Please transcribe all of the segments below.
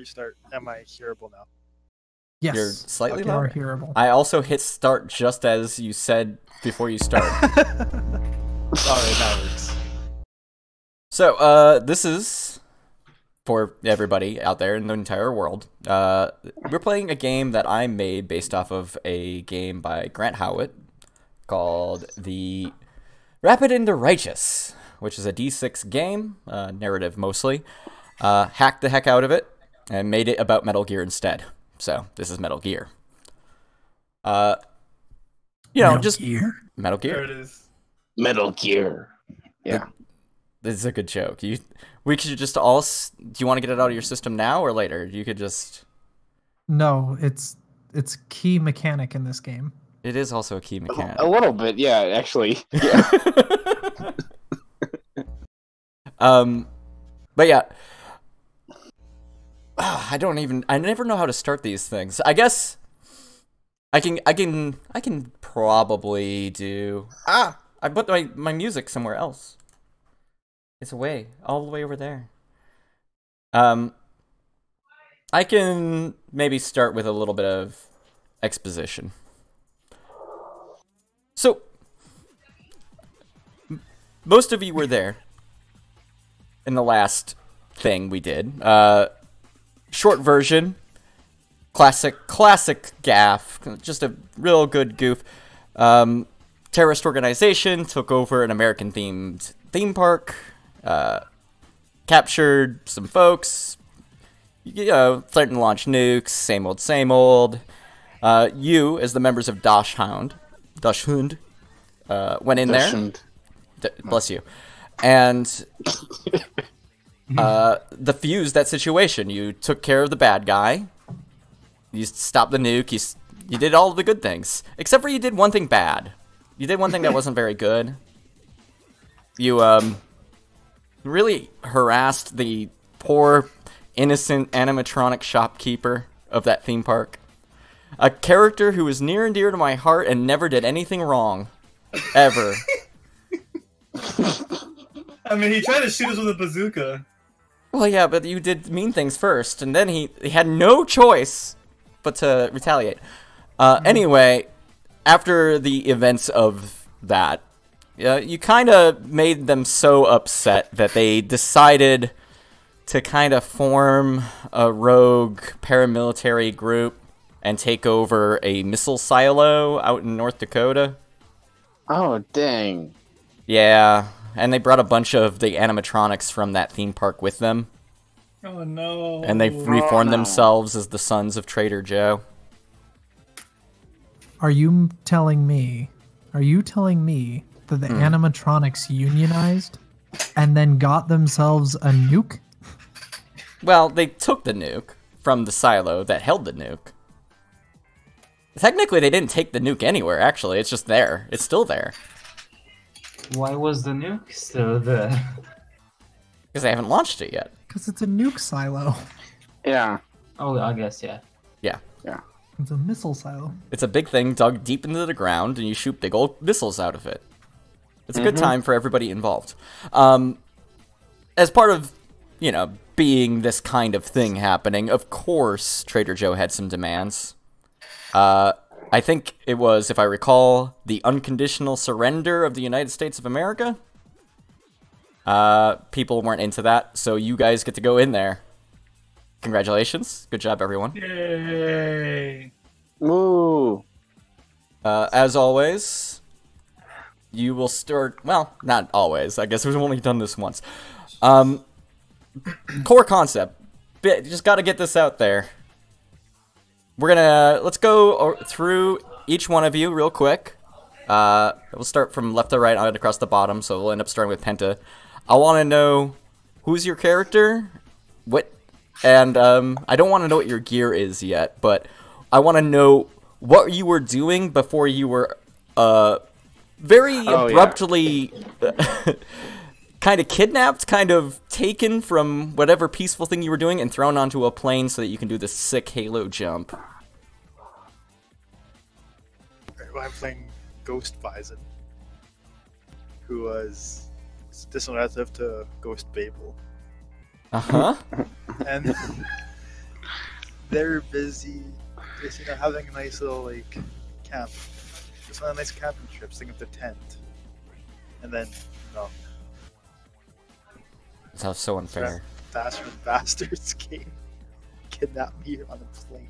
you start. Am I hearable now? Yes. You're slightly you are louder. hearable. I also hit start just as you said before you start. Sorry, that works. So, this is for everybody out there in the entire world. We're playing a game that I made based off of a game by Grant Howitt called The Rapid and the Righteous, which is a D6 game, narrative mostly. Hacked the heck out of it and made it about Metal Gear instead. So, this is Metal Gear. Metal Gear? Metal Gear. There it is. Metal Gear. Yeah. This is a good joke. We could just all. Do you want to get it out of your system now or later? You could just. No, it's key mechanic in this game. It is also a key mechanic. A little bit, yeah, actually. Yeah. But yeah. I never know how to start these things. I guess I can probably do. I put my music somewhere else. It's away, all the way over there. I can maybe start with a little bit of exposition. So, most of you were there in the last thing we did. Short version, classic gaff, just a real good goof. Terrorist organization took over an American-themed theme park, captured some folks, threatened to launch nukes, same old. You, as the members of Dachshund, went in there. Bless you. And defused that situation. You took care of the bad guy. You stopped the nuke. You did all of the good things. Except for you did one thing bad. You did one thing that wasn't very good. You, really harassed the poor, innocent animatronic shopkeeper of that theme park. A character who was near and dear to my heart and never did anything wrong. Ever. I mean, he tried to shoot us with a bazooka. Well, yeah, but you did mean things first, and then he had no choice but to retaliate. Anyway, after the events of that, you kind of made them so upset that they decided to kind of form a rogue paramilitary group and take over a missile silo out in North Dakota. Oh, dang. Yeah, and they brought a bunch of the animatronics from that theme park with them. Oh, no. And they reformed themselves as the Sons of Trader Joe. Are you telling me that the animatronics unionized and then got themselves a nuke? Well, they took the nuke from the silo that held the nuke. Technically, they didn't take the nuke anywhere, actually. It's just there. It's still there. Why was the nuke still there? Because they haven't launched it yet. Because it's a nuke silo. Yeah. Oh, I guess, yeah. Yeah. Yeah. It's a missile silo. It's a big thing dug deep into the ground, and you shoot big old missiles out of it. It's a good time for everybody involved. As part of, being this kind of thing happening, of course, Trader Joe had some demands. I think it was, if I recall, the unconditional surrender of the United States of America. People weren't into that, so you guys get to go in there. Congratulations. Good job, everyone. Yay. Woo. As always, you will start... Well, not always. I guess we've only done this once. Core concept. Just gotta get this out there. Let's go through each one of you real quick. We'll start from left to right and across the bottom, so we'll end up starting with Penta. I want to know who's your character, and I don't want to know what your gear is yet, but I want to know what you were doing before you were very abruptly kind of kidnapped, kind of taken from whatever peaceful thing you were doing and thrown onto a plane so that you can do this sick Halo jump. I'm playing Ghost Bison, who was distant relative to Ghost Babel. Uh-huh. And they're busy, just having a nice little like camp, just on a nice camping trip, setting up their tent, and then That sounds so unfair. bastard bastards came, kidnapped me on a plane.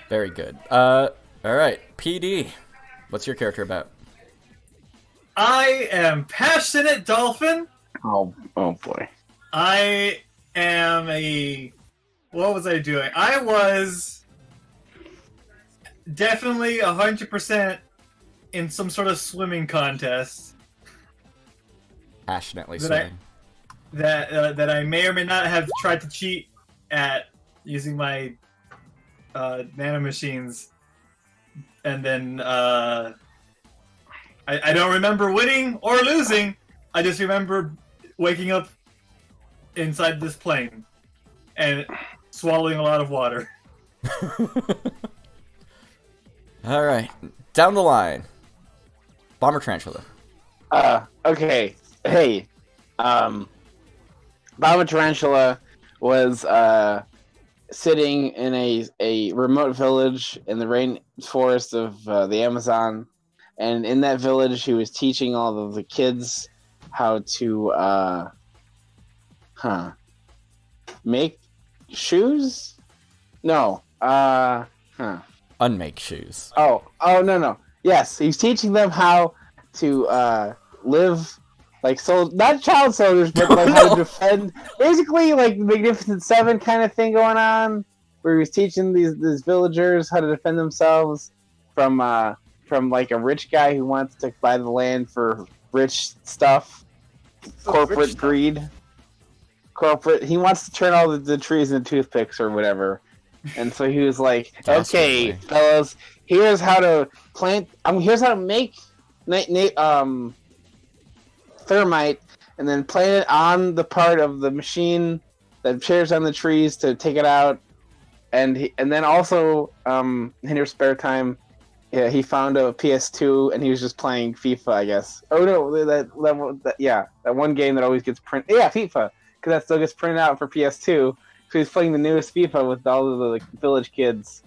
Very good. All right, PD. What's your character about? I am Passionate Dolphin. Oh boy. I am a... What was I doing? I was definitely 100% in some sort of swimming contest Passionately That swimming. that I may or may not have tried to cheat at using my nanomachines, and then I don't remember winning or losing. I just remember waking up inside this plane and swallowing a lot of water. All right, down the line. Bomber Tarantula. Okay. Hey. Baba Tarantula was sitting in a remote village in the rainforest of the Amazon, and in that village he was teaching all of the kids how to make shoes? No. Unmake shoes. Oh no. Yes, he's teaching them how to live like not child soldiers, but like how to defend. Basically, like Magnificent Seven kind of thing going on, where he was teaching these villagers how to defend themselves from like a rich guy who wants to buy the land for rich stuff, corporate greed. Corporate. He wants to turn all the trees into toothpicks or whatever. And so he was like, "Okay, fellas, here's how to plant. Here's how to make thermite, and then plant it on the part of the machine that tears down the trees to take it out. And then also, in his spare time, he found a PS2 and he was just playing FIFA, I guess. Oh no, that one game that always gets printed. Yeah, FIFA, because that still gets printed out for PS2. So he's playing the newest FIFA with all of the village kids,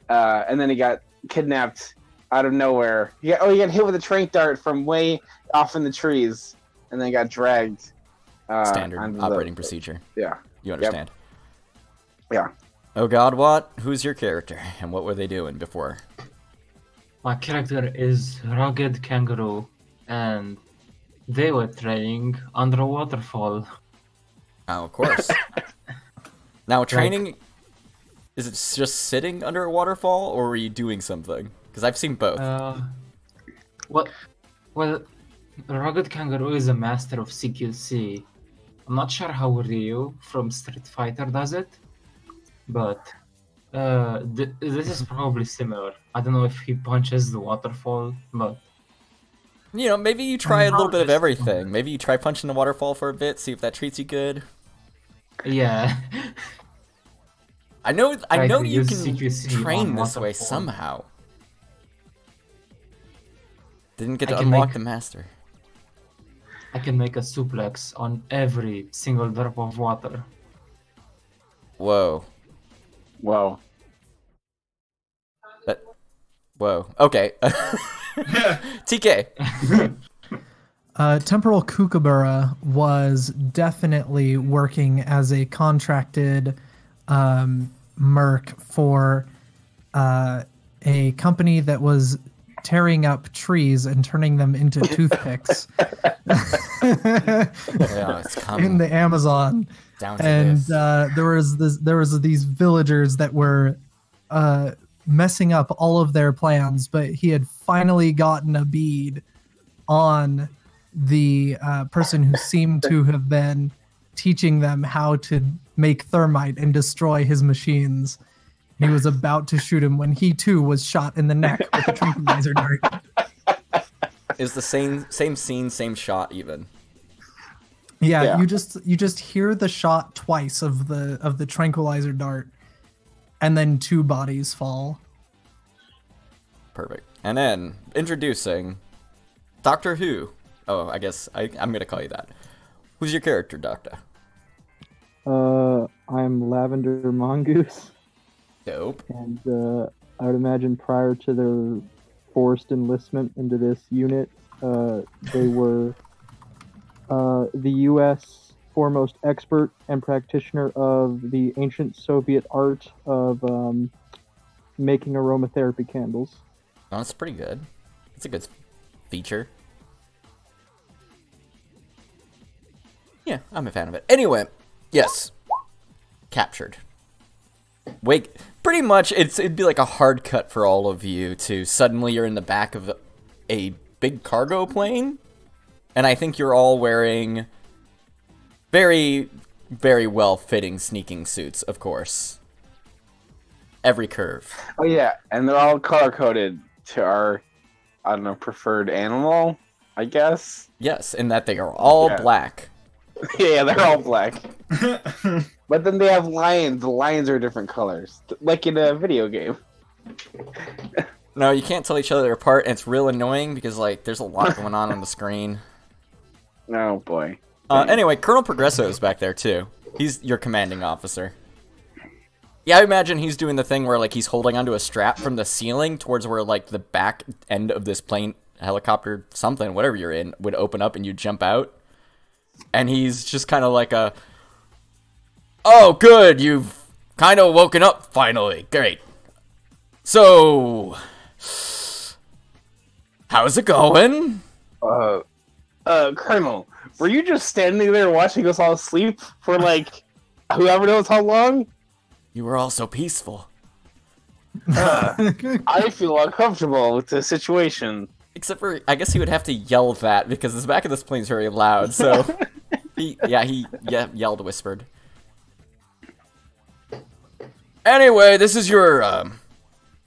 and then he got kidnapped out of nowhere. He got hit with a tranq dart from way off in the trees, and then got dragged. Standard operating procedure. Yeah. You understand? Yeah. Oh God, what? Who's your character, and what were they doing before? My character is Rugged Kangaroo, and they were training under a waterfall. Oh, of course. Now, training, is it just sitting under a waterfall, or were you doing something? Because I've seen both. Well, Rugged Kangaroo is a master of CQC. I'm not sure how Ryu from Street Fighter does it, but this is probably similar. I don't know if he punches the waterfall, but... You know, maybe you try a little bit of everything. Maybe you try punching the waterfall for a bit, see if that treats you good. Yeah. I know you can CQC train this way waterfall. somehow. Didn't get to I can unlock make- the master. I can make a suplex on every single drop of water. Whoa. Whoa. Whoa. Okay. TK. Temporal Kookaburra was definitely working as a contracted merc for a company that was tearing up trees and turning them into toothpicks Yeah, it's coming in the Amazon. down to And this. there was these villagers that were messing up all of their plans, but he had finally gotten a bead on the person who seemed to have been teaching them how to make thermite and destroy his machines. He was about to shoot him when he too was shot in the neck with a tranquilizer dart. Is the same scene, same shot even. Yeah, you just hear the shot twice of the tranquilizer dart, and then two bodies fall. Perfect. And then introducing Doctor Who. Oh, I guess I'm gonna call you that. Who's your character, Doctor? I'm Lavender Mongoose, Dope. and I would imagine prior to their forced enlistment into this unit, they were the U.S. foremost expert and practitioner of the ancient Soviet art of making aromatherapy candles. Oh, that's pretty good. That's a good feature. Yeah, I'm a fan of it. Anyway, yes. Captured. Wait, pretty much it'd be like a hard cut for all of you to suddenly you're in the back of a big cargo plane, and I think you're all wearing very, very well-fitting sneaking suits, of course. Every curve. Oh yeah, and they're all color-coded to our, I don't know, preferred animal, I guess. Yes, in that they are all black. Yeah, they're all black. But then they have lions. The lions are different colors, like in a video game. No, you can't tell each other apart, and it's real annoying because, like, there's a lot going on the screen. Oh, boy. Anyway, Colonel Progresso is back there, too. He's your commanding officer. Yeah, I imagine he's doing the thing where, like, he's holding onto a strap from the ceiling towards where, like, the back end of this plane, helicopter, something, whatever you're in, would open up and you jump out. And he's just kind of like a... Oh, good, you've kind of woken up, finally. Great. So... How's it going? Colonel, were you just standing there watching us all sleep for, like, whoever knows how long? You were all so peaceful. I feel uncomfortable with the situation. Except for, I guess he would have to yell that, because the back of this plane's very loud, so... he yelled, whispered. Anyway, this is your,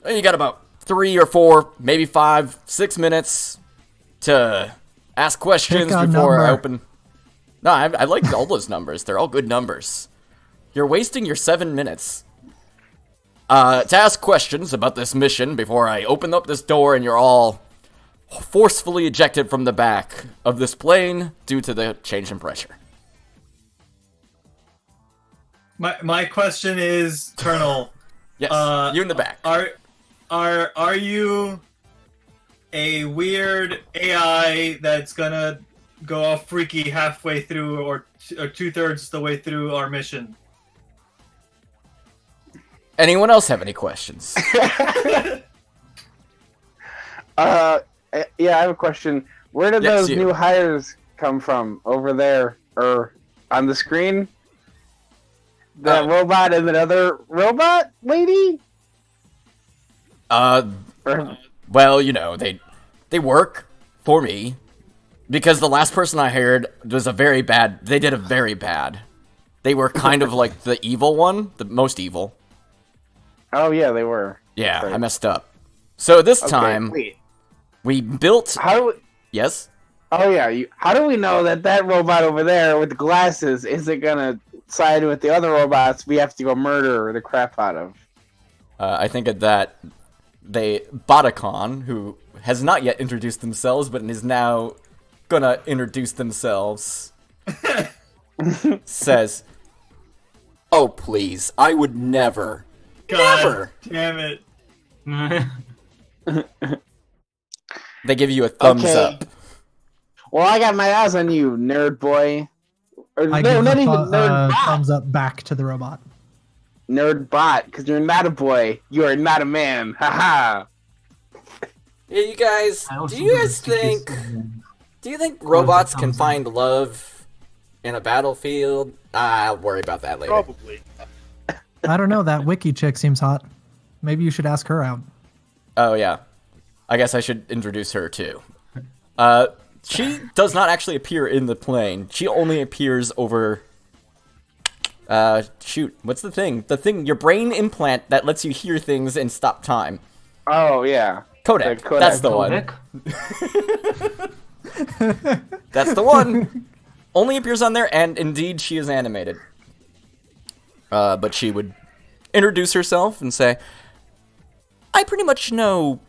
you got about 3 or 4, maybe 5, 6 minutes to ask questions before I open... No, I like all those numbers. They're all good numbers. You're wasting your 7 minutes. To ask questions about this mission before I open up this door and you're all forcefully ejected from the back of this plane due to the change in pressure. My question is, Colonel. Yes, you in the back. Are you a weird AI that's gonna go all freaky halfway through or 2/3 the way through our mission? Anyone else have any questions? Yeah, I have a question. Where did those new hires come from over there, or on the screen? The robot and another robot lady? Well, you know, they work for me. Because the last person I hired was they did a very bad. They were kind of like the evil one, the most evil. Oh yeah, they were. Yeah, right. I messed up. So this time, we built... Yes? Oh yeah, how do we know that robot over there with the glasses isn't gonna side with the other robots we have to go murder the crap out of? I think at that, Boticon, who has not yet introduced themselves, but is now gonna introduce themselves, says, "Oh please, I would never, never." Damn it! They give you a thumbs up. Well, I got my eyes on you, nerd boy. I give not even nerd bot. Thumbs up back to the robot. Nerd bot, because you're not a boy. You are not a man. Haha. Yeah, you guys. Do you think robots can find love in a battlefield? I'll worry about that later. Probably. I don't know. That wiki chick seems hot. Maybe you should ask her out. Oh yeah, I guess I should introduce her too. She does not actually appear in the plane. She only appears over... shoot, what's the thing? The thing, your brain implant that lets you hear things and stop time. Oh, yeah. Codec. That's the one. That's the one. Only appears on there, and indeed she is animated. But she would introduce herself and say, I pretty much know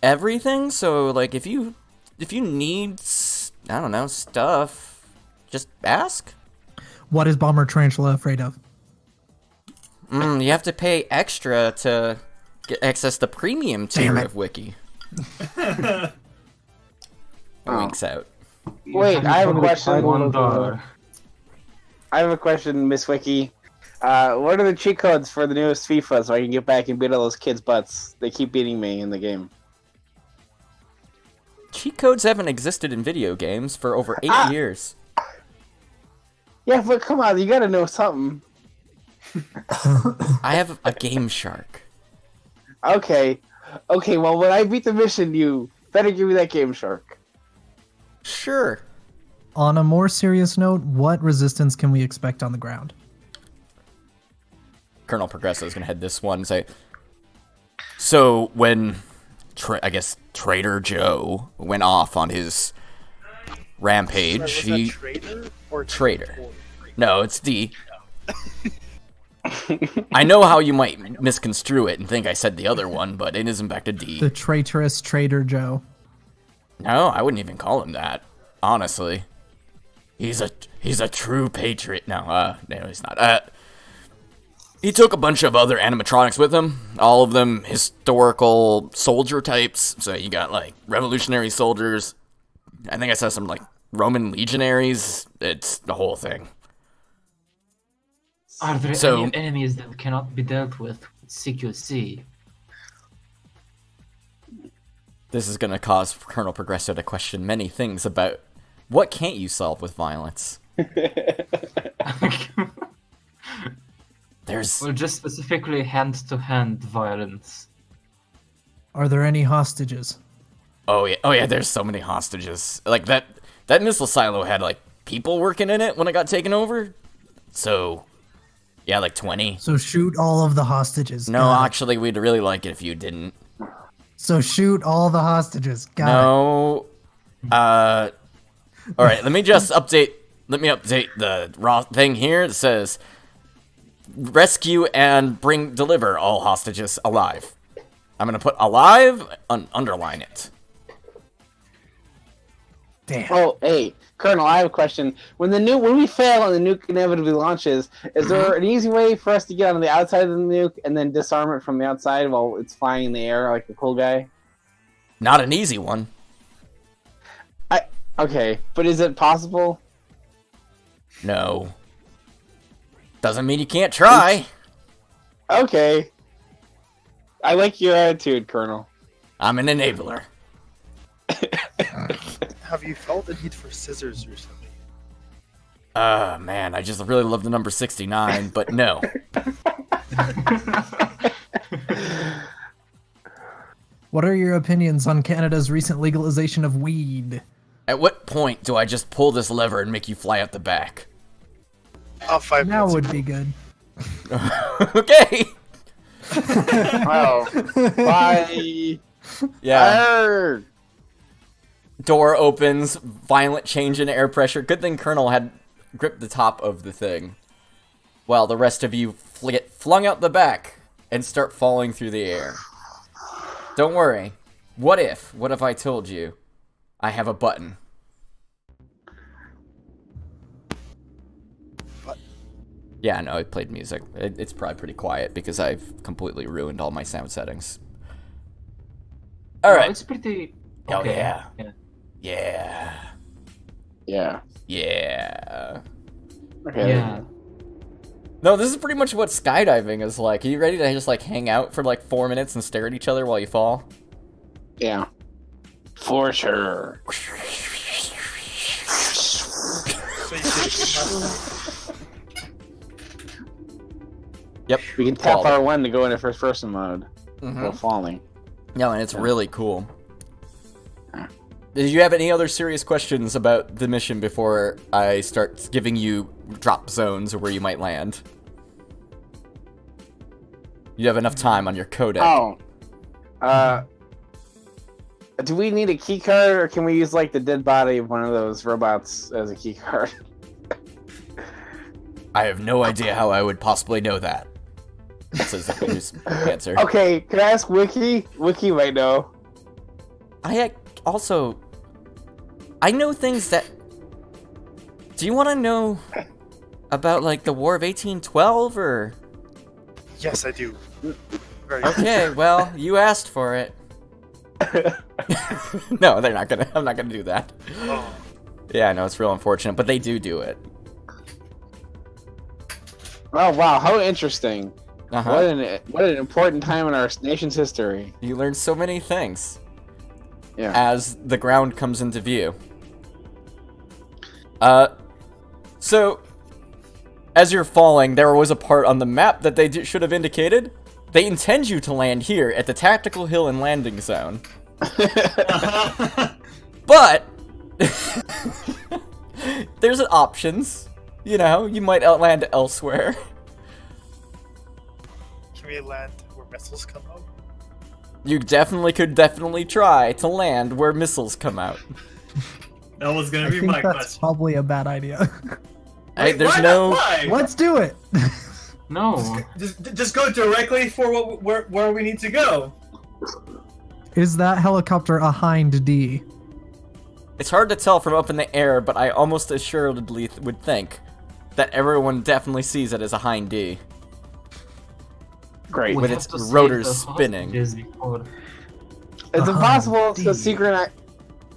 everything, so, like, if you need, I don't know, stuff, just ask. What is Bomber Tarantula afraid of? You have to pay extra to get access to premium tier Damn it. of Wiki. Oh. Winks out. Wait, I have a question. $1. I have a question, Miss Wiki. What are the cheat codes for the newest FIFA so I can get back and beat all those kids' butts? They keep beating me in the game. Cheat codes haven't existed in video games for over 8 years. Yeah, but come on, you gotta know something. I have a Game Shark. Okay. Okay, well, when I beat the mission, you better give me that Game Shark. Sure. On a more serious note, what resistance can we expect on the ground? Colonel Progresso is going to head this one and say, so when, I guess, Trader Joe went off on his rampage, Was that traitor or Traitor. traitor? No, it's D. I know how you might misconstrue it and think I said the other one, but it is in fact a D. The traitorous Trader Joe. No, I wouldn't even call him that. Honestly, he's a true patriot. No, he's not. He took a bunch of other animatronics with him, all of them historical soldier types. So you got like revolutionary soldiers. I think I saw some like Roman legionaries. It's the whole thing. Are there So- any enemies that cannot be dealt with CQC? This is going to cause Colonel Progresso to question many things about what can't you solve with violence. There's Well, just specifically hand-to-hand violence. Are there any hostages? oh yeah, there's so many hostages. Like that missile silo had like people working in it when it got taken over. So yeah, like 20. So shoot all of the hostages. No, Got it. actually, we'd really like it if you didn't. So shoot all the hostages. Got No. All right. Let me update the raw thing here. It says rescue and deliver all hostages alive. I'm gonna put alive underline it. Damn. Oh, hey, Colonel, I have a question. When we fail and the nuke inevitably launches, is there an easy way for us to get on the outside of the nuke and then disarm it from the outside while it's flying in the air like the cool guy? Not an easy one. Okay, but is it possible? No. Doesn't mean you can't try. Okay. I like your attitude, Colonel. I'm an enabler. Have you felt the need for scissors recently? Man, I just really love the number 69, but no. What are your opinions on Canada's recent legalization of weed? At what point do I just pull this lever and make you fly out the back? 5 Now minutes would ago. be good. Okay. Wow. Bye. Yeah. Arr! Door opens, violent change in air pressure. Good thing Colonel had gripped the top of the thing. While the rest of you get flung out the back and start falling through the air. Don't worry. What if I told you I have a button? Button? Yeah, no, I played music. It's probably pretty quiet because I've completely ruined all my sound settings. Oh, Alright. it's pretty... Oh, okay. yeah. Yeah. Yeah. Yeah. Yeah. Okay. Yeah. No, this is pretty much what skydiving is like. Are you ready to just like hang out for like 4 minutes and stare at each other while you fall? Yeah. For sure. So you should Yep. We can tap Fall. R1 to go into first person mode while Mhm. falling. Yeah, and it's really cool. Did you have any other serious questions about the mission before I start giving you drop zones or where you might land? You have enough time on your codec. Oh. Do we need a key card or can we use like the dead body of one of those robots as a key card? I have no idea how I would possibly know that. Says the who's answer. Okay, can I ask Wiki? Wiki might know. I know things that... Do you want to know About, like, the War of 1812, or? Yes, I do. Very Okay, well, you asked for it. No, they're not gonna. I'm not gonna do that. Oh, Yeah, I know, it's real unfortunate, but they do it. Oh wow, how interesting! Uh-huh. What an important time in our nation's history. You learn so many things Yeah. as the ground comes into view. So, as you're falling, there was a part on the map that they should have indicated. They intend you to land here at the Tactical Hill and Landing Zone. But there's options. You know, you might land elsewhere. can we land where missiles come out? You could definitely try to land where missiles come out. That was gonna I be think my that's question. probably a bad idea. Hey, there's Why no. not? Why? Let's do it. No. Just go directly for where we need to go. Is that helicopter a Hind D? It's hard to tell from up in the air, but I almost assuredly would think that everyone definitely sees it as a Hind D. Great. We With have its to save rotors the spinning. hostages before- It's impossible Indeed.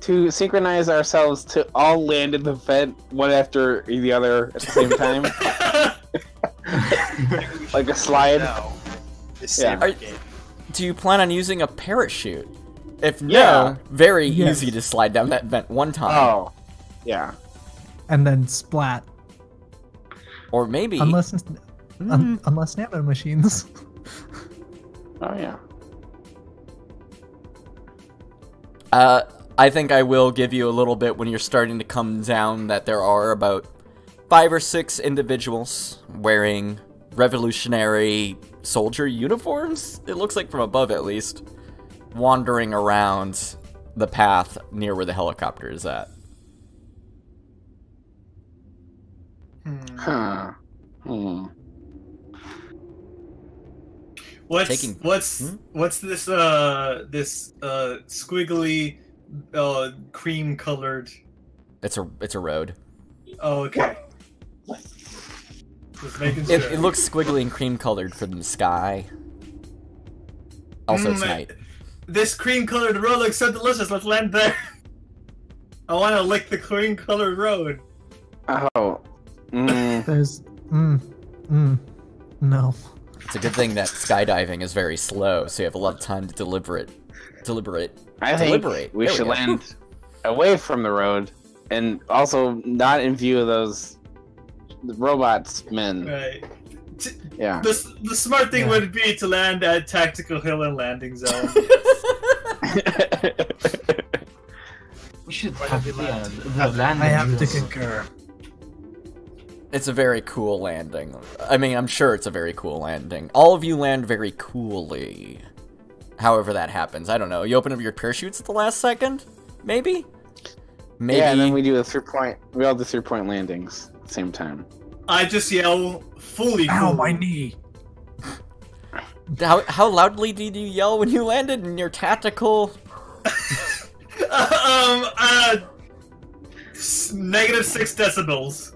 to synchronize ourselves to all land in the vent one after the other at the same time, like a slide. Now, it's Yeah. saber Are- game. Do you plan on using a parachute? If no, Yeah. very Yes. easy to slide down that vent one time. Oh, yeah. And then splat. Or maybe. Unless unless nano machines. Oh yeah. I think I will give you a little bit when you're starting to come down that there are about 5 or 6 individuals wearing revolutionary soldier uniforms, it looks like from above at least, wandering around the path near where the helicopter is at. Huh. Hmm. What's Taking- what's Hmm? what's this squiggly cream colored? It's a road. Oh, okay. Just making sure. It looks squiggly and cream colored from the sky. Also, it's night. This cream colored road looks so delicious. Let's land there. I want to lick the cream colored road. Oh. Mm. There's no. It's a good thing that skydiving is very slow, so you have a lot of time to deliberate. I think Deliberate. we There we should go. land away from the road, and also not in view of those robots men. Right. Yeah. The smart thing Yeah. would be to land at Tactical Hill and Landing Zone. We should Why have don't we land? the landing. I have to wheels. concur. It's a very cool landing. I mean, I'm sure it's a very cool landing. All of you land very coolly. However that happens. I don't know. You open up your parachutes at the last second? Maybe? Maybe. Yeah, and then we do the 3-point. We all do 3-point landings at the same time. I just yell fully Ow, cool. my knee. How loudly did you yell when you landed in your tactical? Negative 6 decibels.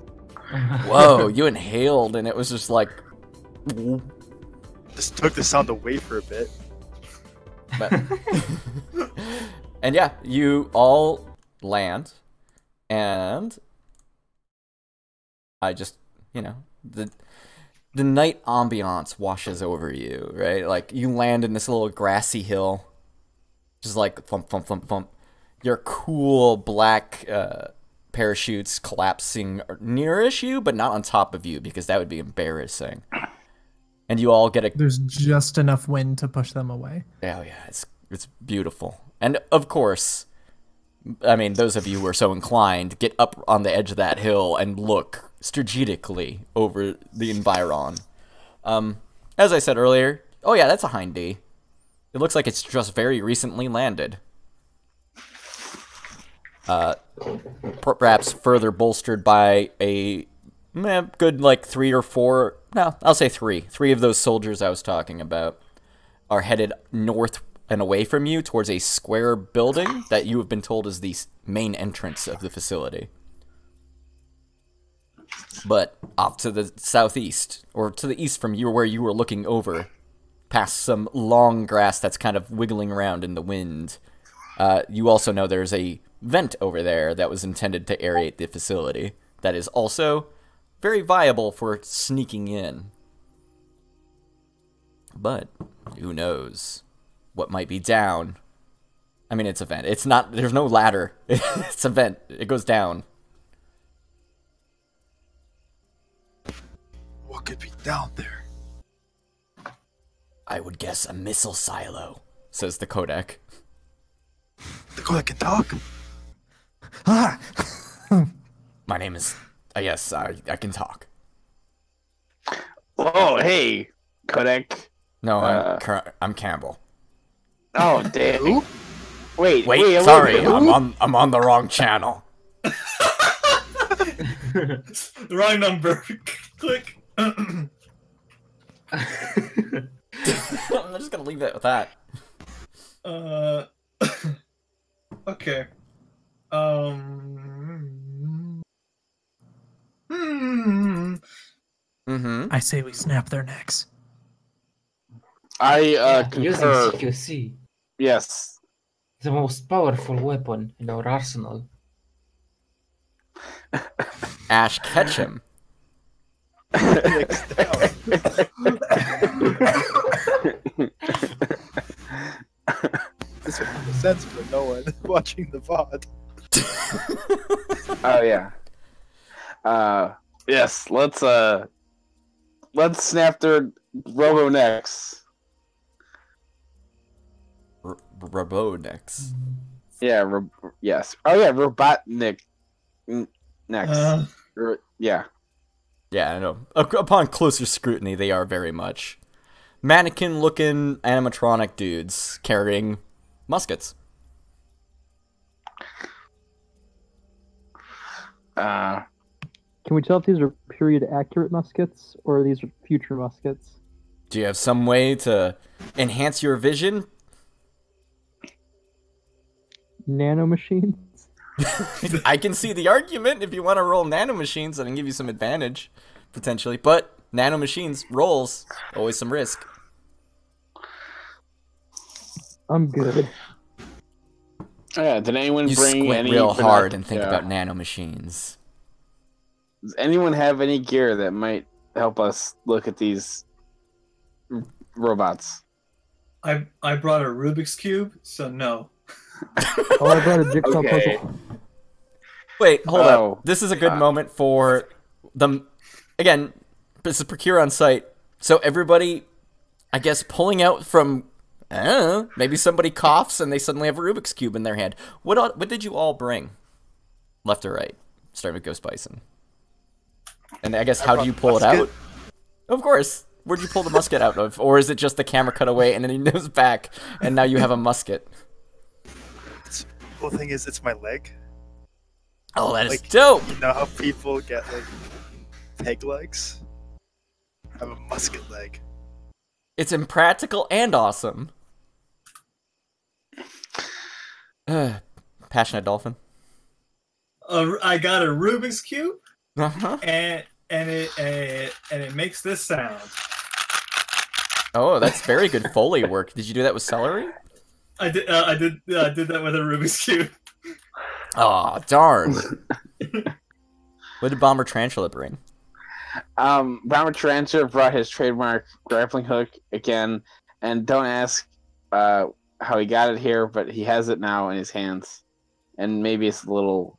Whoa, you inhaled and it was just like... Just took the sound away for a bit. But... And yeah, you all land, and I just, you know, the night ambiance washes over you, right? Like, you land in this little grassy hill, just like thump, thump, thump, thump. Your cool black parachutes collapsing nearish you, but not on top of you, because that would be embarrassing. And you all get a... There's just enough wind to push them away. Oh yeah, it's beautiful. And of course, I mean, those of you who are so inclined, get up on the edge of that hill and look strategically over the environ. As I said earlier, oh yeah, that's a Hind D. It looks like it's just very recently landed. Perhaps further bolstered by a good like 3 or 4, no, I'll say 3. 3 of those soldiers I was talking about are headed north and away from you towards a square building that you have been told is the main entrance of the facility. But off to the southeast, or to the east from you where you were looking over, past some long grass that's kind of wiggling around in the wind, you also know there's a vent over there that was intended to aerate the facility that is also very viable for sneaking in. But who knows what might be down. I mean, it's a vent. It's not, there's no ladder. It's a vent. It goes down. What could be down there? I would guess a missile silo, says the codec. The codec can talk. Ah! My name is... yes, I can talk. Oh, hey, Kodak. No, I'm Campbell. Oh, damn. Who? Wait, sorry, who? I'm on the wrong channel. The wrong number. Click. I'm just gonna leave it with that. Okay. I say we snap their necks. I Using concur. CQC, Yes. the most powerful weapon in our arsenal. Ash Ketchum. This would make sense for no one watching the VOD. Oh yeah. Yes. Let's snap their robo necks. Robonex. Yeah. Yes. Oh yeah. Robotnik necks. Yeah. Yeah, I know. Upon closer scrutiny, they are very much mannequin-looking animatronic dudes carrying muskets. Can we tell if these are period-accurate muskets or are these future muskets? Do you have some way to enhance your vision? Nanomachines? I can see the argument. If you want to roll nanomachines, I can give you some advantage, potentially. But nanomachines, rolls, always some risk. I'm good. Yeah. Did anyone You bring squint any real hard and think yeah. about nanomachines. Does anyone have any gear that might help us look at these robots? I brought a Rubik's Cube, so no. Oh, I brought a jigsaw Okay. puzzle. Wait, hold Oh, up. This is a good moment for them. Again, this is procure on site. So everybody, I guess, pulling out from, I don't know, maybe somebody coughs and they suddenly have a Rubik's Cube in their hand. What did you all bring? Left or right? Starting with Ghost Bison. And I guess, how do you pull it out? Of course. Where'd you pull the musket out of? Or is it just the camera cut away and then he knows back and now you have a musket? The thing is, it's my leg. Oh, that is Like, dope! You know how people get like peg legs? I have a musket leg. It's impractical and awesome. Passionate Dolphin. I got a Rubik's Cube, Uh-huh. and it makes this sound. Oh, that's very good Foley work. Did you do that with celery? I did that with a Rubik's Cube. Oh, darn. What did Bomber Tarantula bring? Bomber Tarantula brought his trademark grappling hook again, and don't ask how he got it here, but he has it now in his hands, and maybe it's a little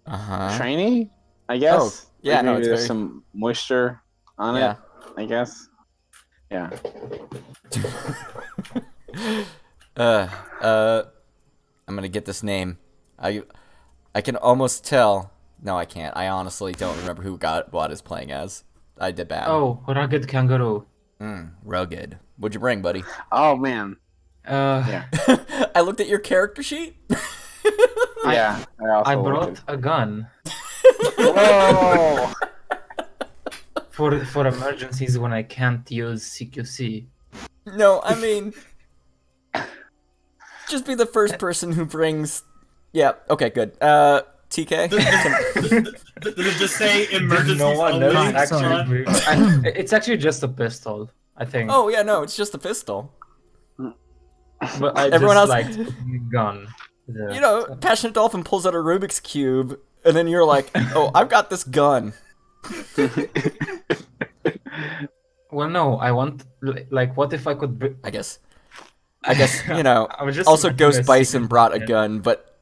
shiny, I guess. Oh, yeah, Like no, maybe it's there's very... some moisture on Yeah. it, I guess. Yeah. I'm gonna get this name. I can almost tell. No, I can't. I honestly don't remember who what is playing as. I did bad. Oh, rugged kangaroo. Rugged. What'd you bring, buddy? Oh man. Yeah. I looked at your character sheet. Yeah. I also brought a gun Whoa! for emergencies when I can't use CQC. No, I mean, just be the first person who brings. Yeah. Okay. Good. TK. Does it just say emergencies No one only? knows Sorry. actually. It's actually just a pistol, I think. Oh yeah, no, it's just a pistol. But I Everyone just else- like gun. Yeah. You know, Passionate Dolphin pulls out a Rubik's Cube, and then you're like, oh, I've got this gun. Well, no, I want like, what if I could? I guess, you know, I was just also imagining Ghost a Bison scene, brought a yeah. gun, but,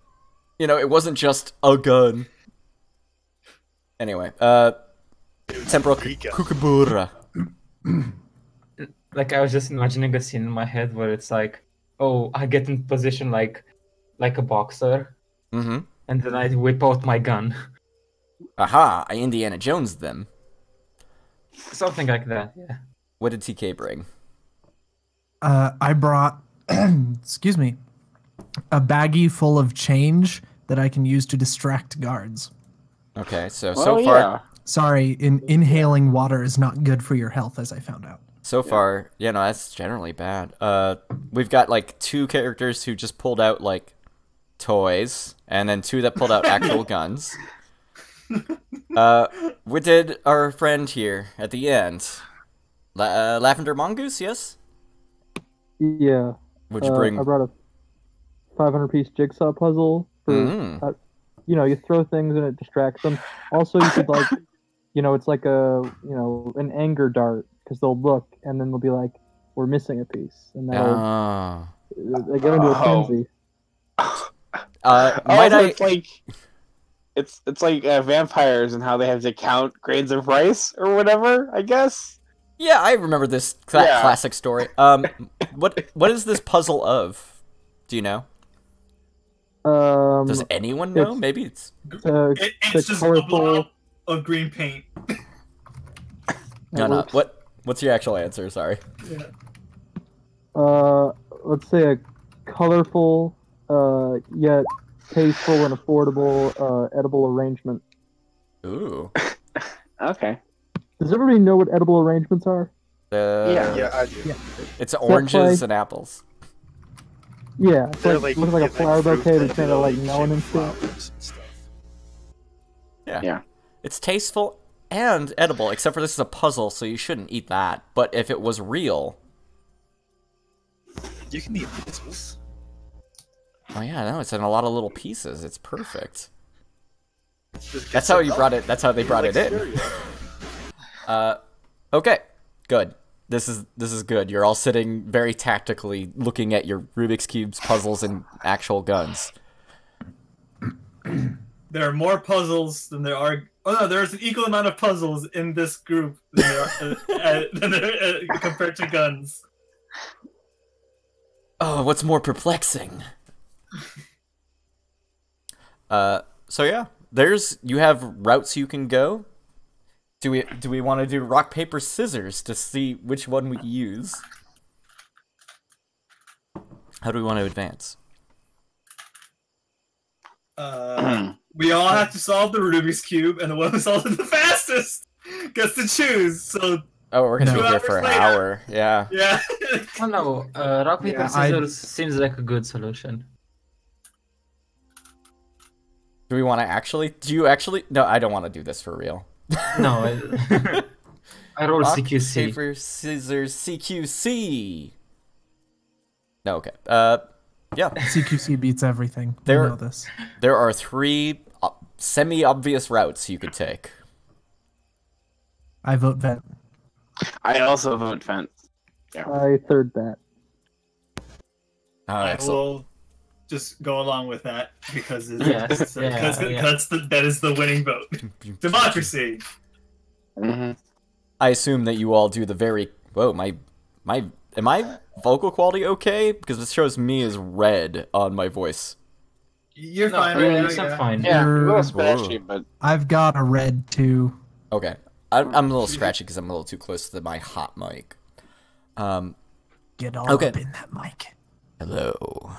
you know, it wasn't just a gun. Anyway, Temporal Kookaburra. Like I was just imagining a scene in my head where it's like, oh, I get in position like a boxer, Mm-hmm. and then I whip out my gun, Aha, I Indiana Jones them. something like that. Yeah. What did TK bring? I brought, excuse me, a baggie full of change that I can use to distract guards. Okay, so Oh, far, yeah. Sorry, inhaling water is not good for your health, as I found out. so far, yeah, no, that's generally bad. We've got like 2 characters who just pulled out like toys, and then 2 that pulled out actual guns. What did our friend here at the end? Lavender Mongoose, yes? Yeah. Would you bring? I brought a 500-piece jigsaw puzzle. For, Mm. you know, you throw things and it distracts them. Also, you could like, you know, it's like an anger dart because they'll look and then they'll be like, "We're missing a piece," and that'll Ah. they go into a Oh. frenzy. Might Also, I? it's like vampires and how they have to count grains of rice or whatever. I guess. Yeah, I remember this Yeah. classic story. What is this puzzle of? Do you know? Does anyone know? it's- Maybe it's. It's just a blob of green paint. No. What's your actual answer? Sorry. Let's say a colorful, yet tasteful and affordable, edible arrangement. Ooh. Okay. Does everybody know what edible arrangements are? Yeah. Yeah, I do. Yeah. It's oranges play? and apples. Yeah, it's They're like, looks like a yeah, flower fruit bouquet, but that kind of like shape melon and stuff. flowers and stuff. Yeah. Yeah. It's tasteful and edible, except for this is a puzzle, so you shouldn't eat that. But if it was real, You can eat puzzles. oh yeah, no, it's in a lot of little pieces. It's perfect. Just get That's how some you milk. brought it. That's how they You're brought like it in. cereal. Okay, good. This is good. You're all sitting very tactically, looking at your Rubik's cubes, puzzles, and actual guns. There are more puzzles than there are. Oh no, there's an equal amount of puzzles in this group than there are, compared to guns. Oh, what's more perplexing? So yeah, you have routes you can go. Do we want to do rock paper scissors to see which one we use? How do we want to advance? We all have to solve the Rubik's Cube, and the one who solves it the fastest gets to choose. So Oh, we're gonna No. be here for an 2 hours later. hour. Yeah. yeah, Oh no, rock paper Yeah, scissors seems like a good solution. Do we want to actually? Do you actually? No, I don't want to do this for real. No, I roll Rock, CQC. paper, scissors, CQC. No, okay. Yeah. CQC beats everything. We There- know this. There are 3 semi-obvious routes you could take. I vote vent. I also vote fence. I third that. Oh, I excellent. will just go along with that because Yes, yeah. that is the winning vote. Democracy. Mm-hmm. I assume that you all do the very. Whoa, am my vocal quality okay? Because this shows me as red on my voice. You're No, fine right now. you sound Yeah. fine. Yeah, a little Whoa. scratchy, but I've got a red too. Okay, I'm a little scratchy because I'm a little too close to my hot mic. Get all Okay. up in that mic. Hello.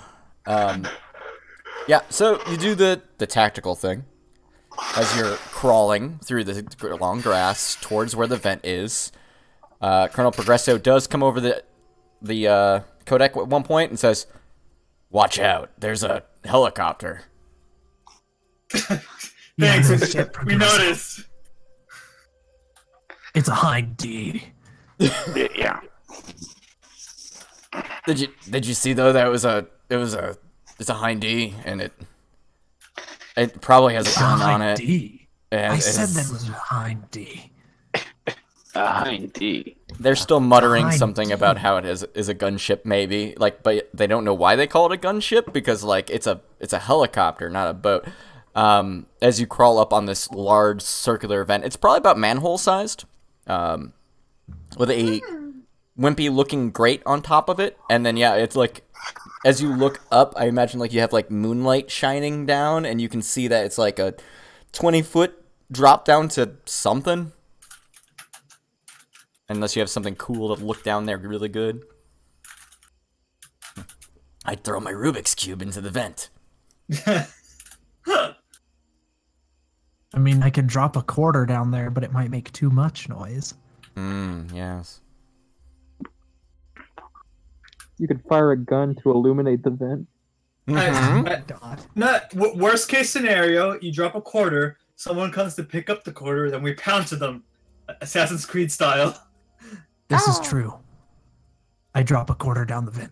Yeah, so you do the tactical thing as you're crawling through the long grass towards where the vent is. Colonel Progresso does come over the codec at one point and says, "Watch out! There's a helicopter." Yeah, Thanks. this ship We progresses. noticed. It's a high D. Yeah. Did you see though that it's a hind D and it probably has a gun on High it. D. And I said it's- that was a high D. Indeed. They're still muttering Hind something D. about how it is a gunship, maybe. Like, but they don't know why they call it a gunship because like it's a helicopter, not a boat. As you crawl up on this large circular vent, it's probably about manhole sized, with a wimpy looking grate on top of it, and then yeah, it's like as you look up, I imagine like you have like moonlight shining down, and you can see that it's like a 20-foot drop down to something. Unless you have something cool to look down there really good. I'd throw my Rubik's Cube into the vent. I mean, I could drop a quarter down there, but it might make too much noise. Yes. You could fire a gun to illuminate the vent. Worst case scenario, you drop a quarter, someone comes to pick up the quarter, then we pounce them, Assassin's Creed style. This is true. I drop a quarter down the vent.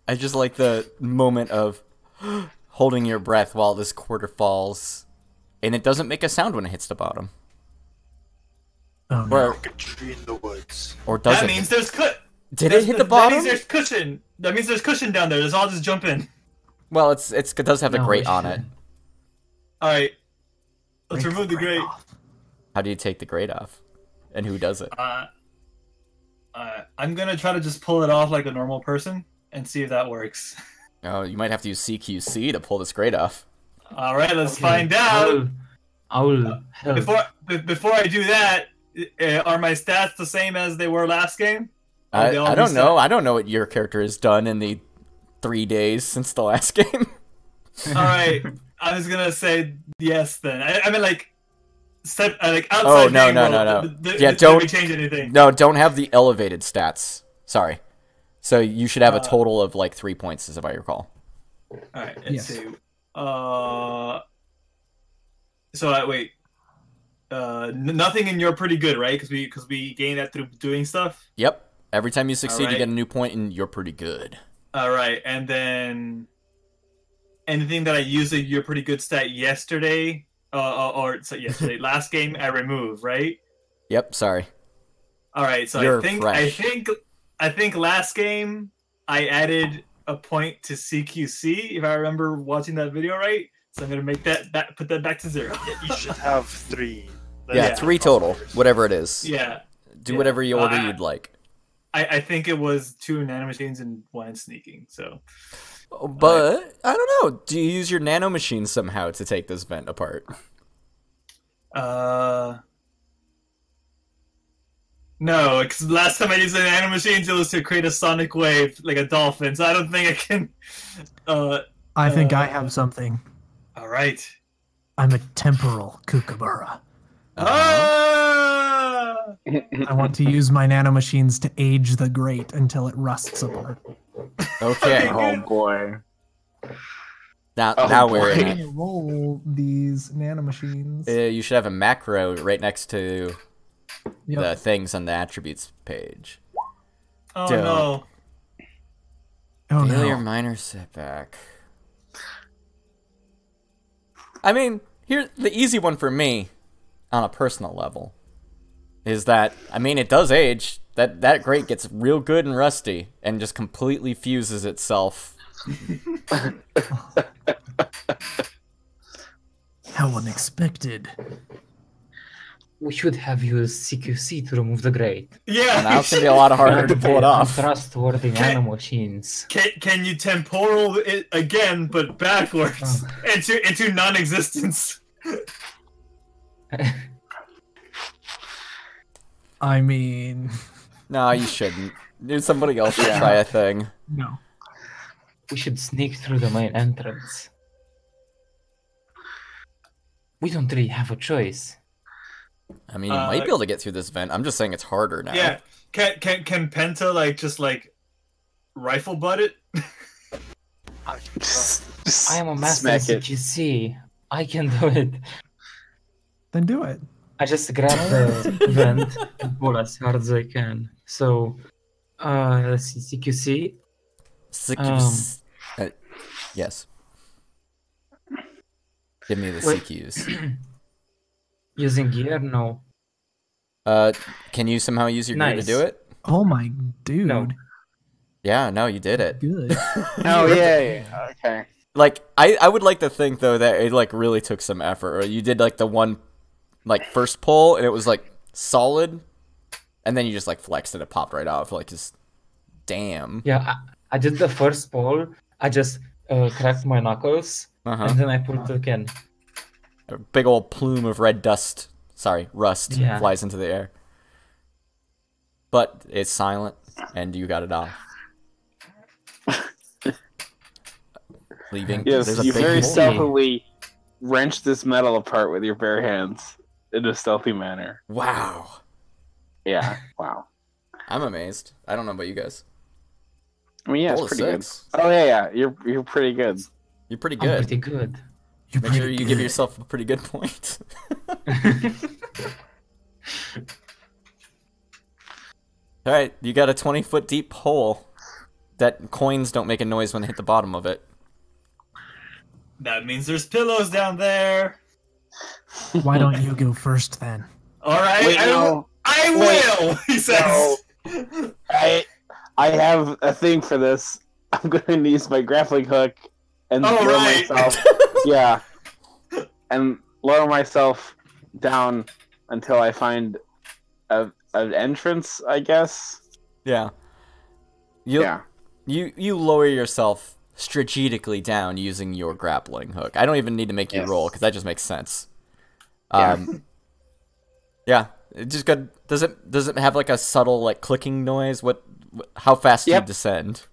I just like the moment of holding your breath while this quarter falls, and it doesn't make a sound when it hits the bottom. Oh no. Or, Like a tree in the woods. or does That it? means there's Did it hit the That bottom? means there's cushion. That means there's cushion down there. Let's all just jump in. Well, it does have the No, grate we on it. shouldn't. All right. Let's Break remove the grate. off. How do you take the grate off? And who does it? I'm gonna try to just pull it off like a normal person and see if that works. Oh, you might have to use CQC to pull this grate off. All right, let's Okay, find out. I will help. Before I do that, are my stats the same as they were last game? Are they all I don't reset? know. I don't know what your character has done in the 3 days since the last game. All right, I was gonna say yes then. I mean like. Like outside Oh, no, game no, world, no. yeah, Yeah, did don't- we change anything? No, don't have the elevated stats. Sorry. So you should have a total of like 3 points, as if I recall. All right, let's Yes. see. Wait. Nothing in you're pretty good, right? Because we gain that through doing stuff. Yep. Every time you succeed, you Alright. get a new point, and you're pretty good. All right, and then anything that I used a you're pretty good stat yesterday, yesterday last game I remove, right? Yep. Sorry. All right, so You're I fresh. think last game I added a point to CQC if I remember watching that video right. So I'm gonna make put that back to 0. You should have 3. Yeah, Yeah. 3 total, whatever it is. Yeah, Do yeah. whatever you order I- you'd like. I think it was 2 nanomachines and 1 sneaking. So But I don't know. Do you use your nanomachine somehow to take this vent apart? no, because last time I used the nanomachines, it was to create a sonic wave like a dolphin. So I don't think I can. I think I have something. All right. I'm a temporal kookaburra. Ah! I want to use my nanomachines to age the grate until it rusts apart. Okay. Oh boy. Now, Oh, now we're boy. in I'm gonna roll these nanomachines. it. You should have a macro right next to Yep. the things on the attributes page. Oh Don't. no. Oh Failure no. minor setback. I mean, here the easy one for me, on a personal level, is that it does age. That grate gets real good and rusty, and just completely fuses itself. How unexpected. We should have used CQC to remove the grate. Yeah. Now it's gonna be a lot harder to pull it off. Untrustworthy Okay. nanomachines. Can you temporal it again, but backwards Oh. into non-existence? I mean, No, you shouldn't. Somebody else should try a thing. no. We should sneak through the main entrance. We don't really have a choice. I mean, you might be able to get through this vent. I'm just saying it's harder now. Yeah. Can Penta just rifle butt it? I am a master Smack it. CQC. I can do it. Then do it. I just grab the vent and pull as hard as I can. So, let's see, CQC. Yes. Give me the Wait. CQs. Using gear? No. Can you somehow use your gear to Nice. do it? Oh my dude. No. Yeah, no, you did it. Good. Oh yeah. Okay. Like, I would like to think though that it like really took some effort. Or you did like the one like first pull and it was like solid, and then you just like flexed and it popped right off. Like just damn. Yeah, I did the first pull. I just cracked my knuckles, and then I pulled it again. A big old plume of red dust. Sorry, rust Yeah. flies into the air. But it's silent, and you got it off. Leaving. Yes, There's a you big very hole. stealthily wrench this metal apart with your bare hands in a stealthy manner. Wow. Yeah. Wow. I'm amazed. I don't know about you guys. I mean, yeah, Roll it's a pretty good. 6. Oh yeah. You're pretty good. You're pretty I'm good. pretty good. You're Make sure pretty you give good. yourself a pretty good point. Alright, you got a 20-foot deep hole that coins don't make a noise when they hit the bottom of it. That means there's pillows down there. Why don't you go first then? All right, Wait, I no. will. He says. No. I have a thing for this. I'm going to use my grappling hook and Oh, lower right. myself. Yeah. And lower myself down until I find an entrance, I guess. Yeah. You Yeah. you lower yourself strategically down using your grappling hook. I don't even need to make you Yes. roll because that just makes sense. Yeah. Yeah. It just got. Does it have like a subtle like clicking noise? How fast do you Yep. descend?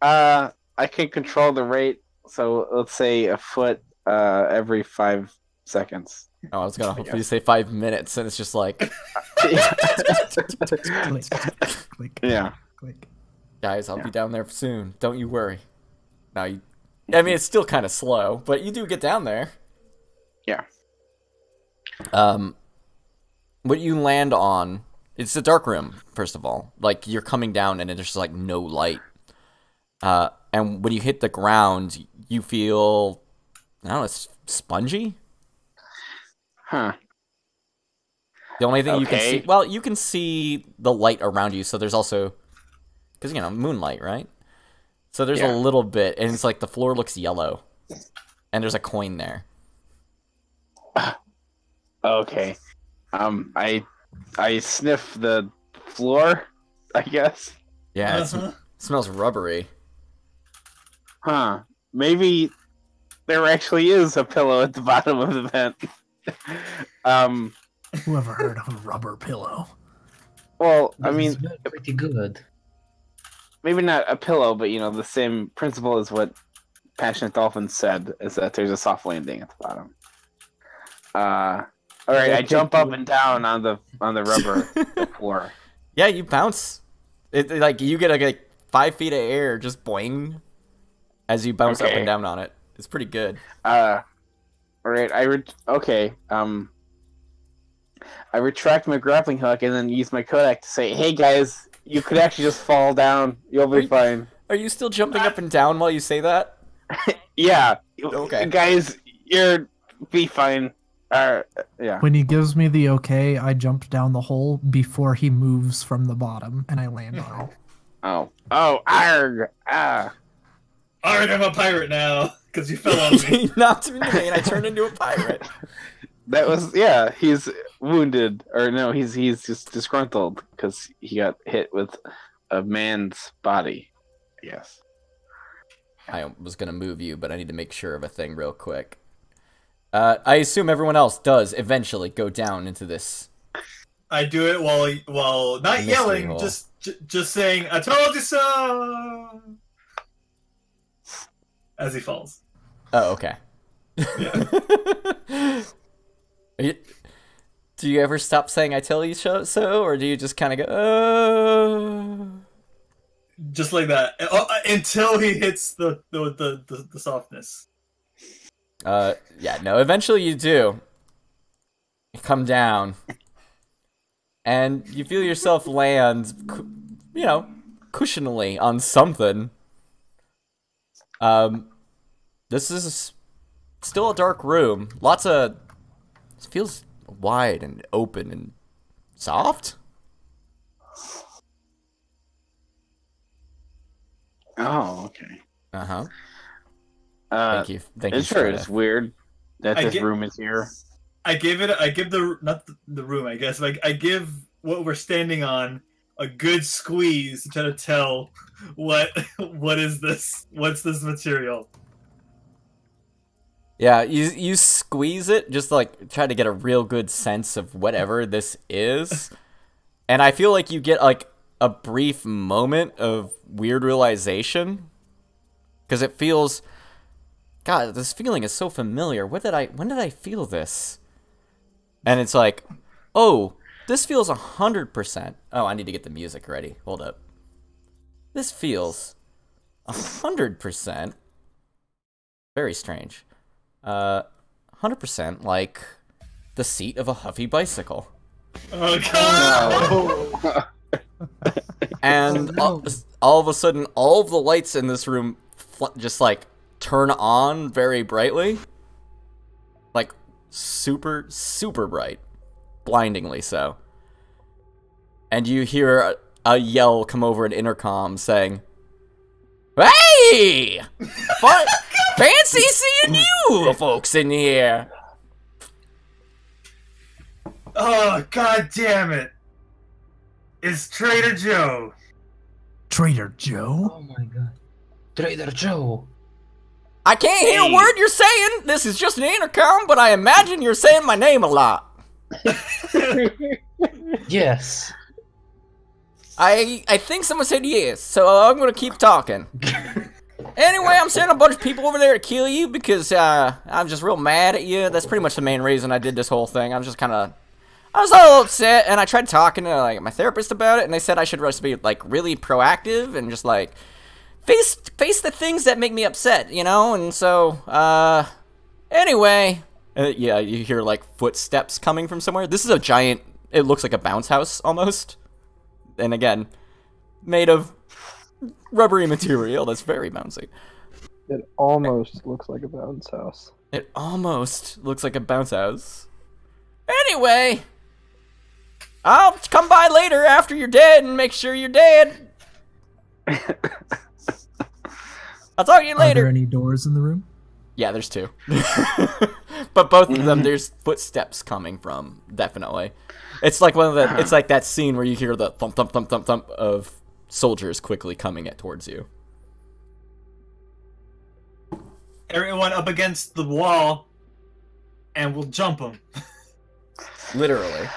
I can control the rate, so let's say a foot every 5 seconds. Oh, I was gonna hopefully say 5 minutes, and it's just like, Click, click, Yeah. click. guys, I'll Yeah. be down there soon. Don't you worry. No, I mean it's still kind of slow, but you do get down there. Yeah. What you land on, it's a dark room, first of all. Like, you're coming down and there's just, like, no light. And when you hit the ground, you feel, I don't know, it's spongy? Huh. The only thing you can Okay. see, well, you can see the light around you, so there's also, because, you know, moonlight, right? So there's Yeah. a little bit, and it's like the floor looks yellow. And there's a coin there. Okay. I sniff the floor, I guess. Yeah, Uh-huh. it smells rubbery. Huh. Maybe there actually is a pillow at the bottom of the vent. Whoever heard of a rubber pillow? Well, I This mean, is pretty good. maybe not a pillow, but the same principle as what Passionate Dolphin said, is that there's a soft landing at the bottom. All right, I jump up and down on the rubber floor. Yeah, you bounce. It like you get like 5 feet of air just boing as you bounce up Okay. and down on it. It's pretty good. All right, I retract my grappling hook and then use my Kodak to say, "Hey guys, you could actually just fall down. You'll be fine." Are you still jumping up and down while you say that? Yeah. Okay. Guys, you're be fine. Yeah. When he gives me the okay, I jump down the hole before he moves from the bottom, and I land on it. Oh, arg, ah. Alright, I'm a pirate now because you fell on me. You knocked me and I turned into a pirate. That was he's wounded, or no, he's just disgruntled because he got hit with a man's body. Yes. I was gonna move you, but I need to make sure of a thing real quick. I assume everyone else does eventually go down into this. I do it while not Mystery yelling, hole. just saying, "I told you so," as he falls. Oh, okay. Yeah. Do you ever stop saying "I tell you so," or do you just kind of go, "Oh"? just like that, until he hits the softness. Yeah, no, eventually you do. You come down, and you feel yourself land, cushionily on something. This is still a dark room. It feels wide and open and soft. Oh, okay. Uh-huh. Thank you. It's sure it's weird that this room is here. I give not the room, I guess. Like I give what we're standing on a good squeeze to try to tell what is this? What's this material? Yeah, you squeeze it, just like try to get a real good sense of whatever this is. And I feel like you get like a brief moment of weird realization. Because it feels, God, this feeling is so familiar. When did I feel this? And it's like, oh, this feels 100%. Oh, I need to get the music ready. Hold up. This feels 100%. Very strange. 100% like the seat of a Huffy bicycle. Oh god! And all of a sudden, all of the lights in this room just like turn on very brightly. Like super, super bright. Blindingly so. And you hear a yell come over an intercom saying, "Hey! Fancy seeing you folks in here!" Oh, god damn it! It's Trader Joe. Trader Joe? Oh my god. Trader Joe. I can't hear a word you're saying. This is just an intercom, but I imagine you're saying my name a lot. Yes. I think someone said yes, so I'm gonna keep talking. Anyway, I'm sending a bunch of people over there to kill you because I'm just real mad at you. That's pretty much the main reason I did this whole thing. I was a little upset, and I tried talking to like my therapist about it, and they said I should just be like really proactive and just like face the things that make me upset, you know. And so, anyway, yeah, you hear like footsteps coming from somewhere. This is a giant. It looks like a bounce house almost, and again, made of rubbery material that's very bouncy. It almost looks like a bounce house. It almost looks like a bounce house. Anyway, I'll come by later after you're dead and make sure you're dead. I'll talk to you Are later. there any doors in the room? Yeah, there's two. But both of them, there's footsteps coming from, definitely. It's like it's like that scene where you hear the thump, thump, thump, thump, thump of soldiers quickly coming towards you. Everyone up against the wall, and we'll jump them. Literally.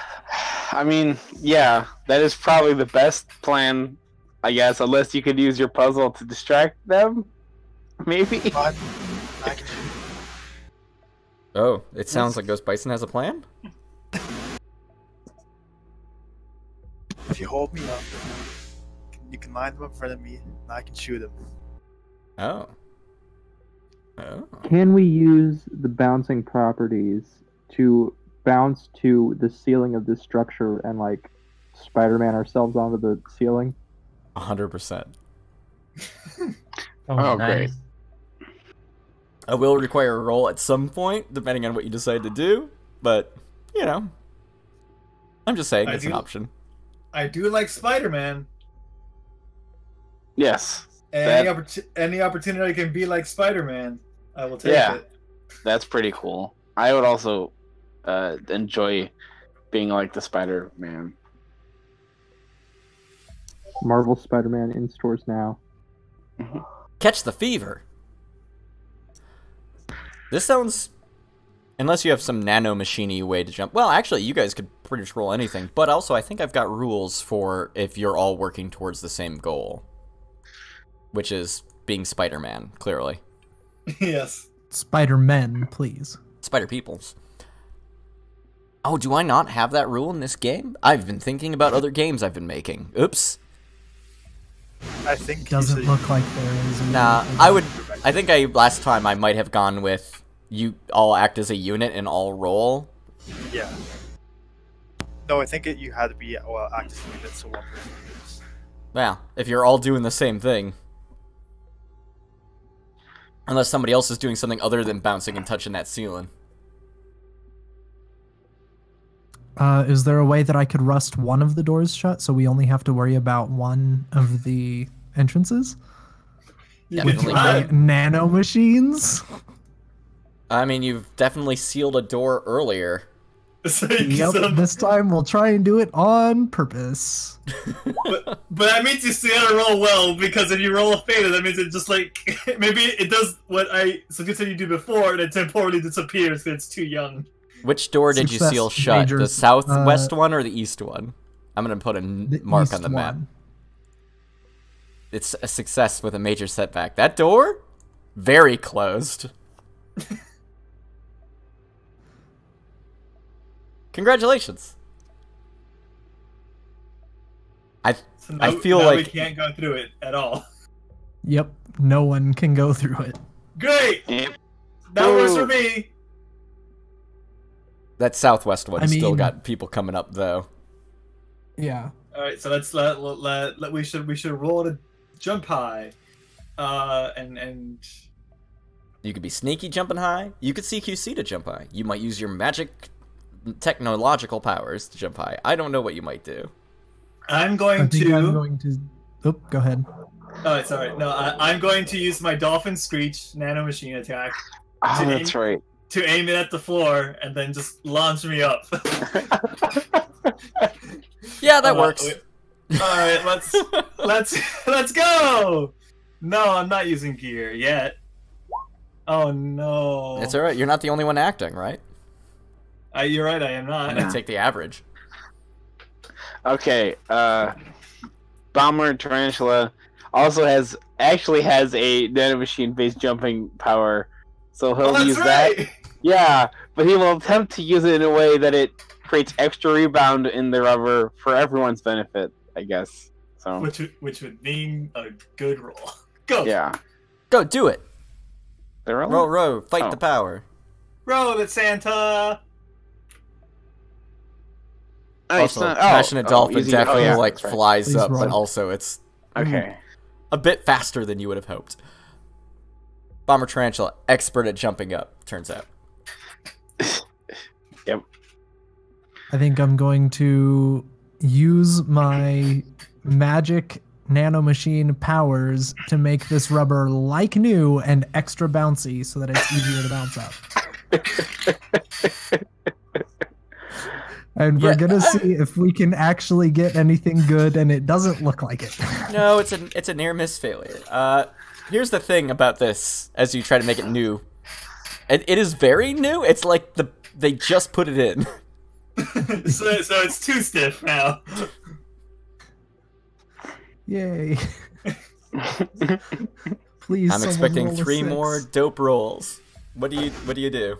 I mean, yeah, that is probably the best plan, I guess, unless you could use your puzzle to distract them. Maybe. But I can Oh, it sounds like Ghost Bison has a plan? If you hold me up, you can line them up in front of me, and I can shoot them. Oh. Oh. Can we use the bouncing properties to bounce to the ceiling of this structure and like Spider-Man ourselves onto the ceiling? 100%. Oh, great. I will require a roll at some point, depending on what you decide to do, but, you know. I'm just saying it's an option. I do like Spider-Man. Yes. Any opportunity I can be like Spider-Man, I will take it. That's pretty cool. I would also enjoy being like the Spider-Man. Marvel Spider-Man in stores now. Catch the fever. This sounds... Unless you have some nano-machine-y way to jump. Well, actually, you guys could pretty much roll anything. But also, I think I've got rules for if you're all working towards the same goal. Which is being Spider-Man, clearly. Yes. Spider-Men, please. Spider-Peoples. Oh, do I not have that rule in this game? I've been thinking about other games I've been making. Oops. I think you Doesn't said- look like there is. Nah, I think last time I might have gone with you all act as a unit and all roll. Yeah. No, I think you had to be active units, so one person moves. Yeah, if you're all doing the same thing. Unless somebody else is doing something other than bouncing and touching that ceiling. Is there a way that I could rust one of the doors shut so we only have to worry about one of the entrances? You With can my try. Nano machines? I mean, you've definitely sealed a door earlier. So you Yep, can- this time we'll try and do it on purpose. but that means you still gotta roll well, because if you roll a failure, that means it just like maybe it does what I suggested you do before, and it temporarily disappears because it's too young. Which door did you Success seal shut? The majors, southwest one or the east one? I'm gonna put a The mark east on the map. one. It's a success with a major setback. That door? Very closed. Congratulations. So I feel now like- we can't go through it at all. Yep, no one can go through it. Great, Yep. that works for Ooh. me. That southwest one I still mean- got people coming up though. Yeah. All right, so let's let we should roll to jump high, and You could be sneaky jumping high. You could CQC to jump high. You might use your magic technological powers to jump high. I don't know what you might do. I'm I going think to. I'm going to. Oh, go ahead. Oh, sorry. No, I'm going to use my Dolphin Screech nano machine attack Oh, that's right. to aim it at the floor and then just launch me up. Yeah, that Oh, works. All right, let's go. No, I'm not using gear yet. Oh no. It's alright. You're not the only one acting, right? You're right. I am I'm not. gonna take the average. Okay, Bomber Tarantula actually has a nanomachine based jumping power, so he'll Oh, that's use right. that. Yeah, but he will attempt to use it in a way that it creates extra rebound in the rubber for everyone's benefit, I guess. So Which would mean a good roll. Go. yeah, Go, do it. they're all Row, row, fight Oh. the power. Roll it, Santa. Also, not- Passionate Dolphin using- definitely yeah, like that's right. flies Please up, roll. but also it's Okay. a bit faster than you would have hoped. Bomber Tarantula, expert at jumping up, turns out. Yep. I think I'm going to use my magic nanomachine powers to make this rubber like new and extra bouncy so that it's easier to bounce up. And we're Yeah, gonna see if we can actually get anything good, and it doesn't look like it. No, it's a near miss failure. Here's the thing about this, as you try to make it new. It is very new. It's like they just put it in. so it's too stiff now. Yay! Please. I'm someone expecting roll a 3 6. more dope rolls. What do you do?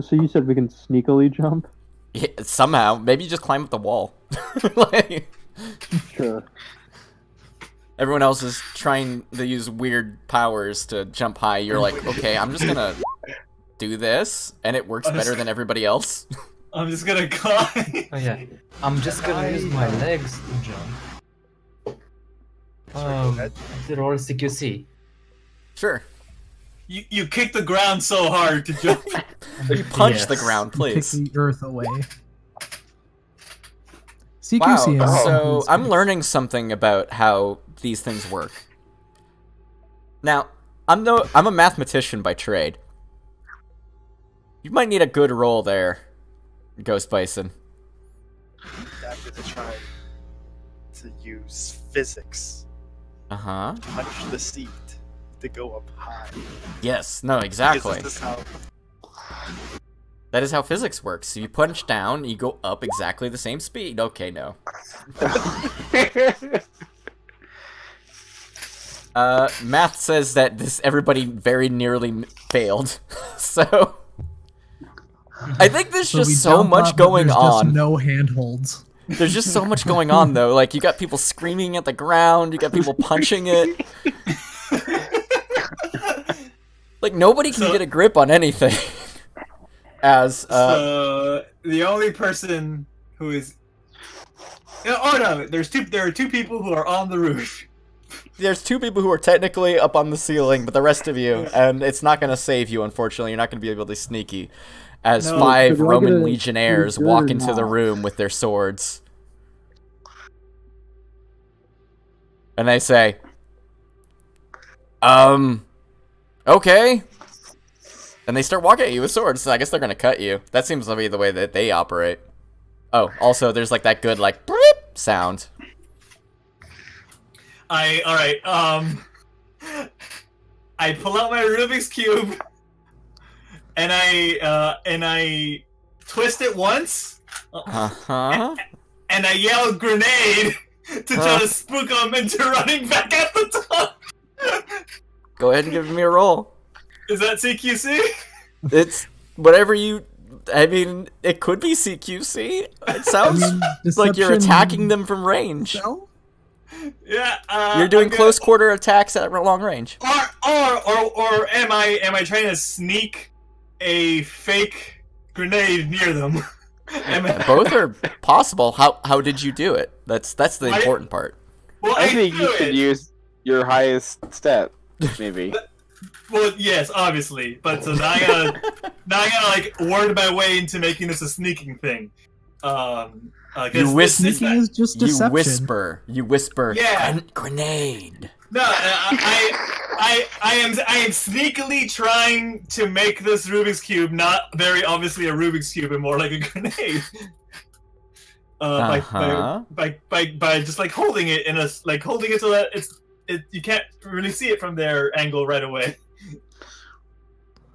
So you said we can sneakily jump? Yeah, somehow, maybe you just climb up the wall. Like, Sure. everyone else is trying to use weird powers to jump high. You're like, okay, I'm just gonna do this, and it works better than everybody else. I'm just gonna climb. Oh yeah, I'm just gonna use my legs to jump. Sorry, go ahead. The roll CQC. Sure. You kick the ground so hard to jump. You punch Yes. the ground, Kick please. the earth away. Wow. CQC is So I'm learning something about how these things work. Now, I'm a mathematician by trade. You might need a good roll there, Ghost Bison. I'm gonna try to use physics. Uh-huh. Punch the seat to go up high. Yes, no, Because exactly. this is how That is how physics works. So you punch down, you go up exactly the same speed. Okay, no. Math says that everybody very nearly failed. So I think there's we just so jump much up, but going there's on. Just no handholds. There's just so much going on, though. Like, you got people screaming at the ground, you got people punching it. Like, nobody can get a grip on anything. So, the only person who is... Oh, no, there are two people who are on the roof. There's 2 people who are technically up on the ceiling, but the rest of you, and it's not going to save you, unfortunately. You're not going to be able to sneaky. As 5 Roman legionnaires walk into the room with their swords. And they say, okay. And they start walking at you with swords, so I guess they're going to cut you. That seems to be the way that they operate. Oh, also, there's like that good, like, bleep sound. Alright, I pull out my Rubik's Cube, and I twist it once, Uh-huh. and I yell grenade to try to spook them into running back at the top. Go ahead and give me a roll. Is that CQC? It's whatever you... I mean, it could be CQC. It sounds like you're attacking them from range. Yeah. You're doing close quarter attacks at long range. Or am I trying to sneak a fake grenade near them? Both are possible. How did you do it? That's the important part. Well, I think you should use your highest stat, maybe. Well, yes, obviously, but so now I gotta like word my way into making this a sneaking thing. You whisper. Sneaking is just deception. You whisper. Yeah. Grenade. No, I am sneakily trying to make this Rubik's Cube not very obviously a Rubik's Cube and more like a grenade. By just like holding it in a holding it so that you can't really see it from their angle right away.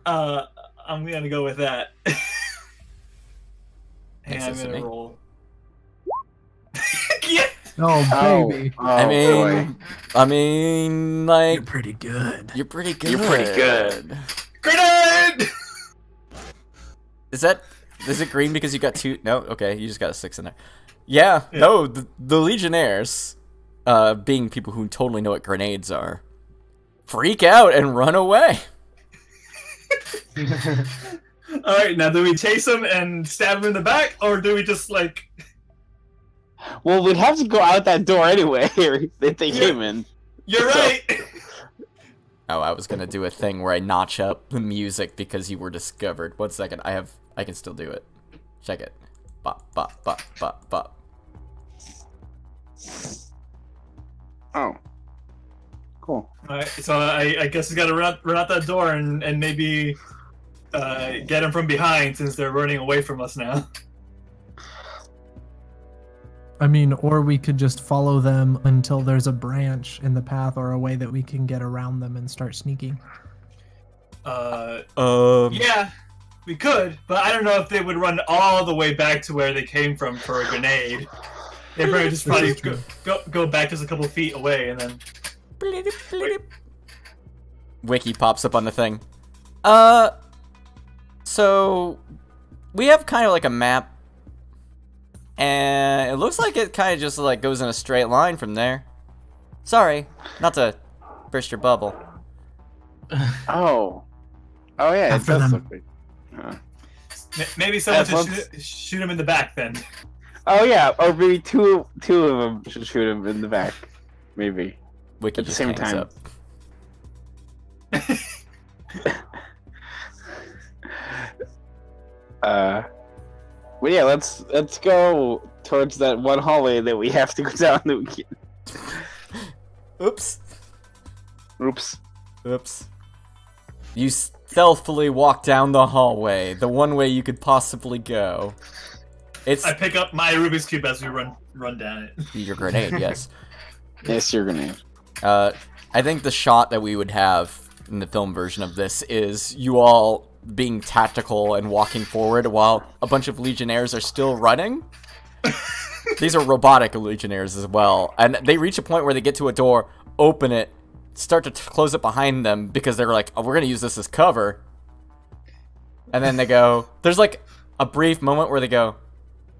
I'm gonna go with that. And I'm gonna roll. Yeah. Oh, baby. I mean, like... You're pretty good. You're pretty good. You're pretty good. Grenade! Is it green because you got 2? No? Okay, you just got a 6 in there. Yeah. No, the Legionnaires, being people who totally know what grenades are, freak out and run away. Alright, now do we chase him and stab him in the back, or do we just like... Well, we'd have to go out that door anyway if they came in. You're right! Oh, I was gonna do a thing where I notch up the music because you were discovered. 1 second, I can still do it. Check it. Bop, bop, bop, bop, bop. Oh. Cool. Alright, so I guess we gotta run out that door and maybe get them from behind since they're running away from us now. I mean, or we could just follow them until there's a branch in the path or a way that we can get around them and start sneaking. Yeah, we could, but I don't know if they would run all the way back to where they came from for a grenade. They'd probably just go back just a couple feet away and then... Wiki pops up on the thing. So we have kind of like a map, and it looks like it kind of just like goes in a straight line from there. Sorry, not to burst your bubble. Oh yeah, it does look like. Maybe someone should shoot him in the back then. Oh yeah, or maybe two of them should shoot him in the back, maybe. Wiki at the same time. up. Well, yeah, let's go towards that one hallway that we have to go down. Oops. Oops. Oops. You stealthily walk down the hallway, the one way you could possibly go. I pick up my Rubik's Cube as we run down it. Your grenade, yes. Yes, your grenade. I think the shot that we would have in the film version of this is you all being tactical and walking forward while a bunch of Legionnaires are still running. These are robotic Legionnaires as well. And they reach a point where they get to a door, open it, start to close it behind them because they're like, oh, we're going to use this as cover. And then they go, there's like a brief moment where they go,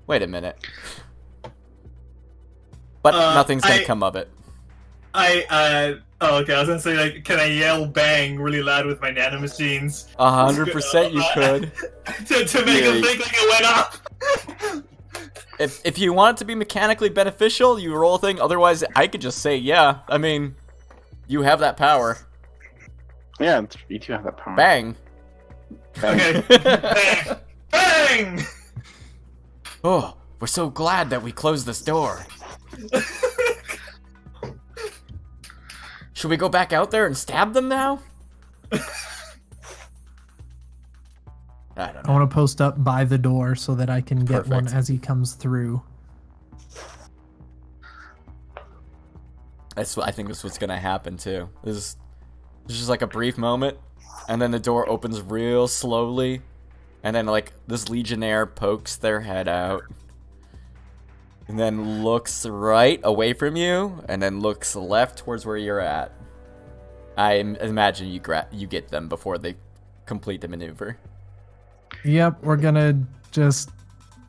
wait a minute. but nothing's gonna come of it. Oh, okay. I was gonna say, like, can I yell "bang" really loud with my nanomachines? 100% you could. to make them think like it went off. If you want it to be mechanically beneficial, you roll a thing. Otherwise, I could just say, yeah. I mean, you have that power. Yeah, you do have that power. Bang. Okay. Bang. Bang. Oh, we're so glad that we closed this door. Should we go back out there and stab them now? I don't know. I want to post up by the door so that I can get one Perfect. as he comes through. I think that's what's gonna happen too. There's just like a brief moment, and then the door opens real slowly, and then like this legionnaire pokes their head out, and then looks right away from you, and then looks left towards where you're at. I imagine you get them before they complete the maneuver. Yep, we're gonna just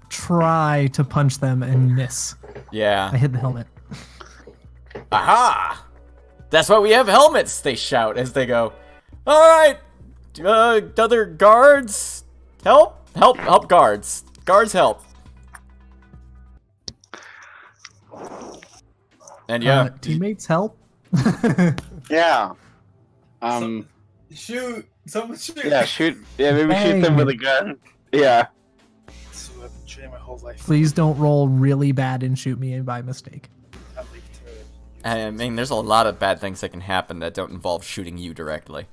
try to punch them and miss. Yeah. I hit the helmet. Aha! That's why we have helmets, they shout as they go. Alright! Other guards? Help! Help guards. Guards help. And yeah. Teammates help. Yeah. Shoot! Someone shoot! Yeah, shoot. Yeah, maybe shoot them with a gun. Yeah. That's what I've been training my whole life. Please don't roll really bad and shoot me by mistake. I'll leave it to it. I mean, there's a lot of bad things that can happen that don't involve shooting you directly.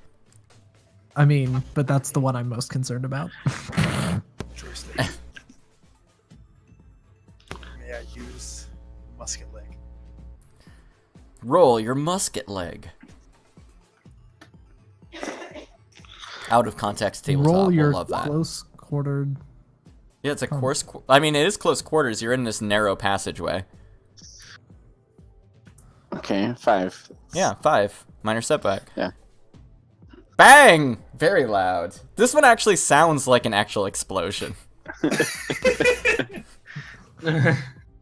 I mean, but that's the one I'm most concerned about. Joystick. May I use musket leg? Roll your musket leg. Out of context tabletop. Roll your We'll love that. close quartered. Yeah, it's a course. I mean, it is close quarters. You're in this narrow passageway. Okay, 5. Yeah, 5. Minor setback. Yeah. Bang! Very loud. This one actually sounds like an actual explosion. That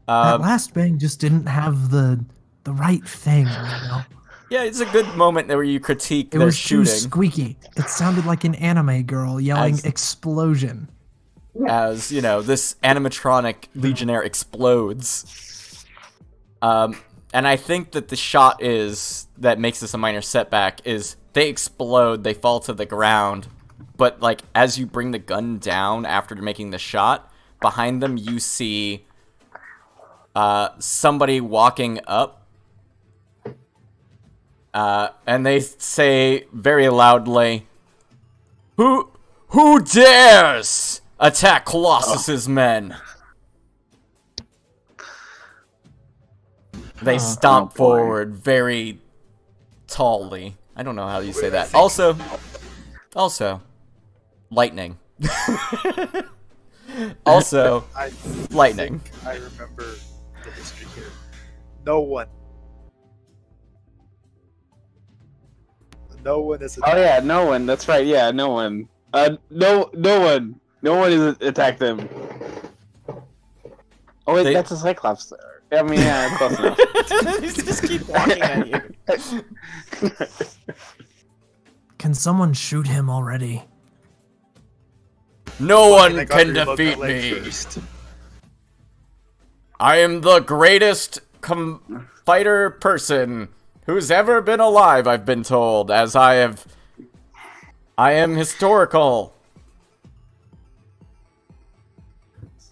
last bang just didn't have the right thing, you know? Yeah, it's a good moment where you critique It their was too shooting. squeaky. It sounded like an anime girl yelling explosion. As, you know, this animatronic legionnaire explodes. And I think that the shot that makes this a minor setback is they explode, they fall to the ground, but like as you bring the gun down after making the shot, behind them you see somebody walking up, and they say very loudly, Who dares attack Colossus's men? They stomp forward very tallly. I don't know how you say that. Also, lightning. Also, lightning. Think I remember the history here. No one is. Oh yeah, no one. That's right. Yeah, no one. No one. No one has attacked them. Oh wait, that's a Cyclops. I mean, yeah, close enough. Just keep walking at you. Can someone shoot him already? No one I can gotta reload defeat my leg me. first. I am the greatest fighter person who's ever been alive, I've been told, as I am historical.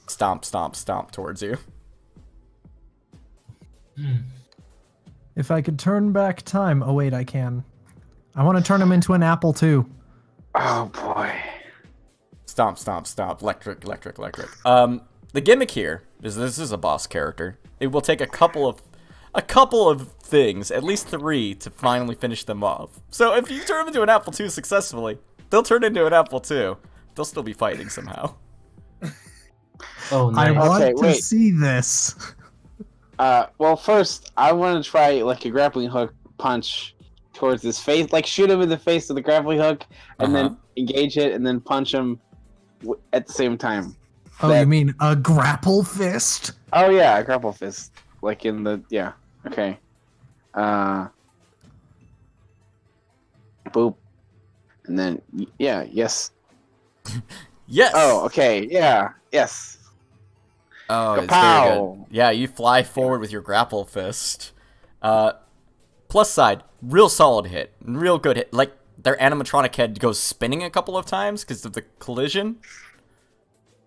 Stomp, stomp, stomp towards you. If I could turn back time. Oh, wait, I can. I want to turn him into an apple, too. Oh boy. Stomp, stomp, stomp. Electric, electric, electric. The gimmick here is this is a boss character. It will take a couple of things, at least 3, to finally finish them off. So if you turn them into an apple 2 successfully, they'll turn into an apple 2. They'll still be fighting somehow. Oh, I nice. want Okay, to wait. see this. Well, first, I want to try like a grappling hook punch towards his face, like shoot him in the face with the grappling hook, and then engage it, and then punch him at the same time. Oh, you mean a grapple fist? Oh yeah, a grapple fist. like in the Okay. Boop. And then yes. Yes. Oh, okay. Yeah. Yes. Oh, it's very Kapow! good. Yeah, you fly forward with your grapple fist. Plus side, real solid hit, real good hit. Like their animatronic head goes spinning a couple of times because of the collision.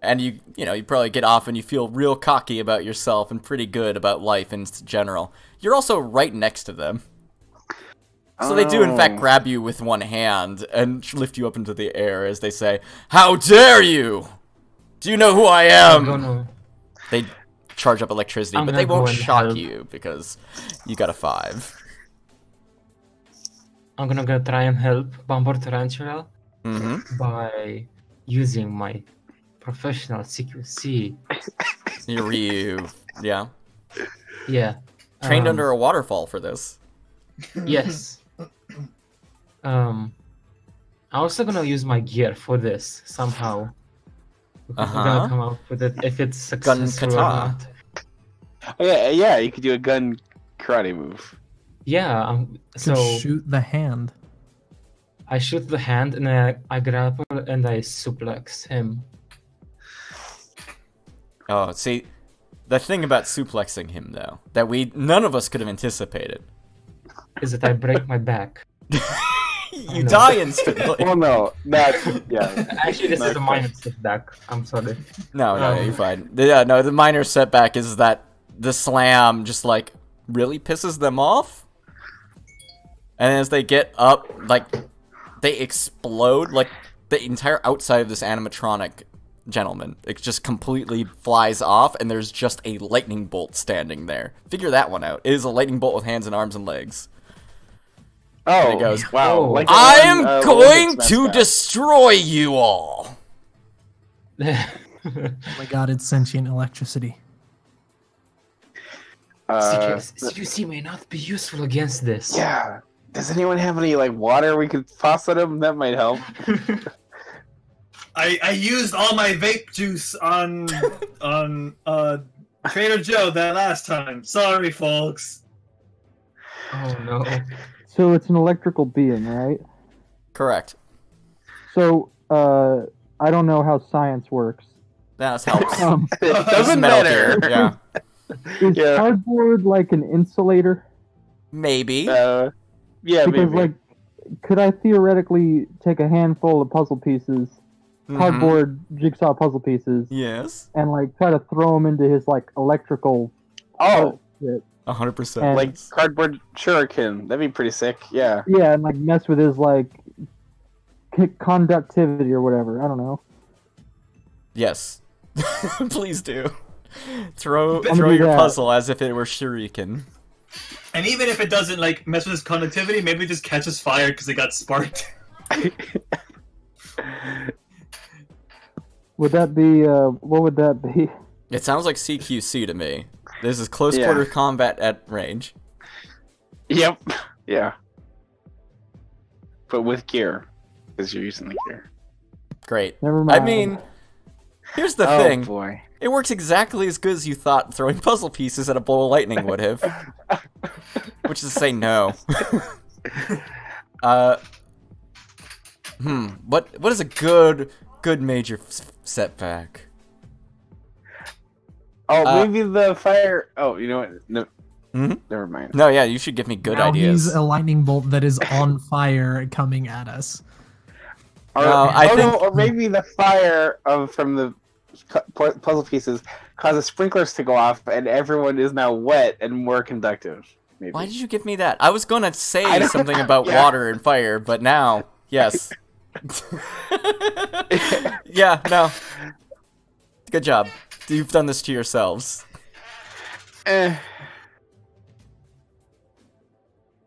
And you probably get off and you feel real cocky about yourself and pretty good about life in general. You're also right next to them. So they do, in fact, grab you with one hand and lift you up into the air as they say, "How dare you! Do you know who I am?" They charge up electricity, but they won't shock you because you got a 5. I'm gonna go try and help Bumper Tarantula Mm-hmm. by using my professional CQC. Yeah. Yeah. Trained under a waterfall for this. Yes. I'm also gonna use my gear for this somehow. I'm gonna come up with it if it's successful or kata. not. Oh, yeah. You could do a gun karate move. Yeah. So shoot the hand. I shoot the hand and then I grapple and I suplex him. Oh, see, the thing about suplexing him though that none of us could have anticipated is that I break my back. You die instantly. Well, no, that's Actually, this is a minor setback. I'm sorry. No, you're fine. Yeah, no, the minor setback is that the slam just like really pisses them off, and as they get up, like they explode. Like the entire outside of this animatronic gentleman, it just completely flies off, and there's just a lightning bolt standing there. Figure that one out. It is a lightning bolt with hands and arms and legs. Oh, and it goes, wow. Like I am going to destroy you all. Oh my god, it's sentient electricity. CQC may not be useful against this. Yeah. Does anyone have any like water we could toss at him? That might help. I used all my vape juice on Trader Joe that last time. Sorry, folks. Oh no. So it's an electrical being, right? Correct. So, I don't know how science works. That helps. It doesn't Metal matter. Gear, yeah. Is Yeah. cardboard like an insulator? Maybe. Yeah, Because, maybe. like, could I theoretically take a handful of puzzle pieces, cardboard jigsaw puzzle pieces, Yes. and, like, try to throw them into his, like, electrical... shit? 100%. Like cardboard shuriken. That'd be pretty sick. Yeah. Yeah, and, like, mess with his, like, conductivity or whatever. I don't know. Yes. Please do. Throw do your that. puzzle as if it were shuriken. And even if it doesn't like mess with his conductivity, maybe it just catches fire because it got sparked. Would that be, what would that be? It sounds like CQC to me. This is close Yeah. quarter combat at range. Yep. Yeah. But with gear, because you're using the gear. Great. Never I mind. mean, here's the Oh thing. boy. It works exactly as good as you thought throwing puzzle pieces at a bolt of lightning would have. Which is to say no. What is a good major setback? Oh, maybe the fire. Oh, you know what? No. Mhm. Never mind. No, yeah, you should give me good Now ideas. he's a lightning bolt that is on fire coming at us. Or, No, I no, think- or maybe the fire from the puzzle pieces causes sprinklers to go off, and everyone is now wet and more conductive. Maybe. Why did you give me that? I was gonna I say don't- something about yeah. water and fire, but now, yes. Yeah, no. Good job. You've done this to yourselves. Eh.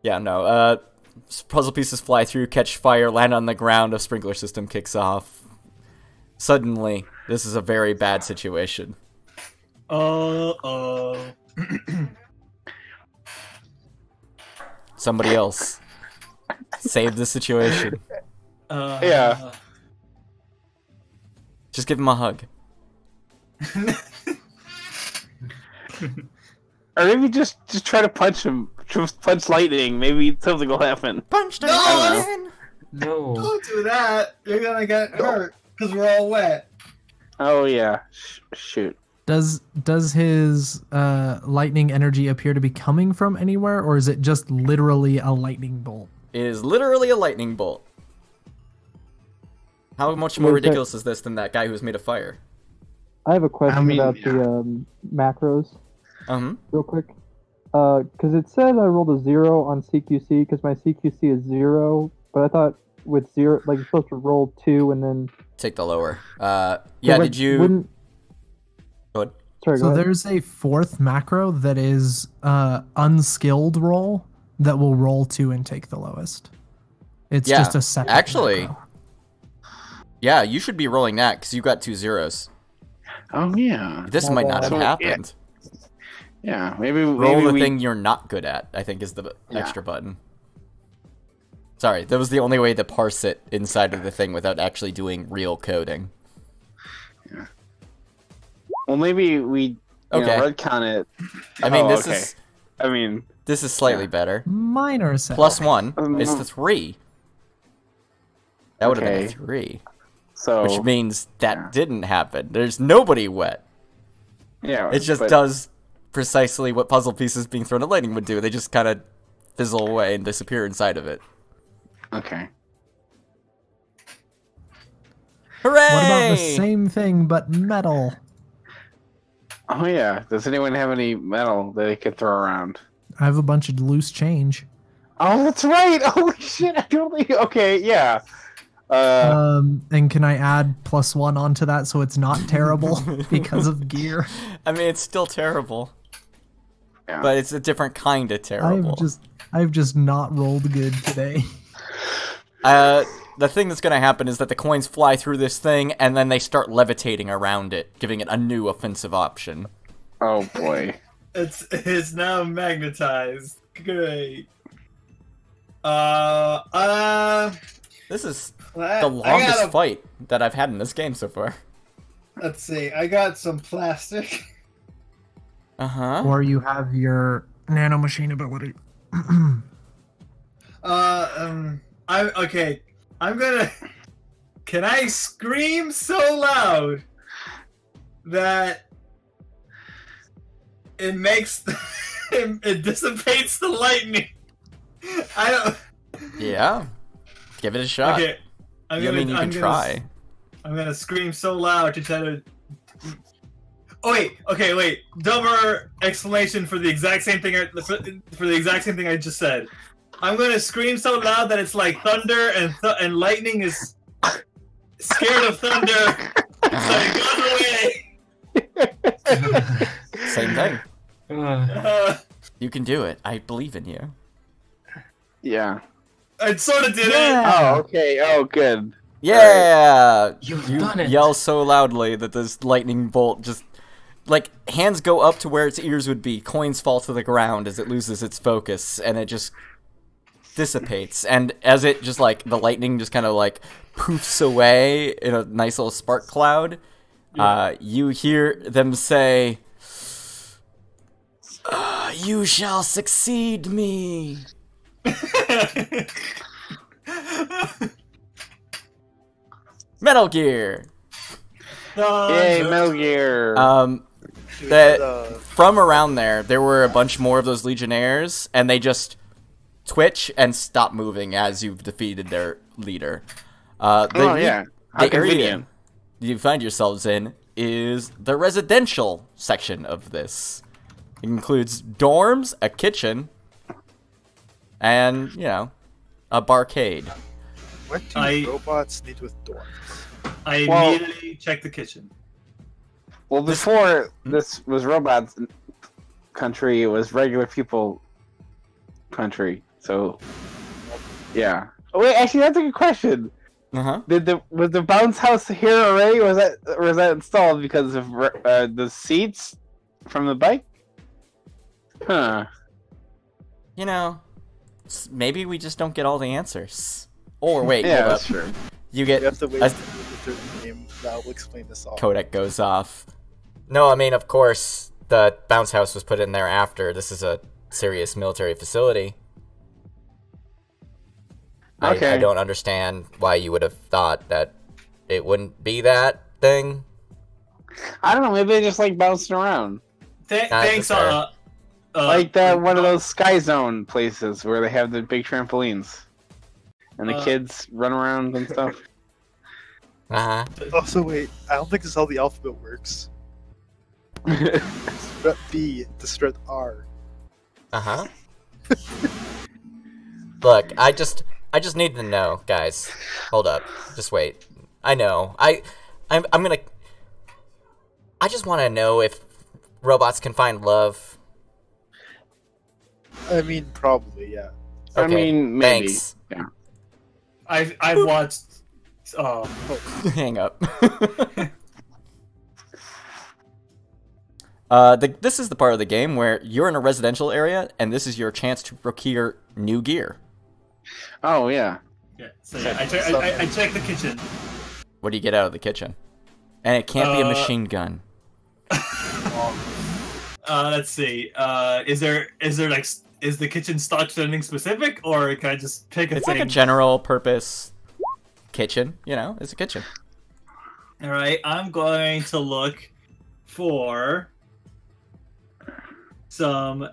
Yeah, no. Puzzle pieces fly through, catch fire, land on the ground, a sprinkler system kicks off. Suddenly, this is a very bad situation. Somebody else. Save the situation. Yeah. Just give him a hug. Or maybe just try to punch him. Just punch lightning. Maybe something will happen. Punch the No! lightning! No. Don't do that. You're gonna get hurt because we're all wet. Oh yeah. Shoot. Does his lightning energy appear to be coming from anywhere, or is it just literally a lightning bolt? It is literally a lightning bolt. How much more Wait, that- ridiculous is this than that guy who's made of fire? I have a question I mean, about yeah. the macros, Uh-huh. real quick. Because it said I rolled a 0 on CQC because my CQC is 0, but I thought with 0, like you're supposed to roll 2 and then. Take the lower. Yeah, So did you... Wouldn't... Go ahead. Sorry, So go ahead. there's a fourth macro that is unskilled roll that will roll 2 and take the lowest. It's Yeah, just a second. actually- macro. Yeah, you should be rolling that, because you got 2 zeros. Oh yeah. This My might not bad. have So, happened. Yeah. Maybe Roll the we... thing you're not good at, I think is the Yeah. extra button. Sorry, that was the only way to parse it inside of the thing without actually doing real coding. Well, maybe we. You Okay. know, retcon it. I mean, Oh, this okay. is I mean. slightly Yeah. better. Minor set. Plus 1 is Um, the 3. That would have been a okay. 3. So. Which means that yeah. didn't happen. There's nobody wet. Yeah. It just but- does precisely what puzzle pieces being thrown at lightning would do. They just kind of fizzle away and disappear inside of it. Okay. Hooray! What about the same thing but metal? Oh yeah. Does anyone have any metal that they could throw around? I have a bunch of loose change. Oh, that's right. Oh shit! I totally. Okay. Yeah. And can I add +1 onto that so it's not terrible because of gear? I mean, it's still terrible, Yeah. but it's a different kind of terrible. I've just not rolled good today. The thing that's going to happen is that the coins fly through this thing, and then they start levitating around it, giving it a new offensive option. Oh boy. It's now magnetized. Great. This is I the got longest a- fight that I've had in this game so far. Let's see. I got some plastic. Uh-huh. Or you have your nano machine ability. Okay. I'm gonna. Can I scream so loud that it makes it dissipates the lightning? I don't. Yeah. Give it a shot. Okay. I'm I mean, you can try. I'm gonna scream so loud to try to. Oh wait. Okay. Wait. Dumber explanation for the exact same thing. For the exact same thing I just said. I'm gonna scream so loud that it's like thunder, and lightning is scared of thunder, so it goes away. Same thing. You can do it. I believe in you. Yeah. I sort of did Yeah. Oh, okay. Oh, good. Yeah! You've You done it. yell so loudly that this lightning bolt just... Like, hands go up to where its ears would be, coins fall to the ground as it loses its focus, and it just dissipates. And as it just, like, the lightning just kind of, like, poofs away in a nice little spark cloud, you hear them say, "You shall succeed me." it. Metal Gear! Yay, Metal Gear. Dude, That from around there were a bunch more of those Legionnaires, and they just twitch and stop moving as you've defeated their leader. yeah. How The area convenient. you find yourselves in is the residential section of this. It includes dorms, a kitchen, and, you know, a barcade. What do robots need with dorms? I Well- immediately checked the kitchen. Well, before this was robots country, it was regular people country. So, yeah. Oh, wait, actually, that's a good question. Uh-huh. Was the bounce house here already? Or was that installed because of the seats from the bike? Huh. You know, maybe we just don't get all the answers. Or wait, Yeah, hold that's up. true. You get You have to wait a for the third game. That will explain this all. codec goes off. No, I mean, of course, the bounce house was put in there after. This is a serious military facility. Okay. I don't understand why you would have thought that it wouldn't be that thing. I don't know. Maybe they just like bouncing around, Thanks, like that one of those Sky Zone places where they have the big trampolines, and the kids run around and stuff. Uh-huh. Also, wait, I don't think this is how the alphabet works. Strut B to strut R. Uh-huh. Look, I just need to know, guys. Hold up. Just wait. I know. I'm gonna... I just want to know if robots can find love. I mean, probably, yeah. Okay, I mean, maybe. Thanks. Yeah. I've watched. Hang up. This is the part of the game where you're in a residential area, and this is your chance to procure new gear. Oh yeah. Yeah. So yeah, I checked the kitchen. What do you get out of the kitchen? And it can't be a machine gun. Let's see. Is the kitchen stock something specific, or can I just pick a It's thing? like a general purpose kitchen. You know, it's a kitchen. All right, I'm going to look for some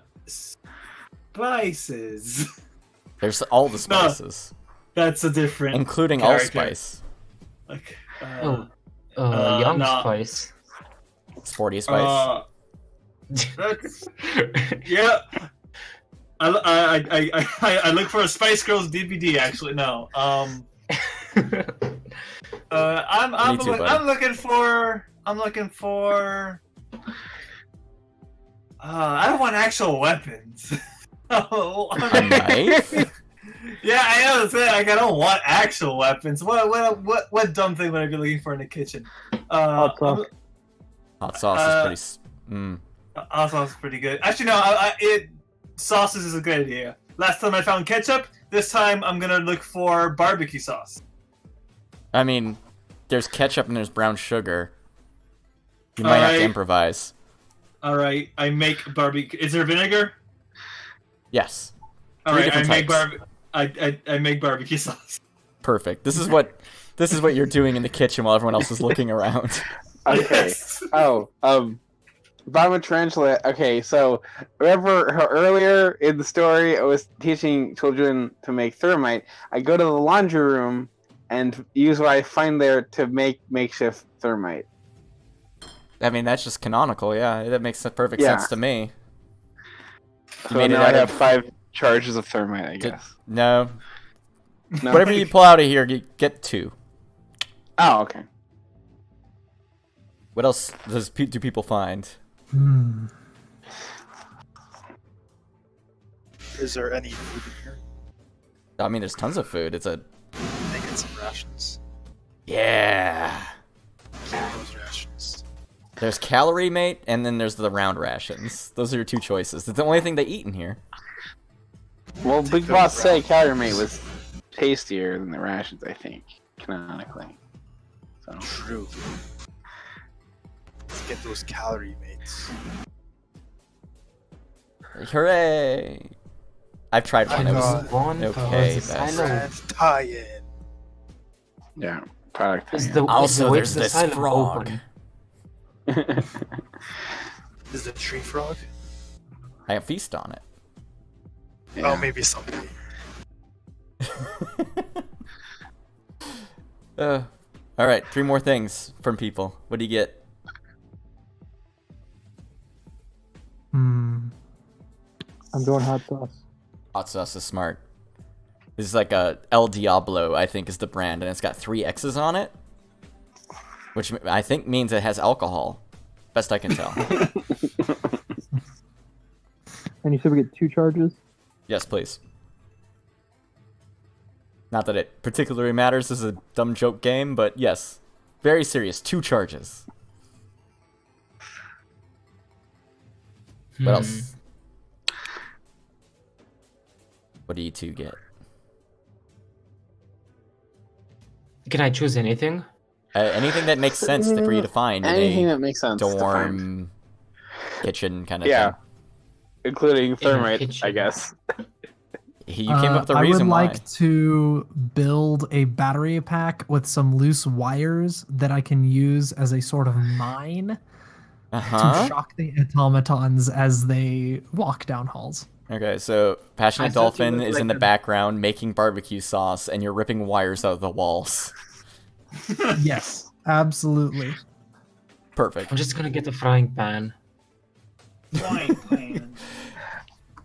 spices. There's all the spices, That's a different, including character. allspice. Like, Young no. Spice. Sporty spice. That's, yeah. I look for a Spice Girls DVD. Actually, no. I'm Me too, buddy. I'm looking for. I don't want actual weapons. A knife? Yeah, I know. I don't want actual weapons. What dumb thing would I be looking for in the kitchen? Hot sauce. Hot sauce is pretty. Hot sauce is pretty good. Actually, no. Sauces is a good idea. Last time I found ketchup. This time I'm gonna look for barbecue sauce. I mean, there's ketchup and there's brown sugar. You might have to improvise. All right, I make barbecue. Is there vinegar? Yes. All Three right, I different make types. I make barbecue sauce. Perfect. This is what you're doing in the kitchen while everyone else is looking around. Okay. Yes. Oh, Vomit Tarantula. Okay, so remember how earlier in the story I was teaching children to make thermite? I go to the laundry room and use what I find there to make makeshift thermite. I mean, that's just canonical. Yeah, that makes perfect Yeah. sense to me. So made it now I out have of- 5 charges of thermite, I guess. No, No? whatever you pull out of here, you get 2. Oh, okay. What else do people find? Is there any food in here? I mean, there's tons of food. It's a I get some rations. yeah. Keep those rations. There's calorie mate, and then there's the round rations. Those are your 2 choices. It's the only thing they eat in here. Well, Take Big those Boss said rations. Calorie Mate was tastier than the rations, I think, canonically. So. True. Let's get those calorie mates. Hooray! I've tried one. It was One okay, is best. silo. And tie-in. Yeah, product. Is tie-in. the Also, way there's to the this silo frog. open? Is it tree frog? I feast on it. Yeah. Oh, maybe someday. All right, 3 more things from people. What do you get? I'm going hot sauce. Hot sauce is smart. This is like a El Diablo, I think, is the brand, and it's got 3 X's on it, which I think means it has alcohol. Best I can tell. And you said we get 2 charges? Yes, please. Not that it particularly matters. This is a dumb joke game, but yes, very serious. 2 charges. What else? What do you 2 get? Can I choose anything? Anything that makes sense for you to find in Anything a that makes sense. to find. dorm kitchen kind of Yeah. thing. Including thermite, kitchen. I guess. You came up with the I reason would why. like to build a battery pack with some loose wires that I can use as a sort of mine to shock the automatons as they walk down halls. Okay, so Passionate I thought you Dolphin meant is like in the a- background making barbecue sauce, and you're ripping wires out of the walls. Yes, absolutely. Perfect. I'm just gonna get a frying pan.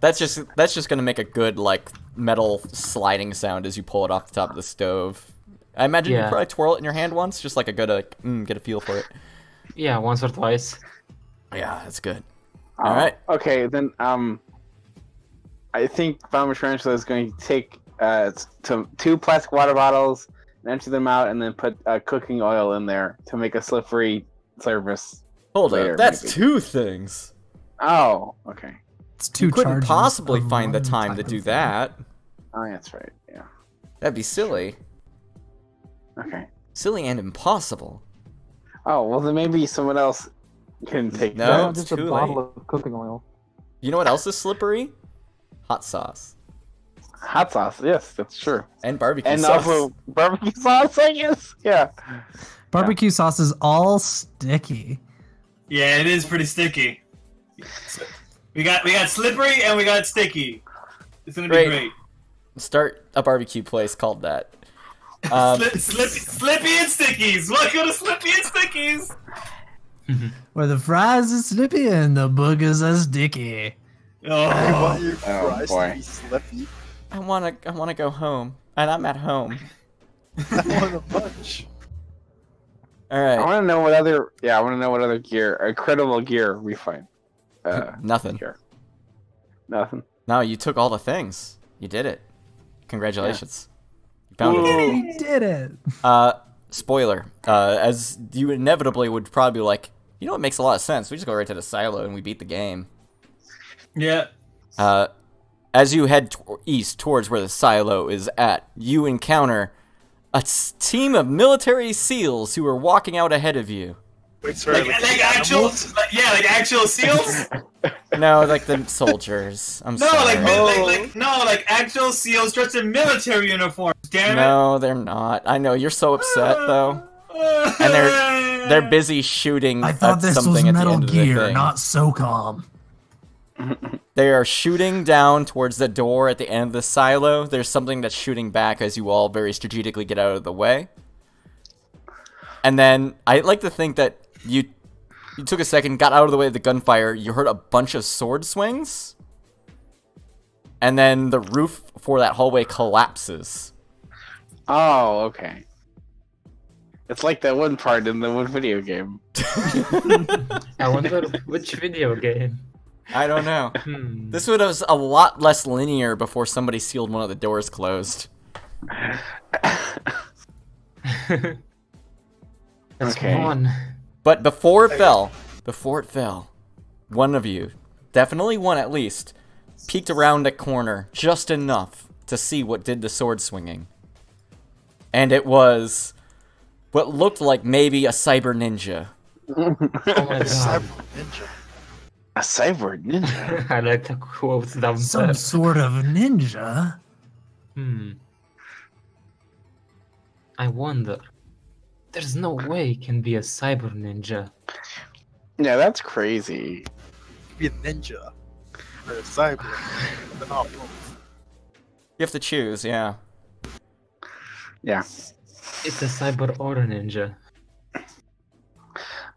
That's just gonna make a good like metal sliding sound as you pull it off the top of the stove. I imagine you Yeah. probably twirl it in your hand once, just like a good get a feel for it. Yeah, once or twice. Yeah, that's good. All right. Okay, then I think Bomber Tarantula is going to take two plastic water bottles and empty them out, and then put cooking oil in there to make a slippery surface. Hold Later, up, that's maybe. 2 things. Oh, okay. It's two You couldn't charges possibly of find the one time to type do of thing. that. Oh, that's right. Yeah. That'd be silly. Okay. Silly and impossible. Oh, well, then maybe someone else can take No, that. No, it's just a too bottle late. of cooking oil. You know what else is slippery? Hot sauce. Hot sauce, yes, that's true. And barbecue And sauce. also barbecue sauce, I guess. Yeah. Barbecue sauce is all sticky. Yeah, it is pretty sticky. We got slippery and we got sticky. It's gonna be Great. great. Start a barbecue place called that. Slippy and Stickies. Welcome to Slippy and Stickies. Where the fries are slippy and the boogers are sticky. You Oh, want your Oh, fries boy. to be slippy? I wanna go home, and I'm at home. I want a bunch. All I right, want to know what other. Yeah, I want to know what other gear, incredible gear, we find. nothing. Here. Nothing. No, you took all the things. You did it. Congratulations. You found it. We did it. Spoiler. As you inevitably would probably be like, you know what makes a lot of sense? We just go right to the silo and we beat the game. yeah. As you head east towards where the silo is at, you encounter a team of military SEALs who are walking out ahead of you. Wait, sorry, Like actual, animals? like actual seals. No, like the soldiers. I'm No, sorry. like actual seals dressed in military uniforms. Damn it. No, they're not. I know you're so upset though, and they're busy shooting I thought at this was something at the Metal end of the Gear, thing. not SOCOM. They are shooting down towards the door at the end of the silo. There's something that's shooting back as you all very strategically get out of the way. And then I like to think that you took a second, got out of the way of the gunfire. You heard a bunch of sword swings, and then the roof for that hallway collapses. Oh, okay. It's like that one part in the one video game. I wonder which video game. I don't know. Hmm. This was a lot less linear before somebody sealed one of the doors closed. Let's Okay. move on. But before it fell, one of you, definitely one at least, peeked around a corner just enough to see what did the sword swinging. And it was what looked like maybe a cyber ninja. Oh my god. Cyber ninja. A cyborg ninja. I like the quotes Some downstairs. sort of ninja. I wonder. There's no way it can be a cyber ninja. Yeah, that's crazy. Be a ninja. Or a cyber. But not both. You have to choose, yeah. Yeah. It's a cyber or a ninja.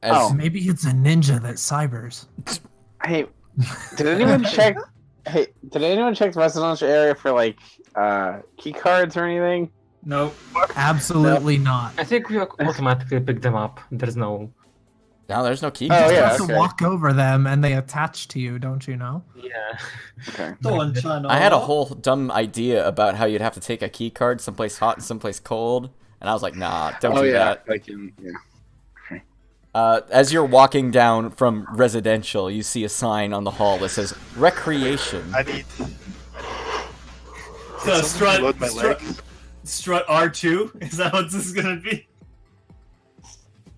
As, Oh. Maybe it's a ninja that cybers. Hey, did anyone check? Hey, did anyone check the residential area for like key cards or anything? Nope. Absolutely not. I think we automatically pick them up. There's no. no, there's no key. Oh, You yeah, have to okay. walk over them and they attach to you, don't you know? Yeah. Okay. Don't channel. I had a whole dumb idea about how you'd have to take a key card someplace hot and someplace cold, and I was like, nah, don't Oh do yeah, that. like in yeah. As you're walking down from residential, you see a sign on the hall that says recreation. I need. So Someone load my strut R2. Is that what this is gonna be?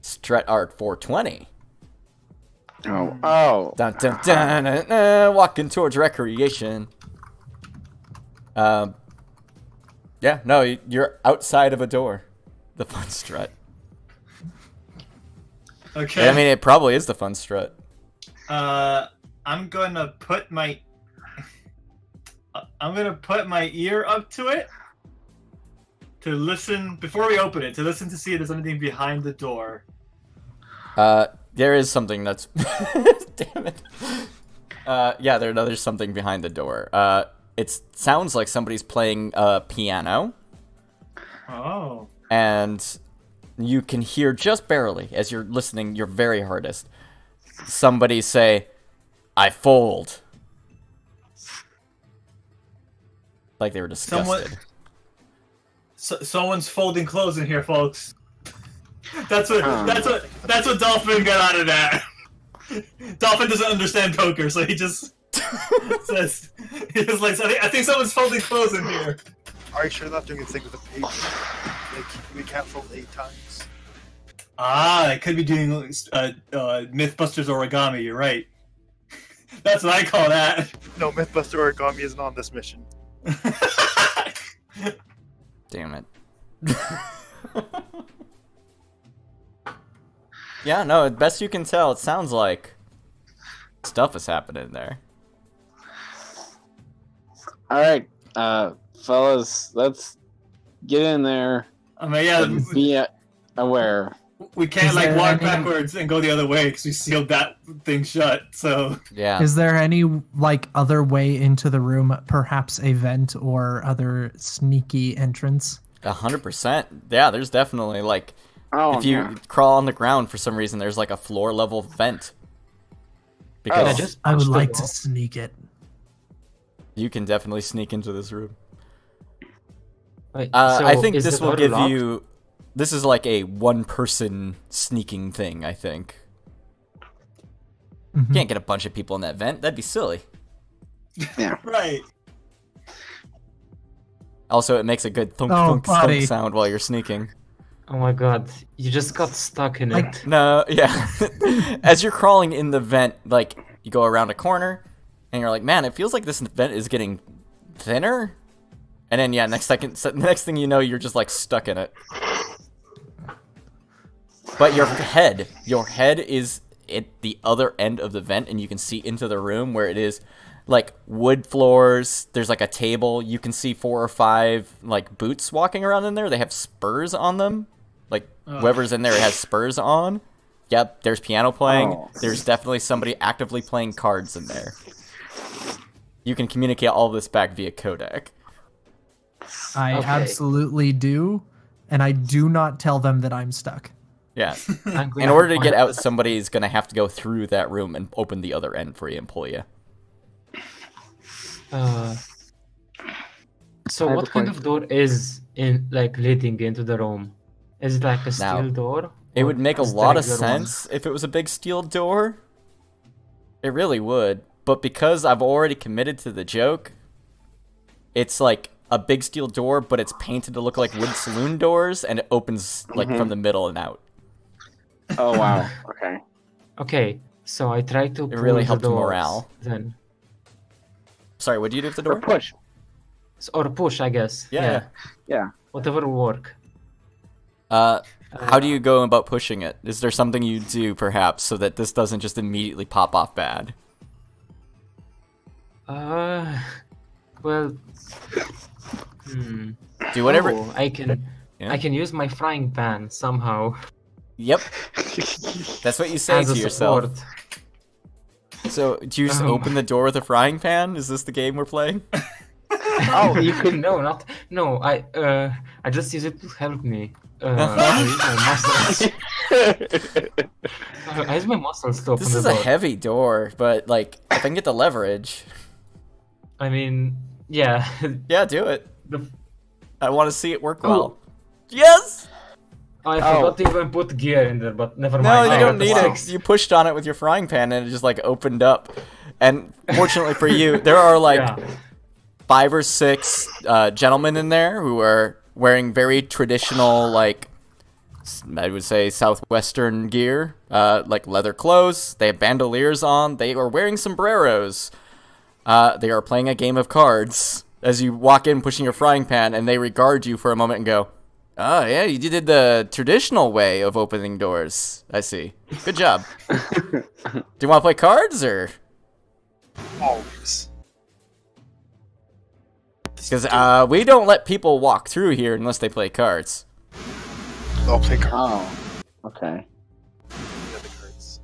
Stret Art 420. Oh. Dun, dun, dun, dun, dun, walking towards recreation. Yeah, no, you're outside of a door. The fun strut. Okay. I mean, it probably is the fun strut. I'm gonna put my ear up to it to listen before we open it. To listen to see if there's anything behind the door. There is something that's. Damn it. Yeah, there's something behind the door. It sounds like somebody's playing a piano. Oh. And you can hear just barely, as you're listening your very hardest, somebody say, "I fold." Like they were disgusted. Someone's folding clothes in here, folks. That's what Dolphin got out of that. Dolphin doesn't understand poker, so he just says, I think someone's folding clothes in here. Are you sure not doing a thing with a page? Like, we can't fold 8 times. Ah, I could be doing Mythbusters origami, you're right. That's what I call that. No, Mythbuster Origami isn't on this mission. Damn it. Yeah, no, best you can tell, it sounds like stuff is happening there. Alright, fellas, let's get in there. I mean, yeah, And be aware. we can't Is like there walk any- backwards and go the other way because we sealed that thing shut. So Yeah. Is there any like other way into the room, perhaps a vent or other sneaky entrance? 100%. Yeah, there's definitely, like, Oh, if you yeah. crawl on the ground for some reason, there's like a floor level vent. Because Oh. just I would punch the like door. to sneak it. you can definitely sneak into this room. Wait, I so think is this the will door give locked? you. This is like a one-person sneaking thing, I think. Mhm. Can't get a bunch of people in that vent. That'd be silly. right. Also, it makes a good thunk, Oh, thunk, thunk buddy. sound while you're sneaking. Oh my god, you just got stuck in Like- it. No, yeah. As you're crawling in the vent, like, you go around a corner, and you're like, man, it feels like this vent is getting thinner. And then, yeah, next thing you know, you're just, like, stuck in it. But your head is at the other end of the vent, and you can see into the room where it is, like, wood floors. There's, like, a table. You can see 4 or 5, like, boots walking around in there. They have spurs on them. Like, whoever's in there has spurs on. Yep, there's piano playing. Oh. There's definitely somebody actively playing cards in there. You can communicate all this back via codec. I Okay. absolutely do, and I do not tell them that I'm stuck. Yeah. I'm going In order to find- get out, somebody's going to have to go through that room and open the other end for you and pull you. So I have what a kind of door is in like leading into the room? Is it like a Now, steel door? It or would make a just lot of regular one? sense if it was a big steel door. It really would. But because I've already committed to the joke, it's like a big steel door, but it's painted to look like wood saloon doors, and it opens like from the middle and out. Oh, wow. Okay. Okay, so I try to pull really the helped doors, morale. Then Sorry, what do you do with the Or door? push. or push, I guess. Yeah. Yeah. Whatever will work. How do you go about pushing it? Is there something you do, perhaps, so that this doesn't just immediately pop off bad? Well, Do whatever. Oh, I can Yeah. I can use my frying pan somehow Yep, that's what you say as to a yourself. support. So, do you just Um. open the door with a frying pan? Is this the game we're playing? Oh, you could no. I just use it to help me. I use my muscles. I use my muscles to open This the is a door. heavy door, but like, if I can get the leverage, I mean, yeah. yeah, do it. The- I want to see it work Oh. well. Yes. I forgot to even put gear in there, but never No, mind. you I don't got the need it. six. You pushed on it with your frying pan, and it just like opened up. And fortunately for you, there are like Yeah. 5 or 6 gentlemen in there who are wearing very traditional, like, I would say southwestern gear, like leather clothes. They have bandoliers on. They are wearing sombreros. They are playing a game of cards as you walk in pushing your frying pan, and they regard you for a moment and go, "Oh, yeah, you did the traditional way of opening doors. I see. Good job. Do you want to play cards, or?" Always. Because we don't let people walk through here unless they play cards. I'll play cards. Oh, okay. Yeah, the cards.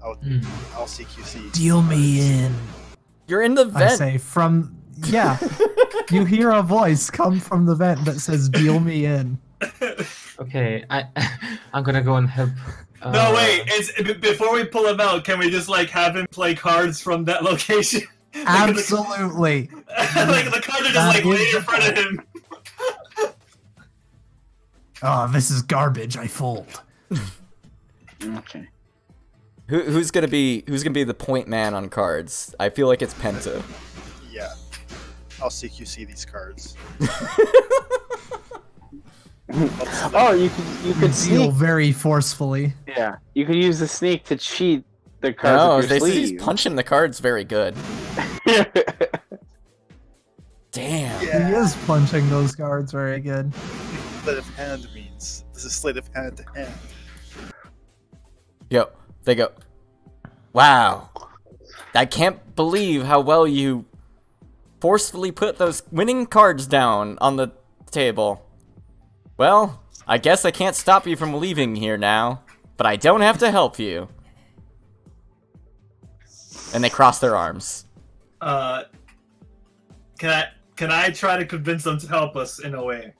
I'll CQC. Deal me in. You're in the I vent. say from yeah. You hear a voice come from the vent that says "Deal me in." Okay, I'm gonna go and help. No, wait. Before we pull him out, can we just like have him play cards from that location? Absolutely. Like the cards are just like laying in front of him. Oh, this is garbage. I fold. Okay. Who's gonna be the point man on cards? I feel like it's Penta. Yeah. I'll CQC these cards. Oh, you could Deal sneak. very forcefully. Yeah, you could use the sneak to cheat the cards Oh, with your he's sleeve. punching the cards very good. Damn. He is punching those cards very good. Sleight of hand means. This is sleight of hand to hand. Yo, they go, "Wow, I can't believe how well you forcefully put those winning cards down on the table. Well, I guess I can't stop you from leaving here now, but I don't have to help you." And they cross their arms. Can I try to convince them to help us in a way?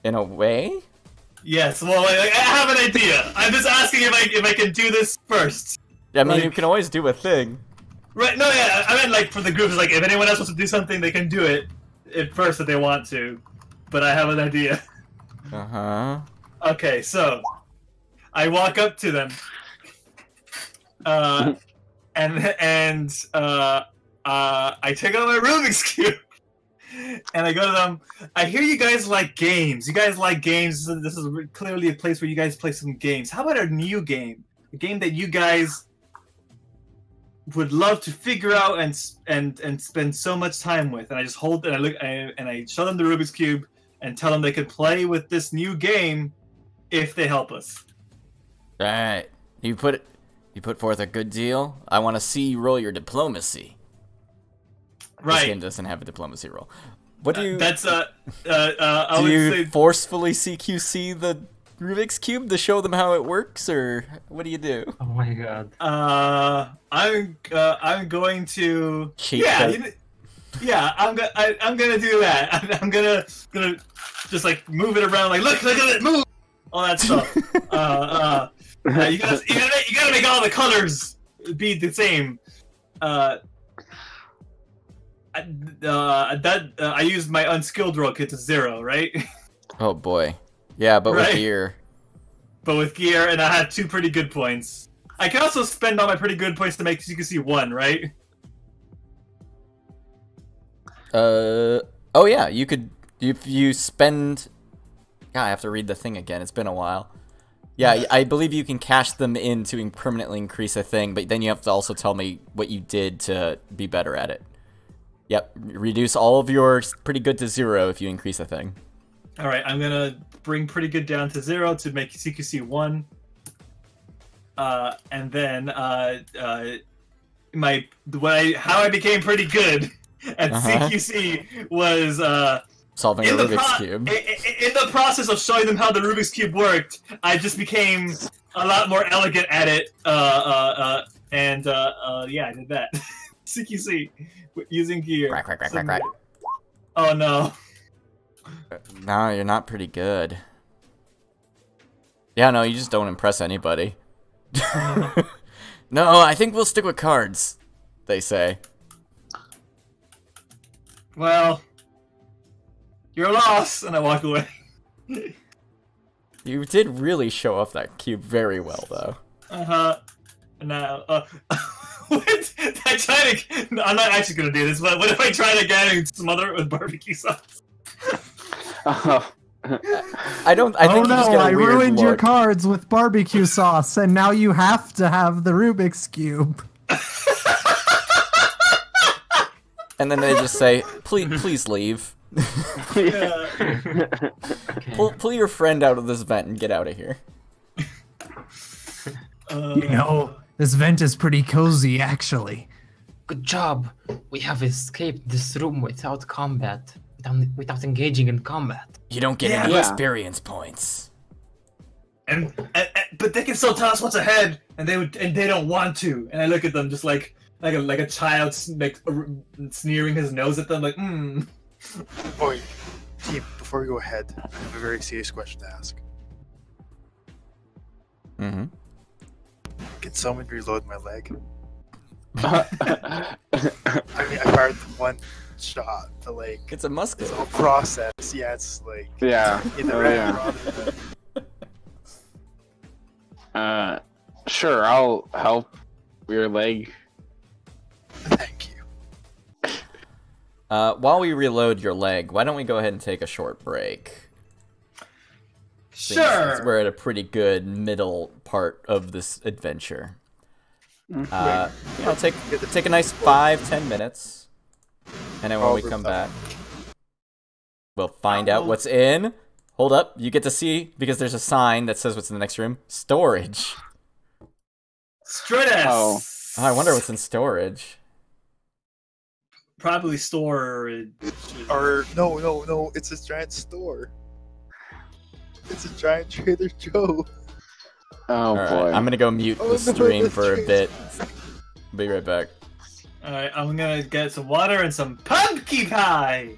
In a way? Yes. Well, I have an idea. I'm just asking if I can do this first. I mean, Like- you can always do a thing. Right? No, yeah. I meant like for the groups. Like if anyone else wants to do something, they can do it at first if they want to. But I have an idea. Uh-huh. Okay, so I walk up to them, and I take out my Rubik's cube, and I go to them. I hear you guys like games. You guys like games. This is clearly a place where you guys play some games. How about a new game? A game that you guys would love to figure out and spend so much time with. And I just hold and I look and I show them the Rubik's cube and tell them they could play with this new game if they help us. Alright. You put forth a good deal. I want to see you roll your diplomacy. This Right. game doesn't have a diplomacy roll. What do you... That's I do would you say forcefully CQC the Rubik's Cube to show them how it works, or what do you do? Oh my god. I'm going to Cheat yeah code. I'm gonna do that. I'm gonna just like move it around like look at it move all that stuff. You gotta make all the colors be the same. I used my unskilled roll kit to 0, right? Oh boy. Yeah, but with Right. gear. But with gear, and I had 2 pretty good points. I can also spend all my pretty good points to make CQC 1, right? Oh yeah, you could, if you spend... God, I have to read the thing again, it's been a while. Yeah, I believe you can cash them in to permanently increase a thing, but then you have to also tell me what you did to be better at it. Yep, reduce all of your pretty good to 0 if you increase a thing. Alright, I'm gonna bring pretty good down to 0 to make CQC 1. And then, how I became pretty good at CQC was, Solving a Rubik's Cube. in the process of showing them how the Rubik's Cube worked, I just became a lot more elegant at it. Yeah, I did that. CQC using gear. Quack. Oh no. No, you're not pretty good. Yeah, no, you just don't impress anybody. No, I think we'll stick with cards, they say. Well, you're lost, and I walk away. You did really show off that cube very well, though. Now, what? I try to. I'm not actually gonna do this, but what if I try to get and smother it with barbecue sauce? I don't. I Oh think you just no, get a I weird ruined your look. cards with barbecue sauce, and now you have to have the Rubik's Cube. And then they just say, please leave. Yeah. Okay. Pull your friend out of this vent and get out of here. You know, this vent is pretty cozy, actually. Good job. We have escaped this room without combat, without engaging in combat. You don't get any Yeah. experience points. and but they can still tell us what's ahead, and they don't want to. And I look at them just like a child sneering his nose at them, like, Boy, team, before we go ahead, I have a very serious question to ask. Mm-hmm. Can someone reload my leg? I mean, I fired one shot, but like, It's a musket. it's all process. Yeah, it's like Yeah. in the Oh, round yeah. rather than Sure, I'll help your leg. thank you. While we reload your leg, why don't we go ahead and take a short break? Since sure. we're at a pretty good middle part of this adventure. Take a nice 5-10 minutes, and then when we come back, we'll find out what's in. Hold up, you get to see, because there's a sign that says what's in the next room. Storage. Stratus. Oh. Oh, I wonder what's in storage. Probably storage. Or no, it's a giant store. It's a giant Trader Joe. Oh All right, boy. I'm gonna go mute Oh, the no, stream that's for a crazy. bit. Be right back. Alright, I'm gonna get some water and some pumpkin pie!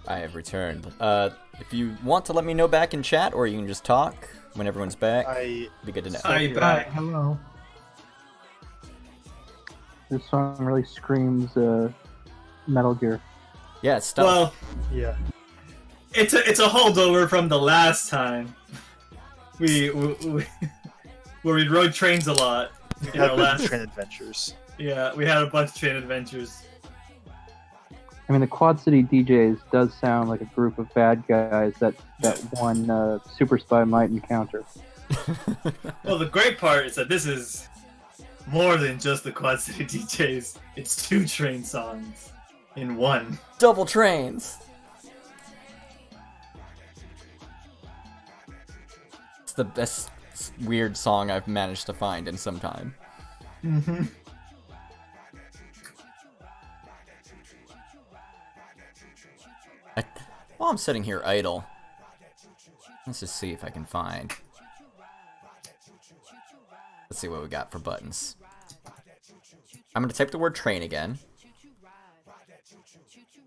I have returned. If you want to let me know back in chat, or you can just talk when everyone's back, it'd be good to know. Hi, Hi, back. hello. This song really screams Metal Gear. Yeah, it's stuff. Well, Yeah. it's a holdover from the last time. We where we rode trains a lot. We in had our been last- train adventures. Yeah, we had a bunch of train adventures. I mean, the Quad City DJs does sound like a group of bad guys that one super spy might encounter. Well, the great part is that this is more than just the Quad City DJs. It's 2 train songs in one. Double trains. It's the best weird song I've managed to find in some time. Mm-hmm. While I'm sitting here idle, let's just see if I can find. Let's see what we got for buttons. I'm gonna type the word train again.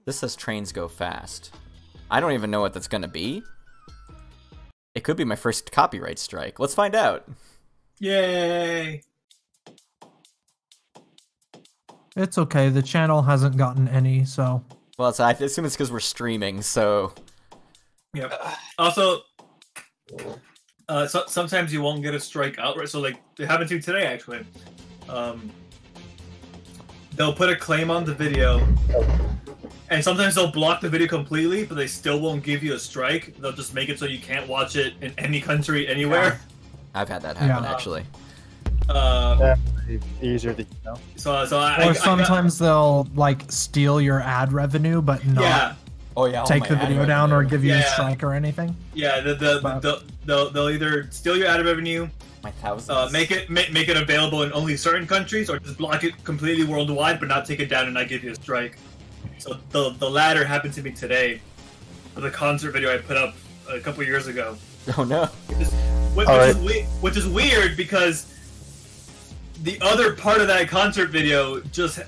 This says trains go fast. I don't even know what that's gonna be. It could be my first copyright strike. Let's find out. Yay! It's okay. The channel hasn't gotten any, so Well, I assume it's because we're streaming, so... Yep. Also, sometimes you won't get a strike outright. So, like, it happened to you today, actually. They'll put a claim on the video, and sometimes they'll block the video completely, but they still won't give you a strike. They'll just make it so you can't watch it in any country, anywhere. I've had that happen, Yeah. actually. Yeah, easier to know. I sometimes they'll like steal your ad revenue, but not yeah, Oh, yeah. take the video down or give you a Yeah. strike or anything. yeah. They'll either steal your ad revenue, My thousands. make it available in only certain countries, or just block it completely worldwide, but not take it down and not give you a strike. So the latter happened to me today, for the concert video I put up a couple years ago, Oh, no. which is weird because the other part of that concert video just,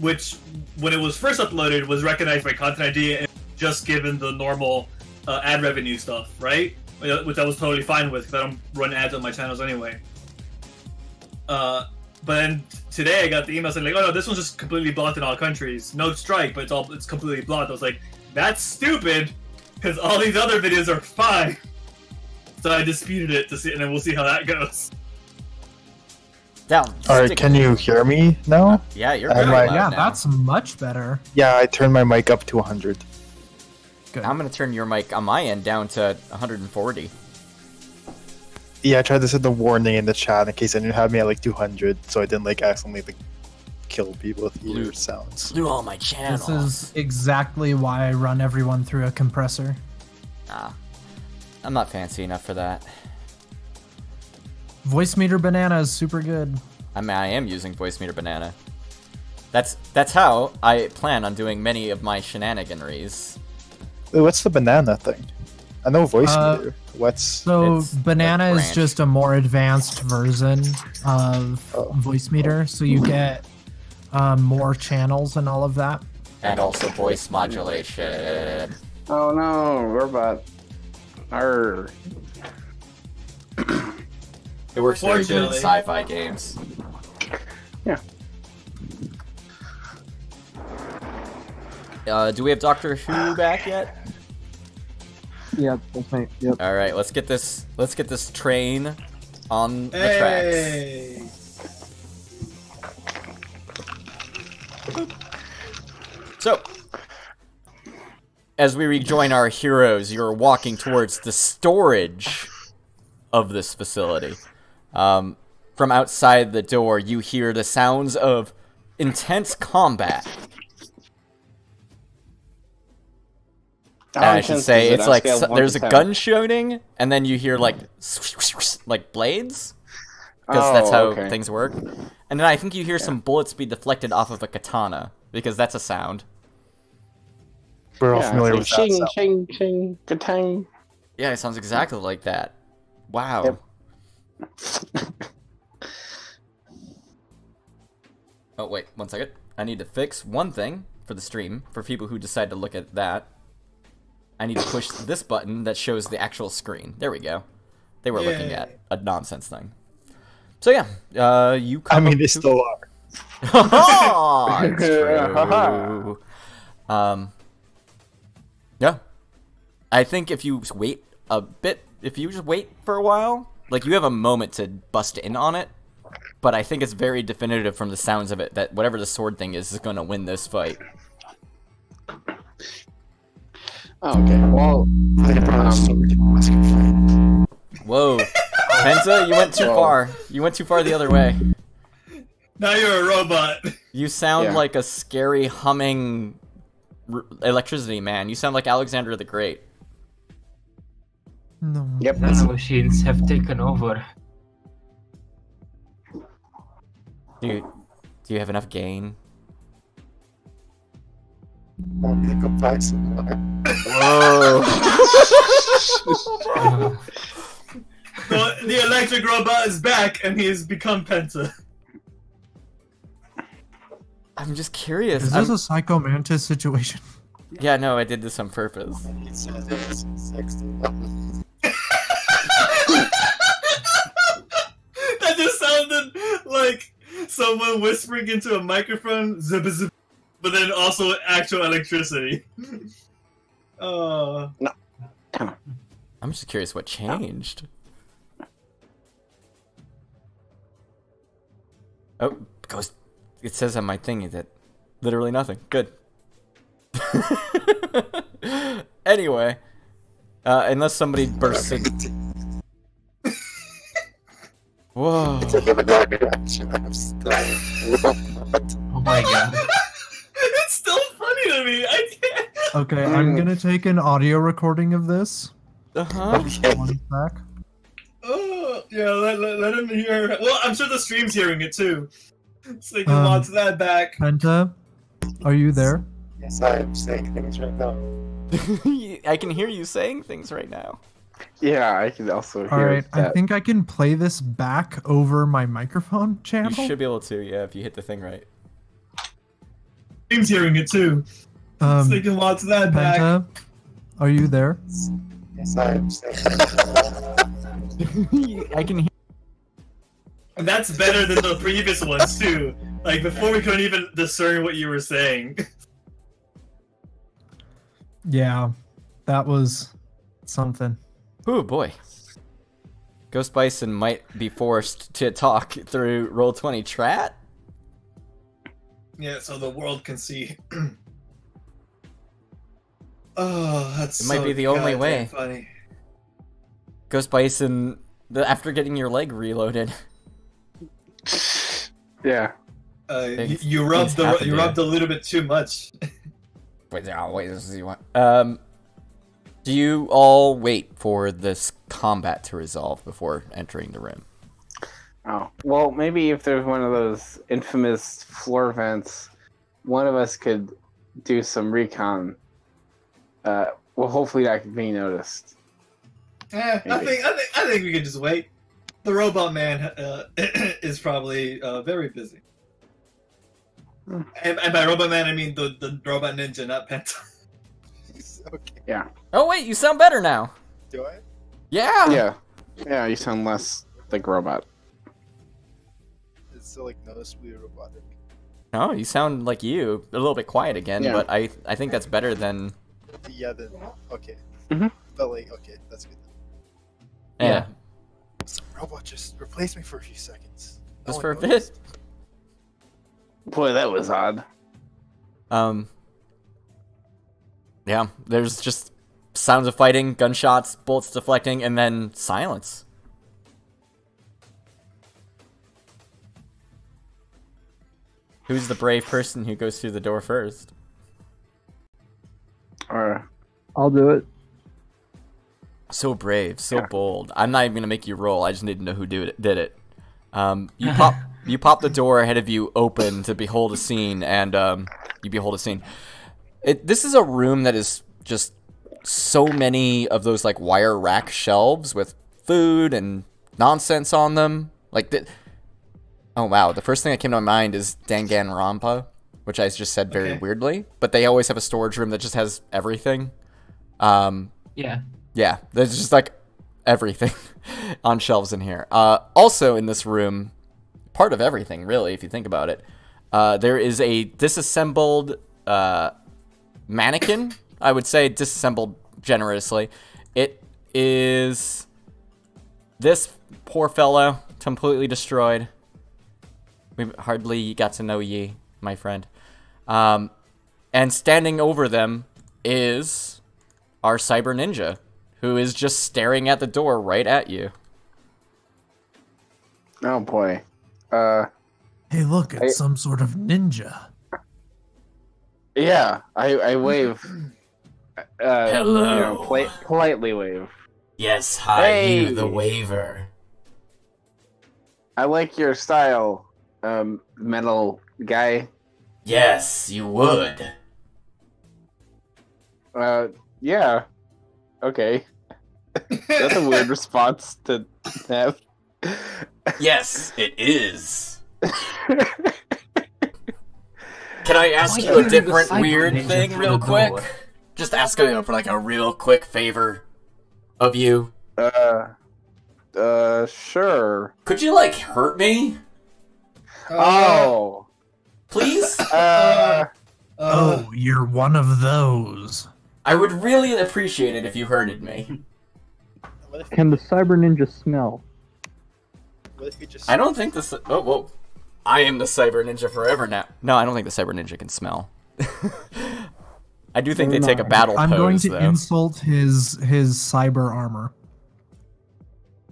which when it was first uploaded was recognized by Content ID and just given the normal ad revenue stuff, right? Which I was totally fine with because I don't run ads on my channels anyway. But then today I got the email saying like, oh no, this one's just completely blocked in all countries. No strike, but it's completely blocked. I was like, that's stupid, because all these other videos are fine. So I disputed it to see, and then we'll see how that goes. Down. Alright, Stick- can you hear me now? Yeah, you're I'm very like- loud Yeah, now. that's much better. Yeah, I turned my mic up to 100. Good. I'm gonna turn your mic on my end down to 140. Yeah, I tried to set the warning in the chat in case anyone had me at like 200, so I didn't like accidentally like kill people with ear sounds. Blew all my channels. This is exactly why I run everyone through a compressor. Nah. I'm not fancy enough for that. Voice meter banana is super good. I mean, I am using Voice Meter Banana. That's how I plan on doing many of my shenaniganries. Wait, what's the banana thing? I know voice Uh, meter. What's So It's banana a is branch. just a more advanced version of Oh. voice meter, so you get more channels and all of that. And also voice modulation. Oh no, robot. Arr. It works very good in Unfortunately. sci-fi games. Yeah. Do we have Doctor Who back yet? Yep, that's right. Yep. All right, let's get this train on the tracks. Hey! So, as we rejoin our heroes, you're walking towards the storage of this facility. From outside the door, you hear the sounds of intense combat. I should say it's like there's a gun shooting, and then you hear like blades, because that's how things work. And then I think you hear some bullets be deflected off of a katana, because that's a sound. we're all Yeah, familiar with it's like that shing, sound. shing, shing, ka-tang. Yeah, it sounds exactly like that. Wow. Yep. Oh wait, one second. I need to fix one thing. for the stream, for people who decide to look at that, I need to push this button that shows the actual screen. There we go. They were looking at a nonsense thing. So yeah, you come I mean, they still are. It's true. Yeah. I think if you wait a bit, if you just wait for a while, like you have a moment to bust in on it, but I think it's very definitive from the sounds of it that whatever the sword thing is going to win this fight. Oh, okay. Well, Whoa. Penta, you went too far. You went too far the other way. Now you're a robot. You sound like a scary humming electricity man. You sound like Alexander the Great. No. Yep. Nano machines have taken over. Do you have enough gain? Whoa. Well, the electric robot is back, and he has become Penta. I'm just curious. Is this a Psycho Mantis situation? Yeah, no, I did this on purpose. That just sounded like someone whispering into a microphone, zip, zip, but then also actual electricity. I'm just curious what changed. Oh, ghost. It says on my thingy that literally nothing. Good. Anyway, unless somebody bursts in. Whoa. Oh my god. It's still funny to me. I can't. Okay, I'm gonna take an audio recording of this. Uh-huh. One sec. Oh, yeah, let him hear. Well, I'm sure the stream's hearing it too. So they can watch that back. Penta, are you there? Yes, I am saying things right now. I can hear you saying things right now. Yeah, I can also hear Alright, that. I think I can play this back over my microphone channel. You should be able to, yeah, if you hit the thing right. Stream's hearing it too. So they can watch that back. Penta, are you there? Yes, I am saying I can hear. And that's better than the previous ones too. Like before, we couldn't even discern what you were saying. Yeah, that was something. Oh boy. Ghost Bison might be forced to talk through Roll20 Trat. Yeah, so the world can see. Oh, that's It might be the only goddamn way. funny. Ghost Bison, after getting your leg reloaded. Yeah. You rubbed a little bit too much. Wait, this is you want. Do you all wait for this combat to resolve before entering the room? Oh, well, maybe if there's one of those infamous floor vents, one of us could do some recon. Well, hopefully that can be noticed. I think we could just wait. The robot man is probably very busy. And by robot man, I mean the robot ninja, not Penta. okay. Yeah. Oh wait, you sound better now. Do I? Yeah. Yeah. Yeah, you sound less like a robot. It's still like noticeably robotic. No, you sound like you. A little bit quiet again, Yeah. but I think that's better than. Yeah, then okay. Mhm. But like, okay, that's good. Yeah. Robot, just replace me for a few seconds. No Just one for a bit. noticed. Boy, that was odd. Yeah, there's just sounds of fighting, gunshots, bullets deflecting, and then silence. Who's the brave person who goes through the door first? Or I'll do it. So brave, so bold. I'm not even gonna make you roll. I just need to know who did it. You pop the door ahead of you open to behold a scene, and you behold a scene. This is a room that is just so many of those like wire rack shelves with food and nonsense on them. Like oh wow, the first thing that came to my mind is Danganronpa. which I just said very Okay. weirdly. But they always have a storage room that just has everything. Yeah. Yeah, there's just like everything on shelves in here. Also in this room, part of everything really, if you think about it, there is a disassembled mannequin. I would say disassembled generously. It is this poor fellow, completely destroyed. We hardly got to know ye, my friend. And standing over them is our cyber ninja, who is just staring at the door right at you. Oh boy. Hey, look, it's some sort of ninja. Yeah, I wave. Hello. Politely wave. Yes, Hey. you, the waiver. I like your style, metal guy. Yes, you would. Yeah. Okay. That's a weird response to have. Yes, it is. Can I ask you a different weird thing real quick? Just ask you for like a real quick favor of you. Sure. Could you like hurt me? Oh. Please? Oh, you're one of those. I would really appreciate it if you hurted me. Can the cyber ninja smell? What if you just? I don't think this. Oh, whoa. I am the cyber ninja forever now. No, I don't think the cyber ninja can smell. I do think they take a battle I'm pose, going to though. insult his cyber armor.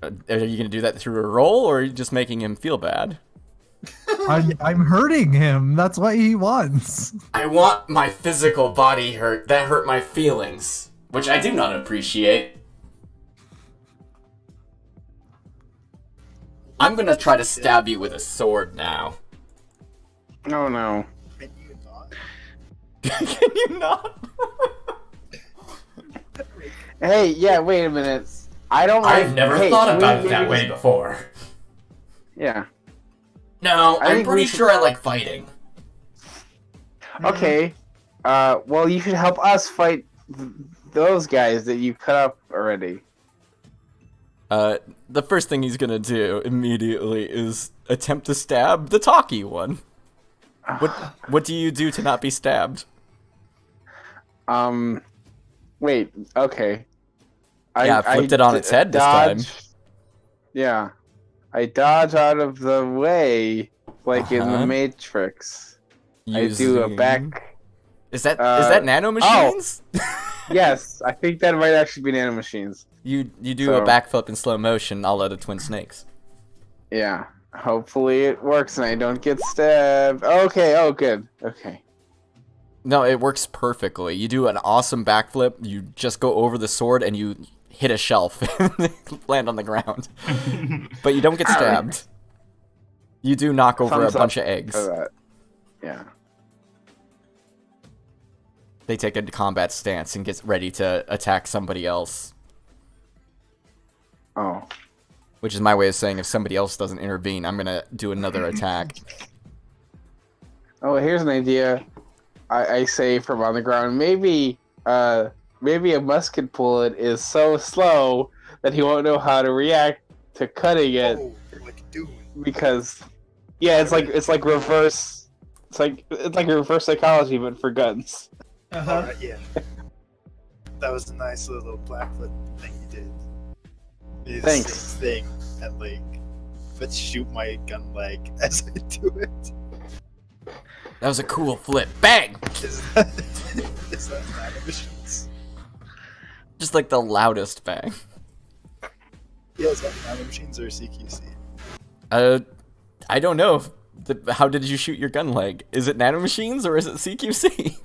Are you going to do that through a roll, or are you just making him feel bad? I'm hurting him. That's what he wants. I want my physical body hurt. That hurt my feelings, which I do not appreciate. I'm going to try to stab you with a sword now. Oh no. Can you not? Can you not? Hey, yeah, wait a minute. I've never thought about it that way before. Yeah. No, I I'm think we pretty should- sure I like fighting. Okay. Well, you should help us fight those guys that you cut up already. The first thing he's gonna do immediately is attempt to stab the talkie one. What do you do to not be stabbed? Wait, okay. Yeah, I flipped it on its head this time. Yeah. I dodge out of the way, like in the Uh-huh. Matrix. I do a back... Is that nano machines? Yes, I think that might actually be nanomachines. You do a backflip in slow motion, a la the Twin Snakes. Yeah. Hopefully it works and I don't get stabbed. Okay, oh good. Okay. No, it works perfectly. You do an awesome backflip. You just go over the sword and you hit a shelf and land on the ground. But you don't get stabbed. You do knock over Thumbs a bunch up of eggs. for that. Yeah. They take a combat stance and get ready to attack somebody else. Oh. Which is my way of saying if somebody else doesn't intervene, I'm gonna do another attack. Oh, here's an idea. I say from on the ground. Maybe a musket bullet is so slow that he won't know how to react to cutting it. Oh, like dude. Because yeah, it's like reverse. It's like reverse psychology, but for guns. Alright, yeah. That was a nice little blackfoot thing you did. It's the Thanks. same thing, and like, let's shoot my gun leg as I do it. That was a cool flip. Bang! Is that nanomachines? Just like the loudest bang. Yeah, is that nanomachines or CQC? I don't know. How did you shoot your gun leg? Is it nanomachines or is it CQC?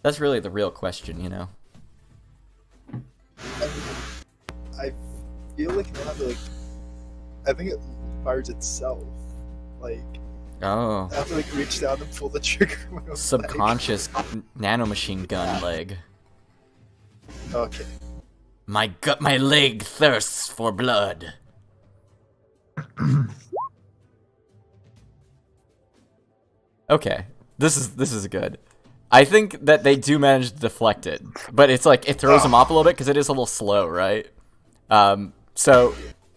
That's really the real question, you know. I feel like you have to, like, I think it fires itself. Like, Oh. I have to like reach down and pull the trigger. With my Subconscious nanomachine gun leg. Okay. My leg thirsts for blood. Okay, this is good. I think that they do manage to deflect it, but it's like it throws them off a little bit because it is a little slow, right? So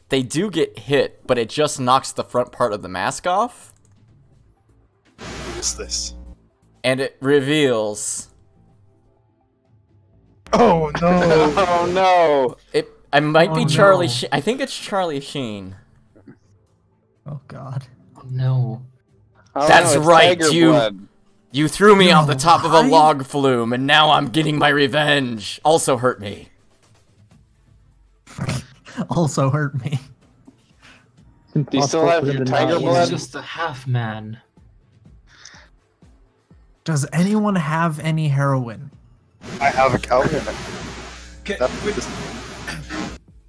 they do get hit, but it just knocks the front part of the mask off. What's this? And it reveals. Oh no! Oh no! I might be Oh, Charlie. no. I think it's Charlie Sheen. Oh God. Oh, no. Oh, That's no, it's right, tiger you- blood. You threw me You're off the top of a alive? log flume, and now I'm getting my revenge. Also hurt me. Also hurt me. It's Do you still impossible have for him your to tiger not blood? He's just a half man. Does anyone have any heroin? I have a cowboy.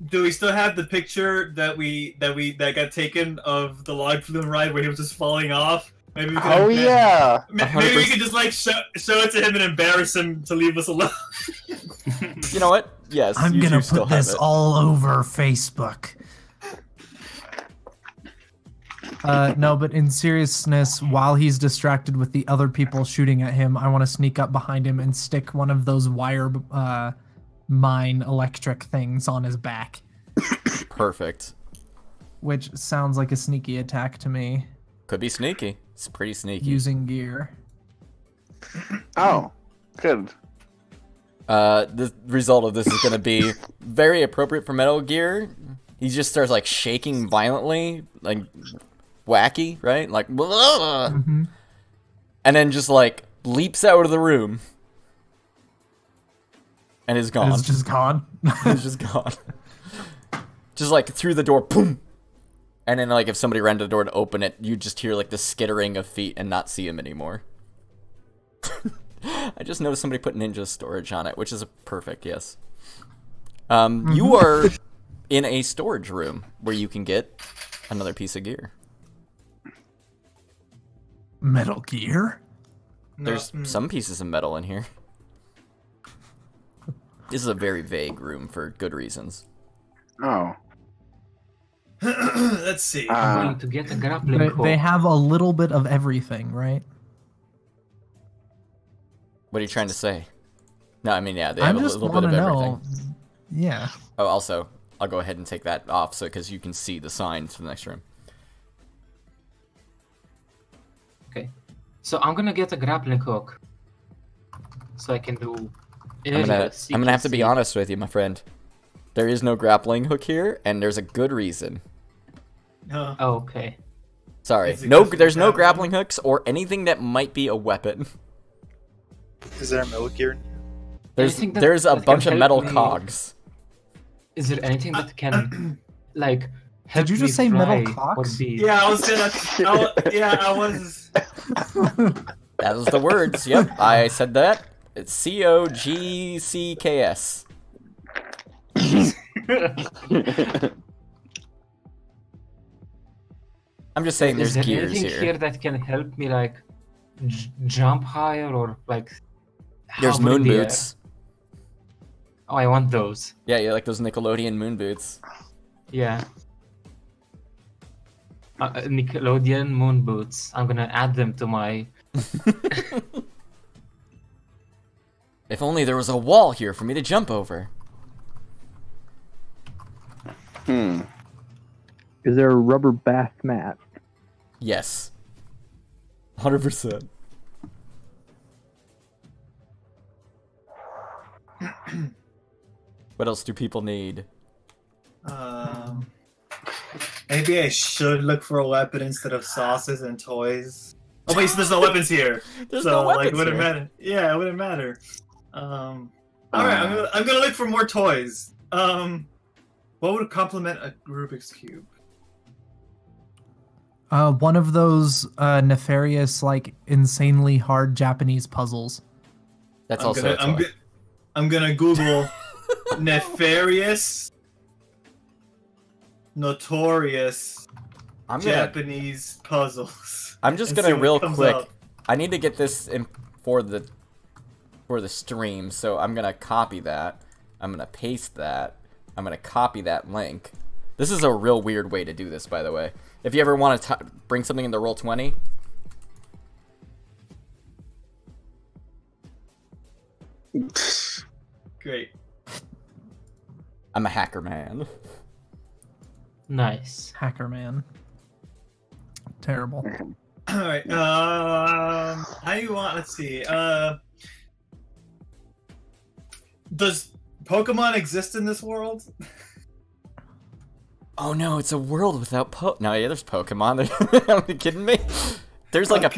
Do we still have the picture that got taken of the log flume ride where he was just falling off? Maybe we could Oh yeah. Maybe we could just like show it to him and embarrass him to leave us alone. You know what? Yes, I'm you gonna do still put have this it. all over Facebook. No, but in seriousness, while he's distracted with the other people shooting at him, I want to sneak up behind him and stick one of those wire mine electric things on his back, Perfect. which sounds like a sneaky attack to me, Could be sneaky. It's pretty sneaky. using gear. Oh, good. The result of this is going to be very appropriate for Metal Gear. He just starts like shaking violently, like wacky, right? Like, Mhm. and then just like leaps out of the room and is gone. It's just gone. It's just gone. Just like through the door, boom. And then like if somebody ran to the door to open it, you just hear like the skittering of feet and not see him anymore. I just noticed somebody put ninja storage on it, which is perfect, yes. You are in a storage room where you can get another piece of gear. Metal Gear? There's some pieces of metal in here. This is a very vague room for good reasons. Oh. Let's see. I'm going to get a grappling They hook. have a little bit of everything, right? What are you trying to say? No, I mean, yeah, they have I a just little want bit to of know. everything. Yeah. Oh, also, I'll go ahead and take that off so because you can see the signs for the next room. Okay. So I'm gonna get a grappling hook. So I can do I'm gonna have to be honest with you, my friend. There is no grappling hook here, and there's a good reason. No. Oh, okay. Sorry, Is it no, good for there's no grappling? grappling hooks or anything that might be a weapon. Is there a Metal Gear in here? Anything that- There's a that can bunch of help metal me- cogs. Is there anything that can, like, help Did you just me say metal fly or cocks? be- Yeah, I was gonna. I was. That was the words. Yep, I said that. It's COGCKS. I'm just saying Is there's there gears anything here. here that can help me, like, jump higher or, like, There's hover in moon the air? boots. Oh, I want those. Yeah, you like those Nickelodeon moon boots. Yeah. Nickelodeon moon boots. I'm gonna add them to my. If only there was a wall here for me to jump over. Hmm. Is there a rubber bath mat? Yes. 100%. What else do people need? Maybe I should look for a weapon instead of sauces and toys. Oh wait, so there's no weapons here. There's so no like, weapons wouldn't here. matter. Yeah, it wouldn't matter. All right, I'm gonna look for more toys. What would complement a Rubik's cube? One of those nefarious, like insanely hard Japanese puzzles. That's I'm also gonna, a toy. I'm gonna Google nefarious, notorious I'm gonna, Japanese puzzles. I'm just and gonna see what real comes quick. up. I need to get this in for the stream, so I'm gonna copy that. I'm gonna paste that. I'm gonna copy that link. This is a real weird way to do this, by the way. If you ever want to bring something into Roll20, Great. I'm a hacker man. Nice. Hacker man. Terrible. All right. How you want? Let's see. Does Pokemon exist in this world? Oh no, it's a world without No, yeah, there's Pokemon. Are you kidding me? There's like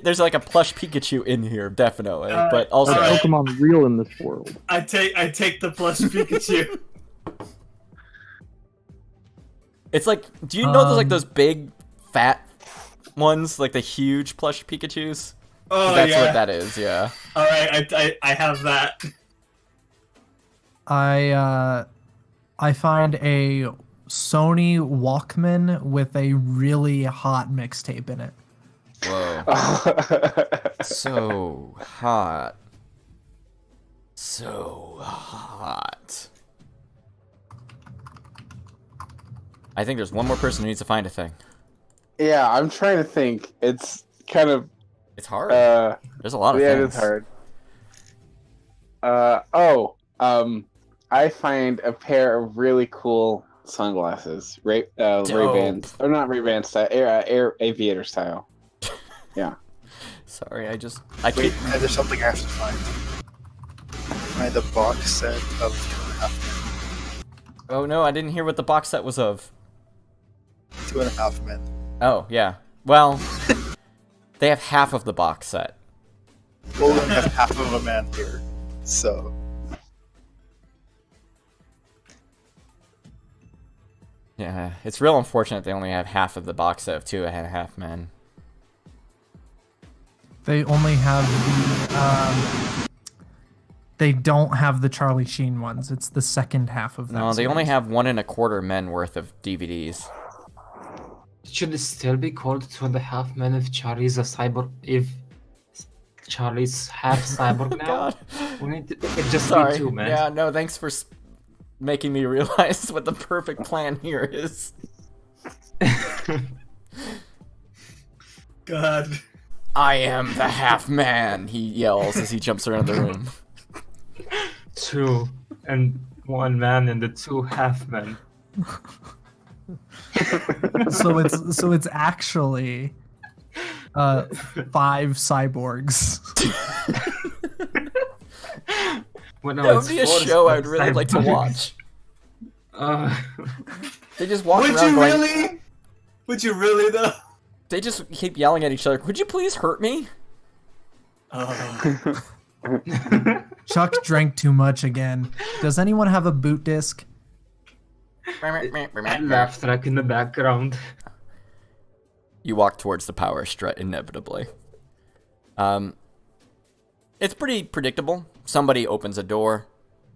there's like a plush Pikachu in here, definitely. But also, Are Pokemon real in this world? I take the plush Pikachu. it's like, do you know there's like those big, fat ones, like the huge plush Pikachus? Oh, That's yeah. what that is. Yeah. All right, I have that. I find a Sony Walkman with a really hot mixtape in it. Whoa. So hot. So hot. I think there's one more person who needs to find a thing. Yeah, I'm trying to think. It's kind of. It's hard. There's a lot of things. things. It is hard. I find a pair of really cool sunglasses. Ray-Bans. Or not Ray-Ban style, Air Aviator style. Yeah. Sorry, I Wait, there's something I have to find. Find a box set of 2.5 Men. Oh no, I didn't hear what the box set was of. 2.5 Men. Oh, yeah. Well, they have half of the box set. Well, we only have half of a man here, so... Yeah, it's real unfortunate they only have half of the box set of 2.5 Men. They only have the they don't have the Charlie Sheen ones. It's the second half of that. No, they series. only have 1.25 Men worth of DVDs. Should it still be called 2.5 Men if Charlie's a cyborg? If Charlie's half cyborg now? God. We need to, it just Sorry. be 2 men. Yeah, no, thanks for making me realize what the perfect plan here is. God. I am the half man, he yells as he jumps around the room. 2 and 1 man and the 2 half men. so it's actually 5 cyborgs. Well, no, That would it's be a 4 show I'd really like to cyborgs. watch. They just walk Would around you going, really? Would you really though? They just keep yelling at each other, "Could you please hurt me?" Chuck drank too much again. Does anyone have a boot disc? Laugh track in the background. You walk towards the power strut inevitably. It's pretty predictable. Somebody opens a door.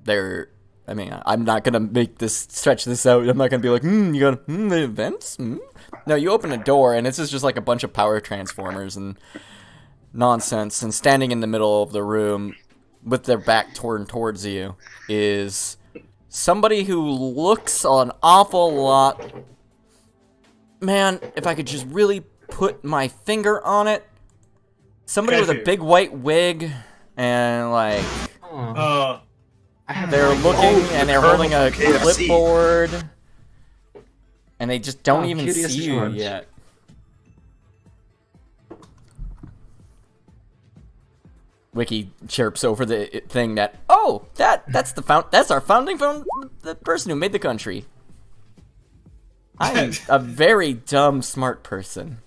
I'm not gonna stretch this out. I'm not gonna be like, you got the vents? No, you open a door and it's just like a bunch of power transformers and nonsense. And standing in the middle of the room with their back turned towards you is somebody who looks an awful lot. Man, if I could just really put my finger on it. Somebody with a big white wig and like they're looking and they're holding a clipboard and they just don't even see you yet. Wiki chirps over the thing that that's our founding the person who made the country. I am a very dumb smart person.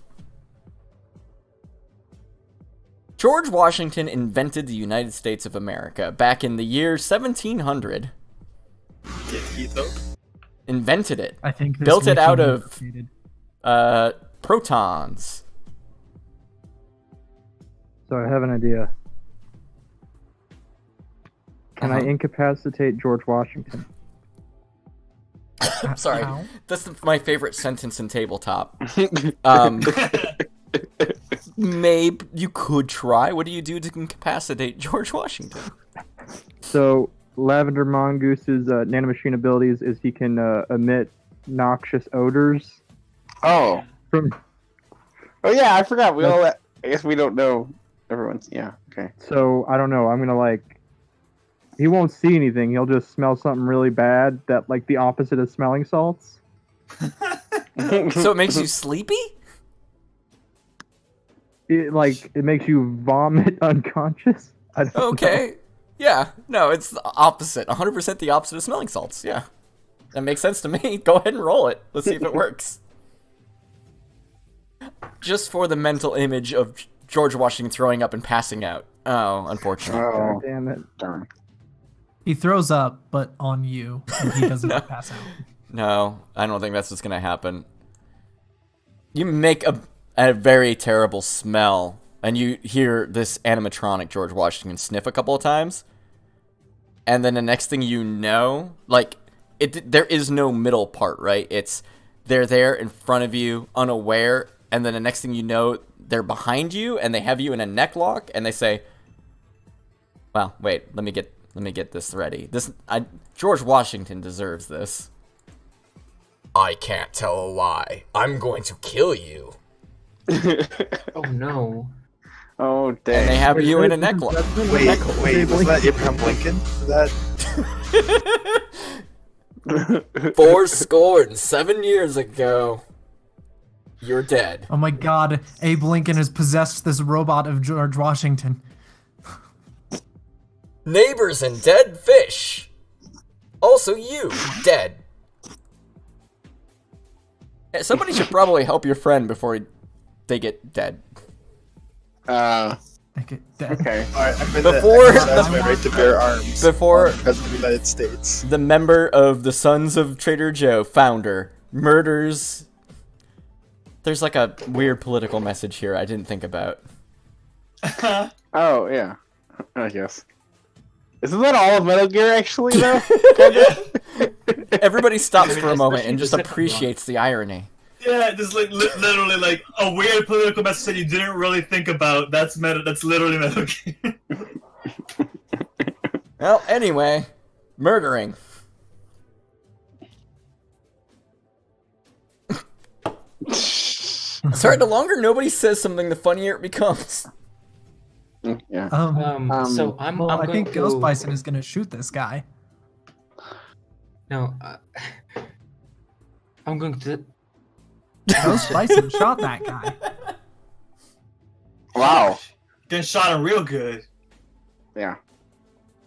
George Washington invented the United States of America back in the year 1700. Did he though? Invented it. I think this built it wiki out of complicated. protons. So I have an idea. Can I incapacitate George Washington? Sorry, Ow. that's my favorite sentence in Tabletop. Maybe you could try. What do you do to incapacitate George Washington? So Lavender Mongoose's nanomachine abilities is he can emit noxious odors. Oh. From Oh yeah, I forgot. I guess we don't know everyone's. Yeah. Okay. So I don't know. I'm gonna like he won't see anything. He'll just smell something really bad that like the opposite of smelling salts. So it makes you sleepy? It makes you vomit unconscious. I don't know. Okay. Yeah. No, it's the opposite. 100% the opposite of smelling salts. Yeah. That makes sense to me. Go ahead and roll it. Let's see if it works. Just for the mental image of George Washington throwing up and passing out. Oh, unfortunately. Oh, God damn it. darn. He throws up, but on you, and he doesn't pass out. No, I don't think that's what's gonna happen. You make a very terrible smell, and you hear this animatronic George Washington sniff a couple of times, and then the next thing you know, like, there is no middle part, right? They're there in front of you, unaware, and then the next thing you know, they're behind you, and they have you in a neck lock, and they say, well, wait, let me get this ready. George Washington deserves this. I can't tell a lie. I'm going to kill you. Oh no. Oh, dang. And they have you in a neck lock. Wait, was that Abraham Lincoln? Was that 407 years ago. You're dead. Oh my god, Abe Lincoln has possessed this robot of George Washington. Neighbors and dead fish. Also you, dead. Somebody should probably help your friend before they get dead. Okay. Alright, Before that's my right to bear arms. Before President of the United States. the member of the Sons of Trader Joe, founder, murders. There's like a weird political message here I didn't think about. Oh, yeah. I guess. Isn't that all of Metal Gear, actually, though? Everybody stops for a moment especially and the just second one. appreciates the irony. Yeah, just like literally like a weird political message that you didn't really think about. That's literally Metal Gear. Well, anyway, murdering. Sorry, the longer nobody says something, the funnier it becomes. Yeah. So I'm I going think to... Ghost Bison is gonna shoot this guy. No, I'm going to... Ghost Bison shot that guy. Wow. Then shot him real good. Yeah.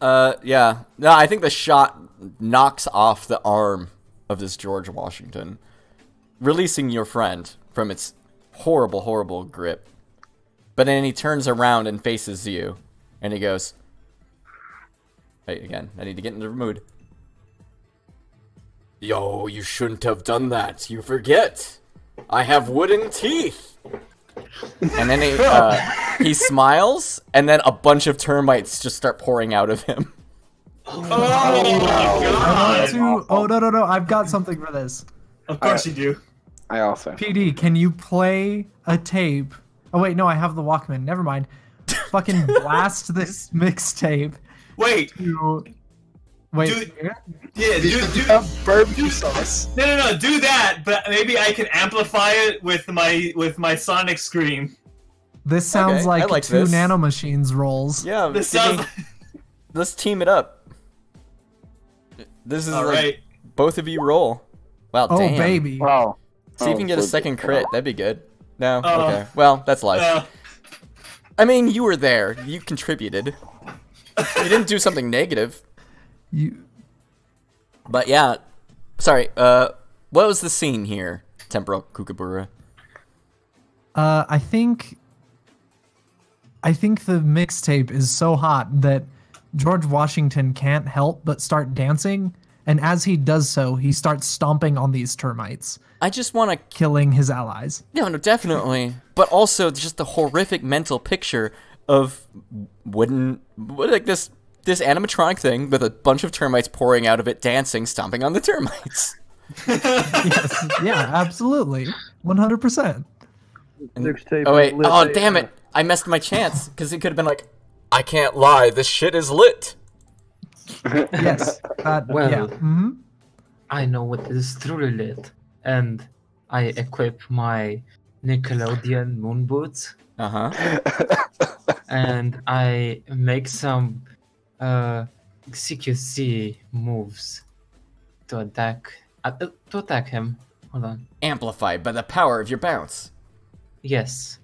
Yeah. No, I think the shot knocks off the arm of this George Washington, releasing your friend from its horrible, horrible grip. But then he turns around and faces you, and he goes, "Wait, again, I need to get into the mood. Yo, you shouldn't have done that. You forget. I have wooden teeth." And then he smiles, and then a bunch of termites just start pouring out of him. Oh my god! Oh no! I've got something for this. Of course you do. I also. PD, can you play a tape? Oh wait, no, I have the Walkman. Never mind. Fucking blast this mixtape. Wait. Wait. Do barbecue sauce. No, do that, but maybe I can amplify it with my Sonic scream. This sounds Okay, like, I like two this. nanomachines rolls. Yeah, This sounds let's team it up. This is like alright. both of you roll. Wow, Oh damn. baby. Wow. See if you can get a second crit. That'd be good. No? Oh. Okay. Well, that's life. I mean, you were there. You contributed. You didn't do something negative. You. But yeah. Sorry, what was the scene here, Temporal Kookaburra? I think the mixtape is so hot that George Washington can't help but start dancing, and as he does so, he starts stomping on these termites, I just want to... killing his allies. No, definitely. But also just the horrific mental picture of like this animatronic thing with a bunch of termites pouring out of it, dancing, stomping on the termites. Yes, yeah, absolutely, 100%. Mixtape Oh wait, lit oh a- damn it! I missed my chance, because it could have been like, I can't lie, this shit is lit. Yes. Well, yeah. Mm-hmm. I know what is truly lit, and I equip my Nickelodeon moon boots, Uh-huh. and I make some CQC moves to attack him. Hold on. Amplified by the power of your bounce. Yes.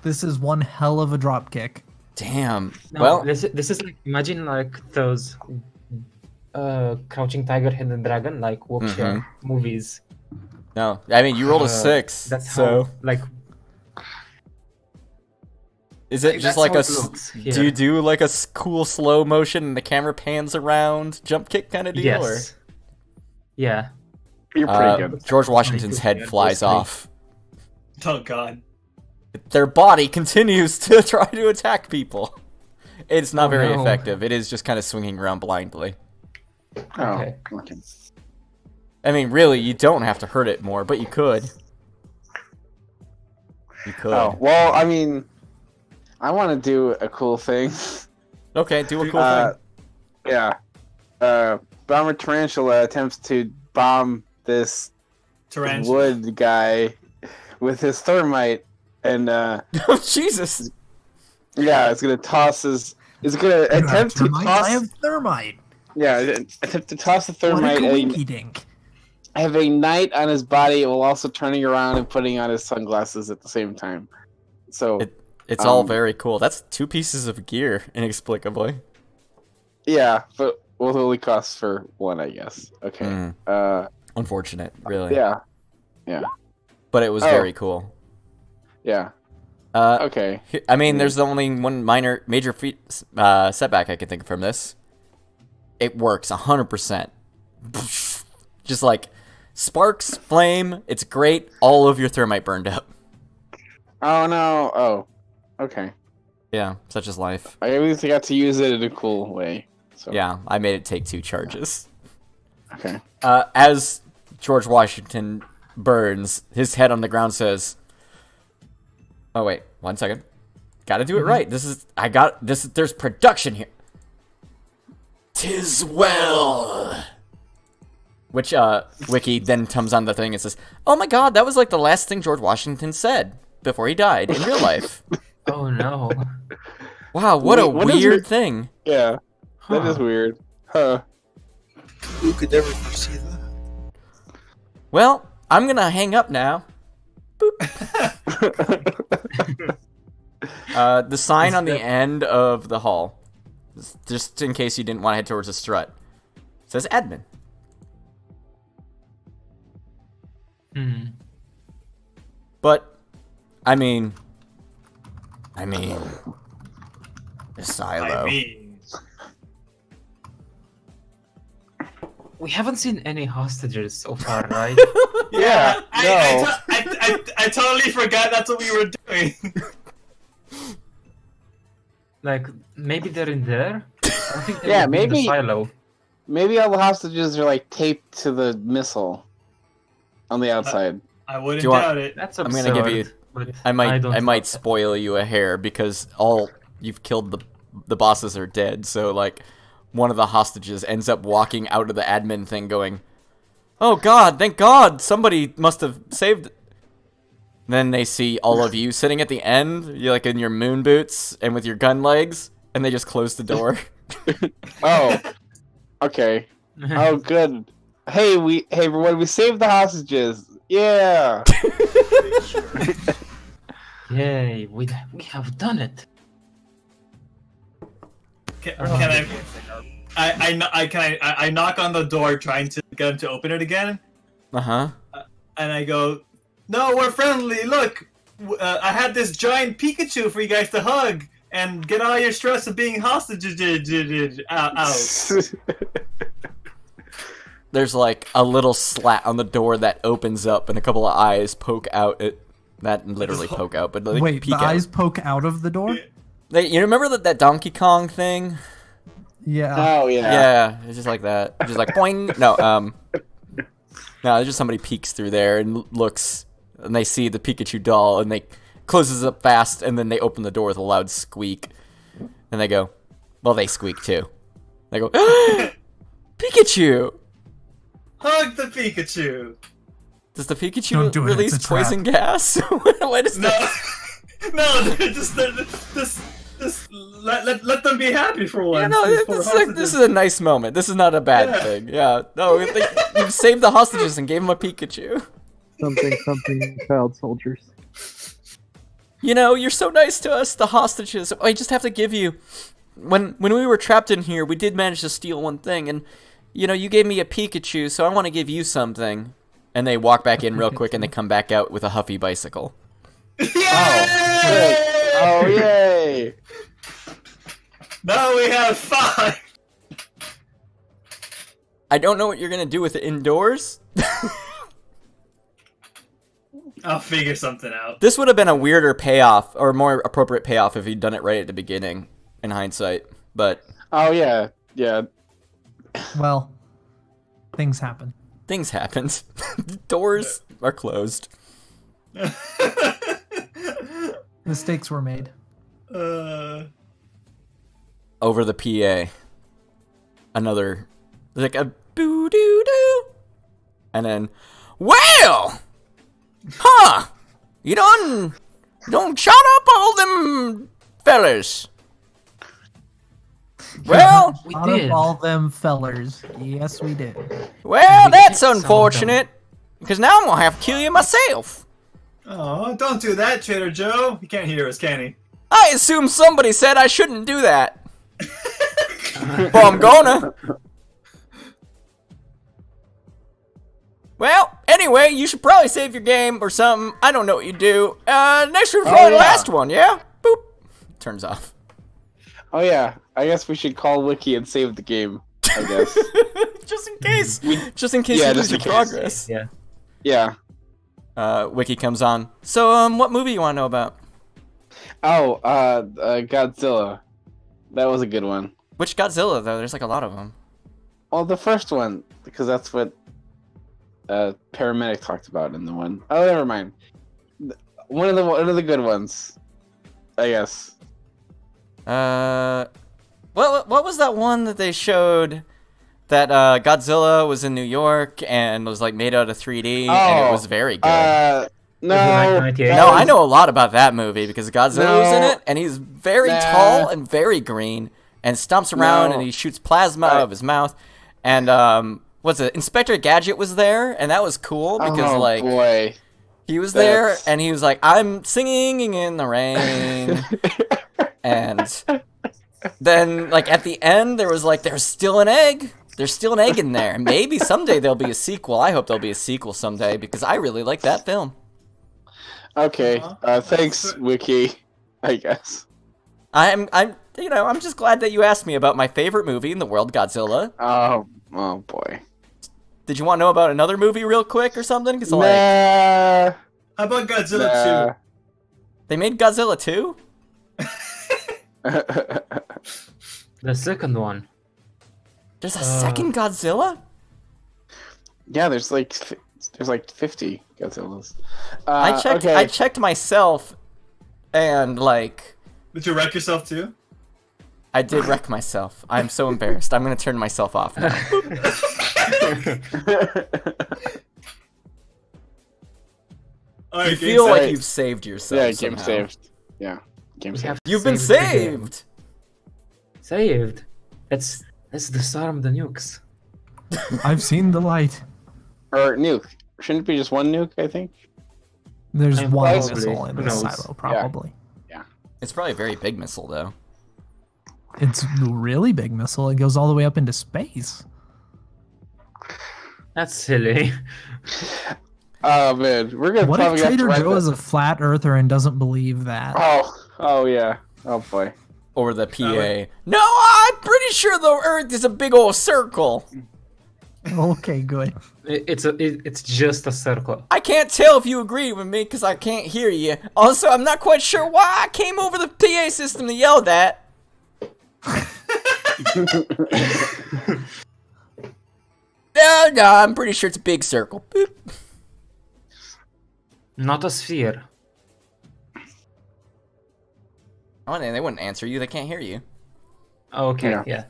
This is one hell of a drop kick. Damn. No, Well, this is like, imagine like those Crouching Tiger, Hidden Dragon, like Wuxia movies. no. I mean, you rolled a 6. That's so how, like, is it that's just like how a? it looks here. Do you do like a cool slow motion and the camera pans around jump kick kind of deal? yes. Yeah. You're pretty good. George Washington's head flies off. Oh god. Their body continues to try to attack people. It's not Oh, very no. effective. It is just kind of swinging around blindly. Okay. Okay. I mean, really, you don't have to hurt it more, but you could. You could. Oh, well, I mean, I want to do a cool thing. Okay, do a cool thing. Yeah. Bomber Tarantula attempts to bomb this Tarantula. wood guy with his thermite, and Oh, Jesus. yeah, it's gonna toss his. It's gonna You have attempt to termites? I toss. have thermite. Yeah, attempt to toss the What thermite. a And winky dink. have a knight on his body while also turning around and putting on his sunglasses at the same time. So It's all very cool. That's 2 pieces of gear, inexplicably. yeah, but will only cost for 1, I guess. Okay. Mm. Unfortunate, really. Yeah. But it was Oh. very cool. Yeah. Uh, Okay. I mean, there's only one major setback I can think of from this. It works 100%. Just like sparks, flame. It's great. All of your thermite burned up. Oh no. Oh. Okay. Yeah, such is life. I at least got to use it in a cool way. So. Yeah, I made it take 2 charges. Okay. As George Washington burns, his head on the ground says, "Oh wait, 1 second. Gotta do it right. There's production here. 'Tis well." Which, Wiki then comes on the thing and says, "Oh my god, that was like the last thing George Washington said before he died in real life." Oh no. Wow, what a What is weird it? thing. Yeah. That is Huh. weird. Huh. Who could ever foresee that? Well, I'm gonna hang up now. The sign on the end of the hall, just in case you didn't want to head towards the strut, says admin. Hmm. But, I mean, the silo. I mean, We haven't seen any hostages so far, right? Yeah. I totally forgot that's what we were doing. Like, maybe they're in there? I don't think they Yeah, would be in the maybe- silo. Maybe all the hostages are like taped to the missile on the outside. I wouldn't Do you want- doubt it. That's I'm absurd. gonna give you- but I might don't might doubt that. spoil you a hair because all you've killed the bosses are dead. So like, one of the hostages ends up walking out of the admin thing, going, "Oh God, thank God, somebody must have saved." Then they see all of you sitting at the end, you're like in your moon boots and with your gun legs, and they just close the door. Oh. Okay. Oh, good. Hey, everyone, we saved the hostages. Yeah. Yay, we have done it. Can I knock on the door trying to get him to open it again, Uh-huh. and I go, "No, we're friendly. Look, I had this giant Pikachu for you guys to hug and get all your stress of being hostages out." There's like a little slat on the door that opens up and a couple of eyes poke out. Not literally poke out, but like Wait, peek the out. eyes poke out of the door? You remember that Donkey Kong thing? Yeah. Oh yeah. Yeah, it's just like that. Just like boing. No, it's just somebody peeks through there and looks, and they see the Pikachu doll, and they closes up fast, and then they open the door with a loud squeak, and they go, well, they squeak too. They go, Pikachu. Hug the Pikachu. Does the Pikachu Don't do it, release it's a trap. poison gas? What is No, this? no, they're just Just let them be happy for once. Yeah, no, this is a nice moment. This is not a bad thing. Yeah, no, you saved the hostages and gave them a Pikachu. Something, child soldiers. You know, you're so nice to us, the hostages. I just have to give you... When we were trapped in here, we did manage to steal one thing, and, you know, you gave me a Pikachu, so I want to give you something. And they walk back in real quick, and they come back out with a Huffy bicycle. Oh, yay! Now we have 5! I don't know what you're going to do with it indoors. I'll figure something out. This would have been a weirder payoff, or more appropriate payoff if you'd done it right at the beginning, in hindsight. But Oh, yeah. Yeah. Well, things happen. things happened. Doors are closed. Mistakes were made. Over the PA. Another, like a boo-doo-doo. And then, well! Huh! You don't shut up all them fellas. Well, We Out did. of all them fellers. Yes, we did. well, We that's kicked some of them. unfortunate. Because now I'm gonna have to kill you myself. Oh, don't do that, Trader Joe. He can't hear us, can he? I assume somebody said I shouldn't do that. Well, I'm gonna. Well, anyway, you should probably save your game or something. I don't know what you do. Next one's probably the yeah. last one, yeah? Boop. Turns off. Oh, yeah. I guess we should call Wiki and save the game, I guess. Just in case. Just in case Yeah, you lose just your in case. progress. Yeah. Yeah. Wiki comes on. So, what movie you want to know about? Oh, Godzilla. That was a good one. Which Godzilla, though? There's like a lot of them. Well, the first one, because that's what Paramedic talked about in the one. Oh, never mind. One of the good ones, I guess. What was that one that they showed that Godzilla was in New York and was like made out of 3D and it was very good? No, 1998. No, I know a lot about that movie because Godzilla was in No. it and he's very Nah. tall and very green and stomps around No. and he shoots plasma out of his mouth. And what's it? Inspector Gadget was there and that was cool because like boy. he was there That's- and he was like, I'm singing in the rain. And then like at the end there was like there's still an egg in there, and maybe someday there'll be a sequel. I hope there'll be a sequel someday because I really like that film. Okay. Thanks, Wiki. I guess. I'm just glad that you asked me about my favorite movie in the world, Godzilla. Oh boy. Did you want to know about another movie real quick or something? Because like Nah. How about Godzilla they made Godzilla 2? The second one. There's a second Godzilla? Yeah, there's like 50 Godzillas. I checked myself, and like Did you wreck yourself too? I did wreck myself. I'm so embarrassed. I'm gonna turn myself off now. All right, You feel game like saved. you've saved yourself. Yeah, game somehow. saved. Yeah, game We saved. have You've been saved the game. saved. Saved. That's disarm the nukes. I've seen the light. Or nuke. Shouldn't it be just one nuke, I think? There's And one probably, missile in who this knows? silo, probably. It's probably a very big missile, though. It's a really big missile. It goes all the way up into space. That's silly. Oh man, we're gonna What probably if have to Trader write Joe that- is a flat earther and doesn't believe that? Oh yeah. Oh boy. Or the PA. No, I'm pretty sure the Earth is a big old circle. Okay, good. It's just a circle. I can't tell if you agree with me because I can't hear you. Also, I'm not quite sure why I came over the PA system to yell that. No, I'm pretty sure it's a big circle. Boop. Not a sphere. Oh, and they wouldn't answer you. They can't hear you. Okay, Yeah. yeah.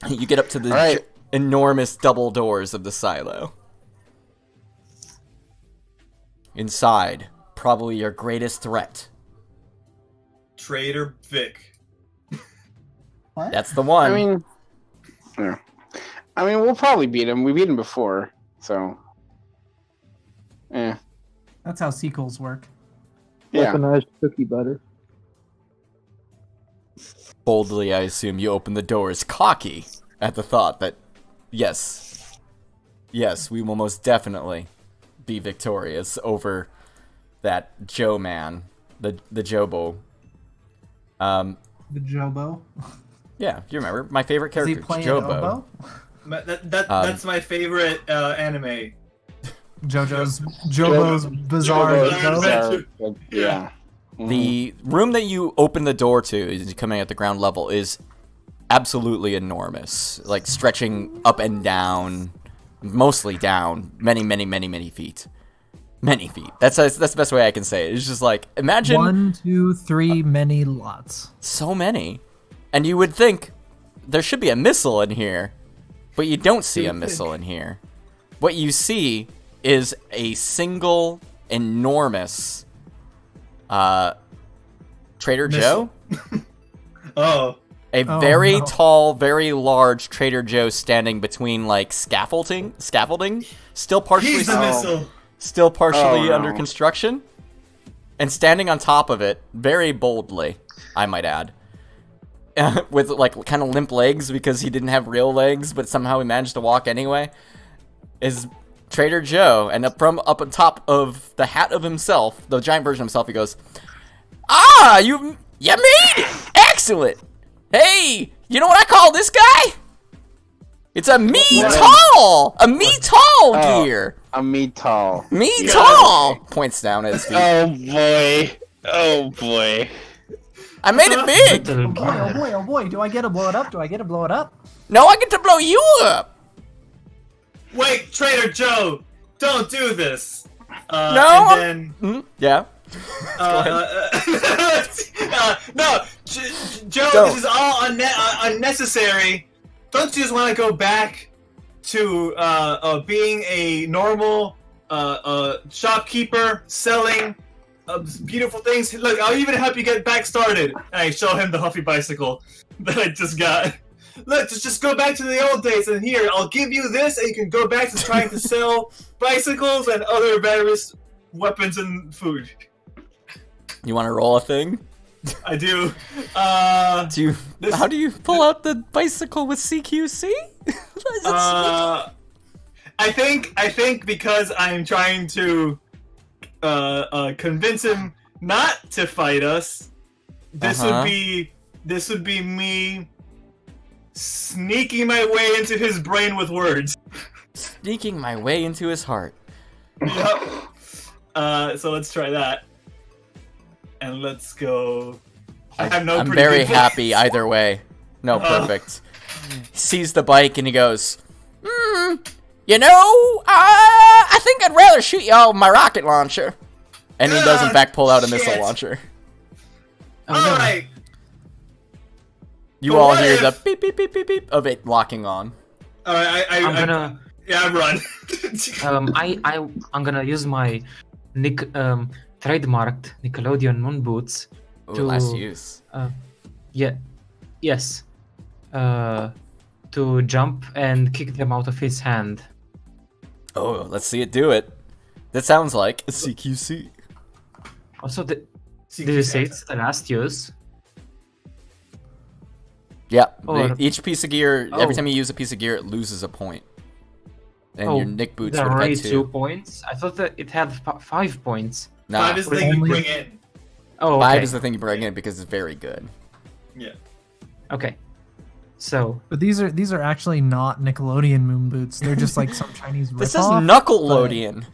You get up to the All right. enormous double doors of the silo. Inside, probably your greatest threat. Trader Vic. What? That's the one. I mean, yeah. I mean, we'll probably beat him. We beat him before, so. Yeah. That's how sequels work. Yeah. Weaponized cookie butter. Boldly, I assume you open the doors, cocky at the thought that, yes, we will most definitely be victorious over that Joe man, the Jobo. The Jobo. Yeah, you remember my favorite Is he character, playing Jobo. oboe? That's my favorite anime. Jobo's Bizarre Jobo's Joe. Yeah. The room that you open the door to, is coming at the ground level, is absolutely enormous, like stretching up and down, mostly down, many feet. Many feet. That's the best way I can say it. It's just like, imagine 1, 2, 3, many lots. so many, and you would think there should be a missile in here, but you don't see a missile in here. What you see is a single enormous Trader Missile. Joe. Oh. A Oh, very no. tall, very large Trader Joe standing between like scaffolding, still partially He's the missile. still partially Oh, no. under construction, and standing on top of it very boldly, I might add, with like kind of limp legs because he didn't have real legs, but somehow he managed to walk anyway, is Trader Joe. And up on top of the hat of himself, the giant version of himself, he goes, "Ah, you made it! Excellent! Hey, you know what I call this guy? It's a me tall! A me tall gear! A me tall. Me tall!" Points down at his feet. Oh boy. Oh boy. I made it big! Little Oh boy, oh gear. boy, oh boy. Do I get to blow it up? Do I get to blow it up? No, I get to blow you up! Wait, Trader Joe, don't do this. No, And then, Yeah. no, Joe, Go. this is all unnecessary. Don't you just want to go back to being a normal shopkeeper selling beautiful things? Look, I'll even help you get back started. And I show him the Huffy bicycle that I just got. Look, just go back to the old days, and here, I'll give you this, and you can go back to trying to sell bicycles and other various weapons and food. You want to roll a thing? I do. How do you pull out the bicycle with CQC? I think because I'm trying to convince him not to fight us. This would be me sneaking my way into his brain with words. Sneaking my way into his heart. Yep. So let's try that. And let's go. I have no I'm pretty very good happy either way. No, perfect. He sees the bike and he goes, you know, I think I'd rather shoot y'all with my rocket launcher. And he does in fact pull out a missile shit. launcher. Alright. You But all what hear if- the beep beep beep beep beep of it locking on. Alright, I'm gonna I run. I'm gonna use my trademarked Nickelodeon moon boots Ooh, to last use. yes to jump and kick them out of his hand. Oh, let's see it do it. That sounds like a CQC. Also, did you say it's the last use? Yeah, Or- each piece of gear, every Oh. time you use a piece of gear, it loses a point. And Oh, your Nick boots there would are have already had 2 two. points. I thought that it had 5 points. Nah, 5 is the thing you Only- bring in. Oh, 5 okay. is the thing you bring in because it's very good. Yeah. Okay. So But these are actually not Nickelodeon moon boots. They're just like some Chinese ripoff. This is Knucklelodeon.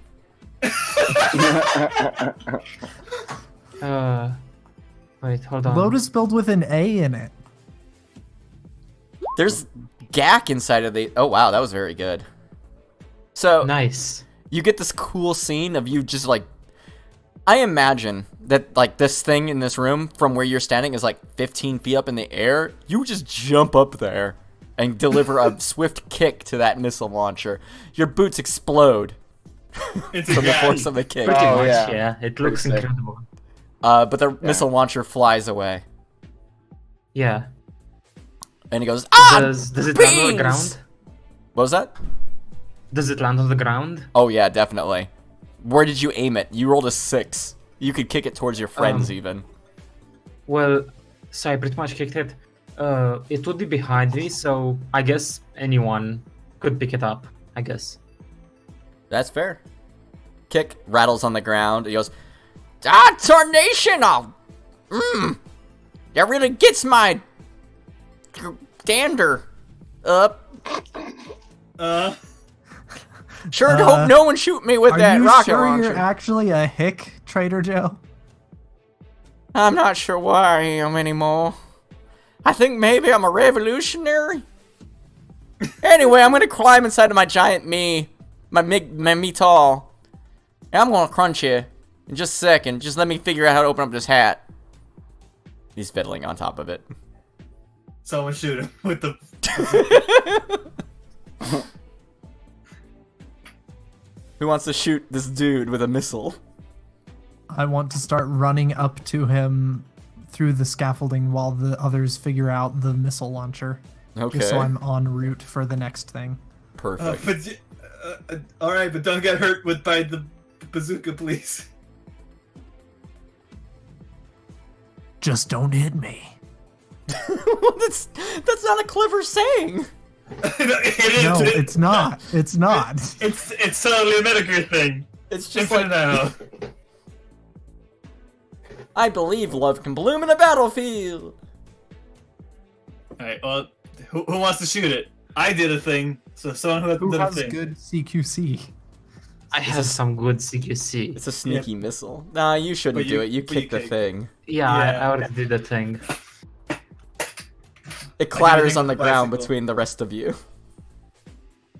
wait, hold on. Lotus spelled with an A in it. There's gack inside of the. Oh wow, that was very good. So Nice. you get this cool scene of you just like. I imagine that like this thing in this room from where you're standing is like 15 feet up in the air. You just jump up there and deliver a swift kick to that missile launcher. Your boots explode It's a from the gas. force of the kick. Pretty Oh, much, yeah. yeah. It looks sick. incredible. But the missile launcher flies away. Yeah. And he goes, ah! Does it land on the beans!" ground? What was that? Does it land on the ground? Oh, yeah, definitely. Where did you aim it? You rolled a 6. You could kick it towards your friends, even. Well, so I pretty much kicked it. It would be behind me, so I guess anyone could pick it up, I guess. That's fair. Kick rattles on the ground. He goes, ah, tornational! That really gets my dander up. Sure hope no one shoot me with that rocket Are you launcher. sure you're actually a hick, Trader Joe? I'm not sure why I am anymore. I think maybe I'm a revolutionary. Anyway, I'm gonna climb inside of my giant me, my me tall, and I'm gonna crunch you in just a second. Just let me figure out how to open up this hat. He's fiddling on top of it. Someone shoot him with the. Who wants to shoot this dude with a missile? I want to start running up to him through the scaffolding while the others figure out the missile launcher. Okay. Just so I'm en route for the next thing. Perfect. All right, but don't get hurt by the bazooka, please. Just don't hit me. that's not a clever saying. It is. No, it's not. It's not. It's totally a Medicare thing. It's just Infinite like ammo. I believe love can bloom in a battlefield. All right. Well, who wants to shoot it? I did a thing, so someone who Who did a has thing. good CQC? I have some good CQC. It's a sneaky missile. Nah, you shouldn't But do you- it. You but you kick the kick. thing. Yeah, Yeah. I already did the thing. It clatters think on the ground bicycle. between the rest of you.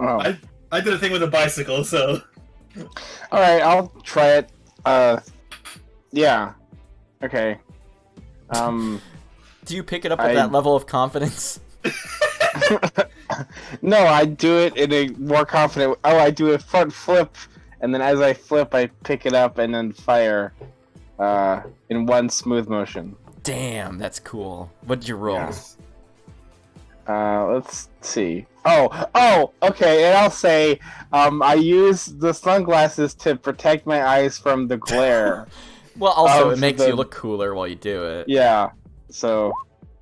Oh. I did a thing with a bicycle, so. All right, I'll try it. Yeah. Okay. Do you pick it up with I- that level of confidence? No, I do it in a more confident. Oh, I do a front flip, and then as I flip, I pick it up and then fire, in one smooth motion. Damn, that's cool. What'd you roll? Yeah. Let's see. Oh, okay. And I'll say, I use the sunglasses to protect my eyes from the glare. Well, also, Oh, it makes the- you look cooler while you do it. Yeah. So,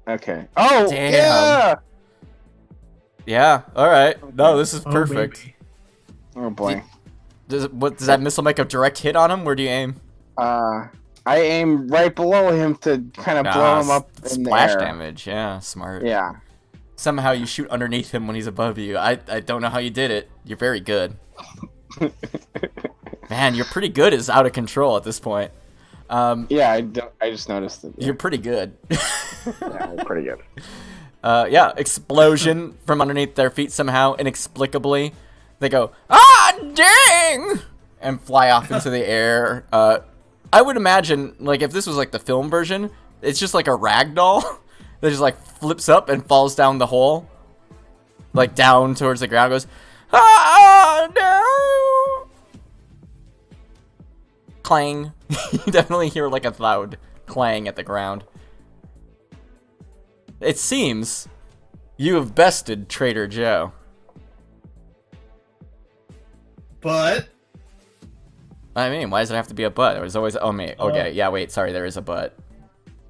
okay. Oh, Damn. yeah. Yeah, alright. No, this is Oh, perfect. baby. Oh boy. Does that missile make a direct hit on him? Where do you aim? I aim right below him to kind of blow him up in the splash air. damage. Yeah, smart. Yeah. Somehow you shoot underneath him when he's above you. I don't know how you did it. You're very good. Man, you're pretty good. It's out of control at this point. Yeah, I just noticed it. You're pretty good. Yeah, pretty good. Yeah, explosion from underneath their feet somehow, inexplicably. They go, ah, dang! And fly off into the air. I would imagine, like, if this was, like, the film version, it's just like a rag doll that just, like, flips up and falls down the hole. Like, down towards the ground, goes, ah, no! Clang. You definitely hear, like, a loud clang at the ground. It seems you have bested Trader Joe. But I mean, why does it have to be a butt? There's always okay, yeah, wait, sorry, there is a butt.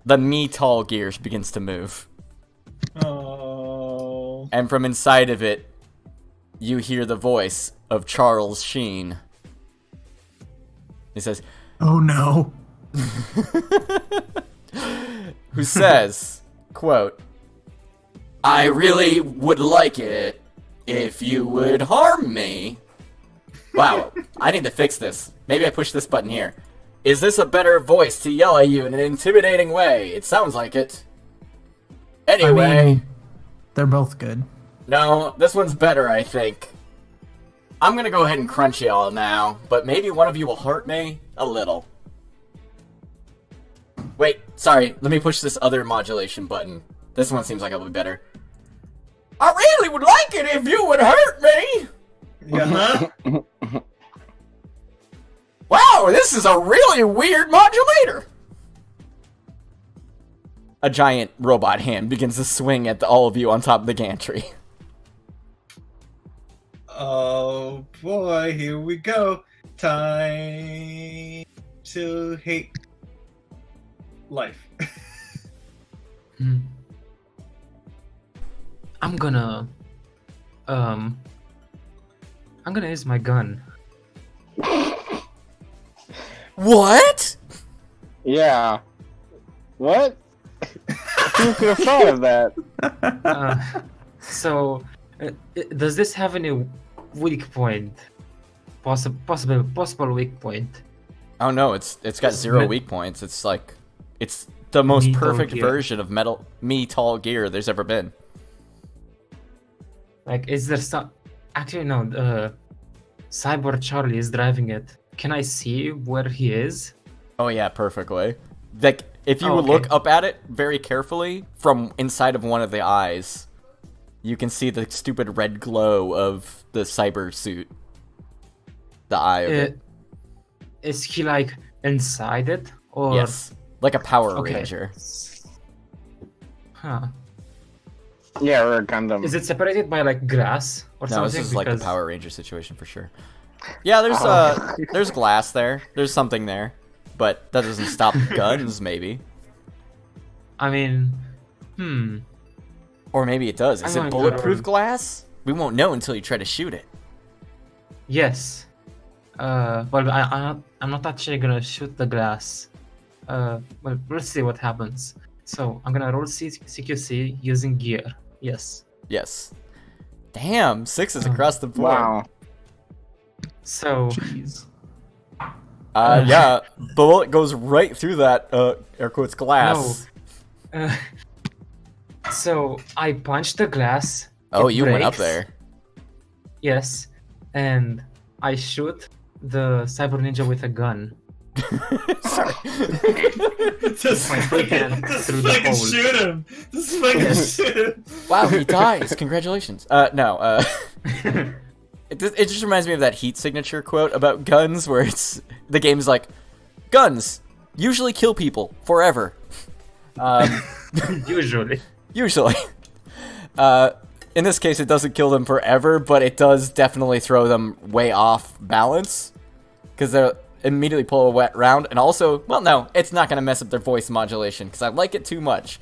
The me tall gear begins to move. oh, And from inside of it, you hear the voice of Charles Sheen. He says, Oh no. who says, quote, I really would like it if you would harm me. Wow, I need to fix this. Maybe I push this button here. Is this a better voice to yell at you in an intimidating way? It sounds like it. Anyway, I mean, they're both good. no, this one's better, I think. I'm gonna go ahead and crunch y'all now, but maybe one of you will hurt me a little. Wait, sorry, let me push this other modulation button. This one seems like it'll be better. I really would like it if you would hurt me! yeah. Wow, this is a really weird modulator! a giant robot hand begins to swing at all of you on top of the gantry. Oh boy, here we go. Time to hate life. I'm gonna use my gun. What? Yeah. What? Who could have thought of that? So, does this have any weak point? Possible weak point? Oh no, it's got 0 weak points. It's like, it's the most Metal perfect Gear. version of Metal Gear there's ever been. Like, is there some? Actually, no. Cyborg Charlie is driving it. Can I see where he is? Oh yeah, perfectly. Like, if you Oh, would okay. look up at it very carefully from inside of one of the eyes, you can see the stupid red glow of the cyber suit. The eye of it. Is he like inside it, or? Yes, like a Power Okay. Ranger. Huh. Yeah, or a Gundam. Is it separated by like grass or No, something? this is like the Because- Power Ranger situation for sure. Yeah, there's Oh. there's glass there. There's something there, but that doesn't stop guns. Maybe, I mean, or maybe it does. Is I'm it going to bulletproof roll. glass? We won't know until you try to shoot it. Yes. Well, I'm not actually gonna shoot the glass. Well, let's see what happens. So I'm gonna roll CQC using gear. Yes. Yes. Damn, 6s Oh. across the board. Wow. So Jeez. Yeah, bullet goes right through that air quotes glass. so I punched the glass. Oh, it you went up breaks. there. Yes, and I shoot the cyber ninja with a gun. Sorry. Just My hand just through the fucking hole. shoot him. Just fucking shoot him. Wow, he dies. Congratulations. No. It just reminds me of that heat signature quote about guns, where it's the game's like, guns usually kill people forever. Usually. Usually. In this case, it doesn't kill them forever, but it does definitely throw them way off balance, because they'll immediately pull a wet round, and also, well, no, it's not going to mess up their voice modulation, because I like it too much.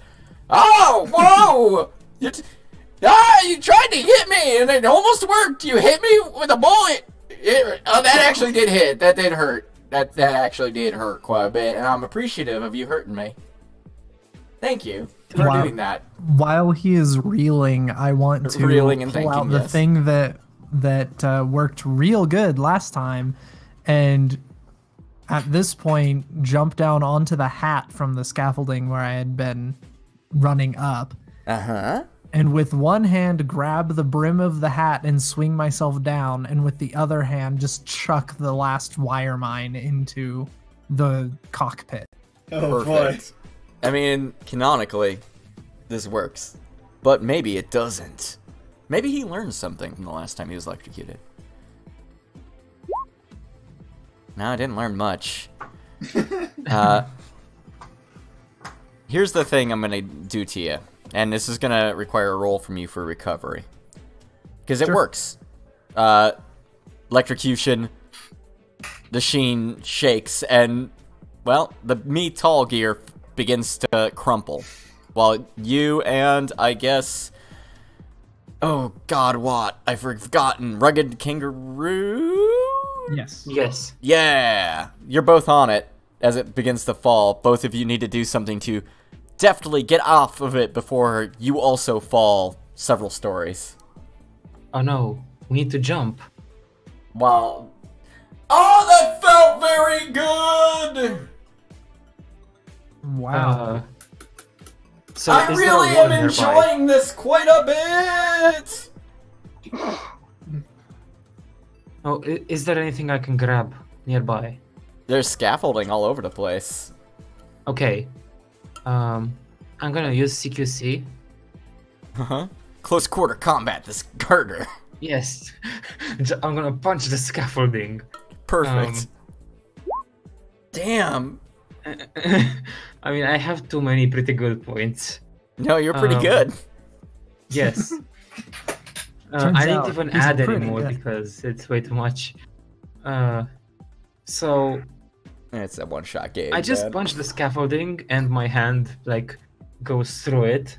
Oh, whoa! You tried to hit me, and it almost worked! You hit me with a bullet! That actually did hit. That did hurt. That actually did hurt quite a bit, and I'm appreciative of you hurting me. Thank you for Wow. doing that. While he is reeling, I want to Reeling and pull out thinking, the yes. thing that worked real good last time, and at this point, jump down onto the hat from the scaffolding where I had been running up, Uh-huh. and with one hand grab the brim of the hat and swing myself down, and with the other hand just chuck the last wire mine into the cockpit. Oh Perfect. I mean, canonically, this works. But maybe it doesn't. Maybe he learned something from the last time he was electrocuted. No, I didn't learn much. Here's the thing I'm gonna do to you. And this is gonna require a roll from you for recovery. Because it works. Electrocution, the sheen shakes, and, well, the Metal Gear begins to crumple. While you and, I guess... Oh, God, what? I've forgotten. Rugged Kangaroo? Yes. Yes. Yeah! You're both on it as it begins to fall. Both of you need to do something to deftly get off of it before you also fall several stories. Oh no, we need to jump. Wow. Oh, that felt very good! Wow. So I is there a really wall am nearby? enjoying this quite a bit! Oh, is there anything I can grab nearby? There's scaffolding all over the place. Okay. I'm gonna use CQC. Uh-huh. Close quarter combat, this Carter. Yes. I'm gonna punch the scaffolding. Perfect. Damn. I mean, I have too many pretty good points. No, you're pretty good. Yes. Turns I out didn't even he's add pretty anymore good. because it's way too much. So It's a one-shot game. I just man. punch the scaffolding and my hand like goes through it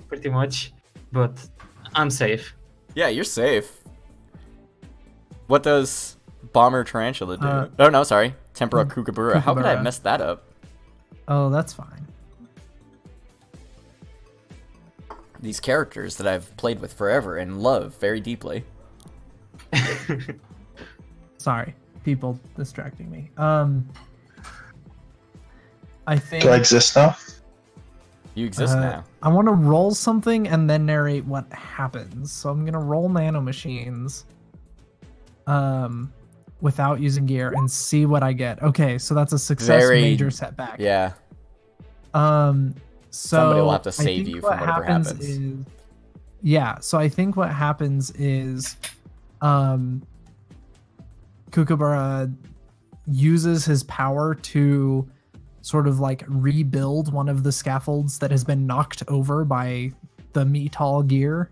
pretty much, but I'm safe. Yeah, you're safe. What does Bomber Tarantula do? Oh no, sorry, Tempera Kookaburra. How could I have Kookaburra. messed that up? Oh, that's fine. These characters that I've played with forever and love very deeply. Sorry, people distracting me. I think Do I exist now? You exist now. I want to roll something and then narrate what happens. So I'm gonna roll nanomachines, without using gear and see what I get. Okay, so that's a success, Very- major setback. Yeah. So Somebody will have to I save think you what from whatever happens. Is, yeah, so I think what happens is, Kookaburra uses his power to sort of like rebuild one of the scaffolds that has been knocked over by the Metal gear.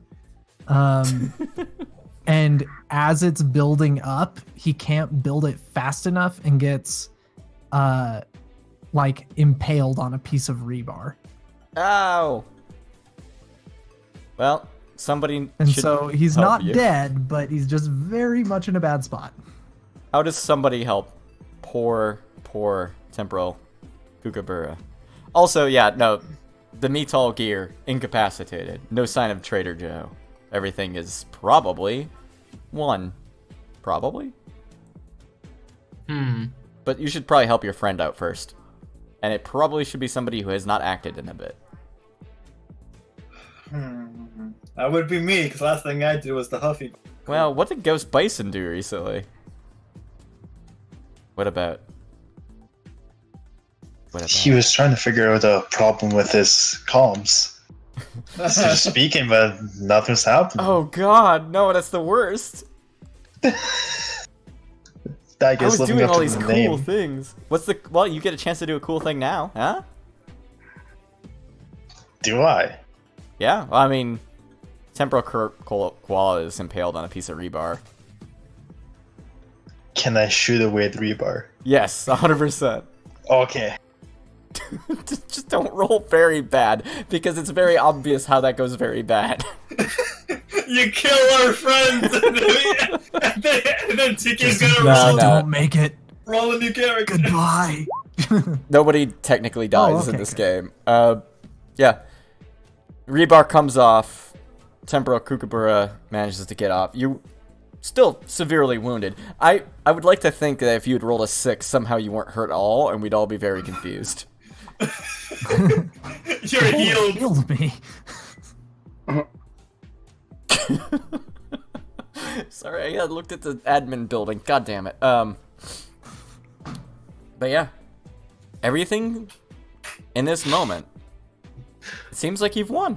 And as it's building up, he can't build it fast enough and gets like impaled on a piece of rebar. Ow. Well, somebody And should so he's help not you. dead, but he's just very much in a bad spot. How does somebody help poor Temporal Kookaburra? Also, yeah, no, the Metal gear incapacitated. No sign of Trader Joe. Everything is probably one. Probably? But you should probably help your friend out first. And it probably should be somebody who has not acted in a bit. That would be me, because last thing I did was the Huffy. Well, what did Ghost Bison do recently? What about? He was trying to figure out a problem with his comms. So just speaking, but nothing's happening. Oh god, no, that's the worst. That I guy's was living doing up all to these the cool name. things. What's the? Well, you get a chance to do a cool thing now, huh? Do I? Yeah. Well, I mean, Temporal Koala is impaled on a piece of rebar. Can I shoot away the rebar? Yes, 100%. Okay. Just don't roll very bad, because it's very obvious how that goes very bad. You kill our friends, and then Tiki's gonna No, no. Don't make it. roll a new character. Goodbye. Nobody technically dies in okay, this okay. game. Yeah. Rebar comes off. Temporal Kookaburra manages to get off. You still severely wounded. I would like to think that if you had rolled a 6, somehow you weren't hurt at all, and we'd all be very confused. You're healed. Healed me. Sorry, I looked at the admin building. God damn it. But yeah. Everything in this moment, it seems like you've won.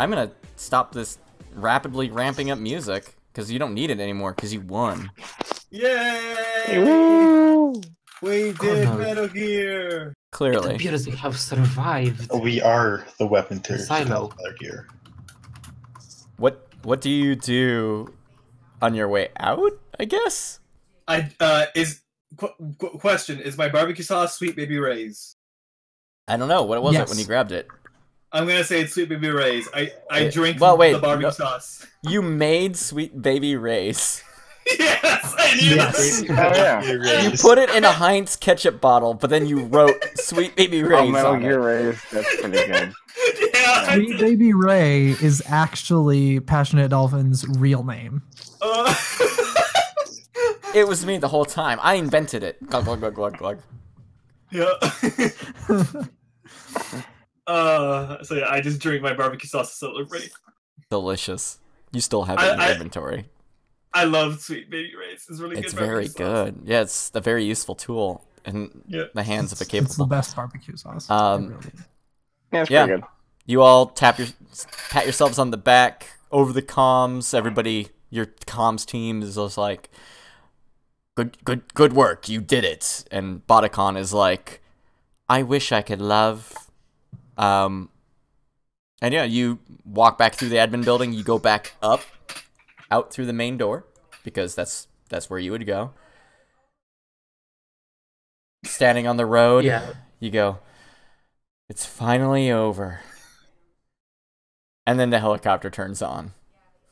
I'm gonna stop this rapidly ramping up music, because you don't need it anymore, because you won. Yay! Woo! We did no. Metal Gear. It Clearly. appears you have survived. We are the weapon to Silo. Metal Gear. What do you do on your way out, I guess? Question, is my barbecue sauce Sweet Baby Ray's? I don't know. What was it Yes. when you grabbed it? I'm gonna say it's Sweet Baby Ray's. I drink Well, wait, the barbecue no. sauce. You made Sweet Baby Ray's. Yes, I knew Yes. Oh yeah. You put it in a Heinz ketchup bottle, but then you wrote Sweet Baby Oh, Ray's Metal on Gear it. Rays. That's pretty good. Yeah. Sweet Baby Ray is actually Passionate Dolphin's real name. It was me the whole time. I invented it. Glug, glug, glug, glug, glug. Yeah. So yeah, I just drink my barbecue sauce to celebrate. Delicious. You still have it in your inventory. I love Sweet Baby Ray's. It's really It's good. very barbecue sauce. good. Yeah, it's a very useful tool in Yeah. the hands of a It's the capable. best barbecue sauce. It Um, really is. Yeah, it's Yeah. pretty good. You all pat yourselves on the back over the comms. Everybody, your comms team is just like, good work. You did it. And Boticon is like, I wish I could love. And yeah, you walk back through the admin building. You go back up, out through the main door, because that's where you would go. Standing on the road, you go, it's finally over. And then the helicopter turns on.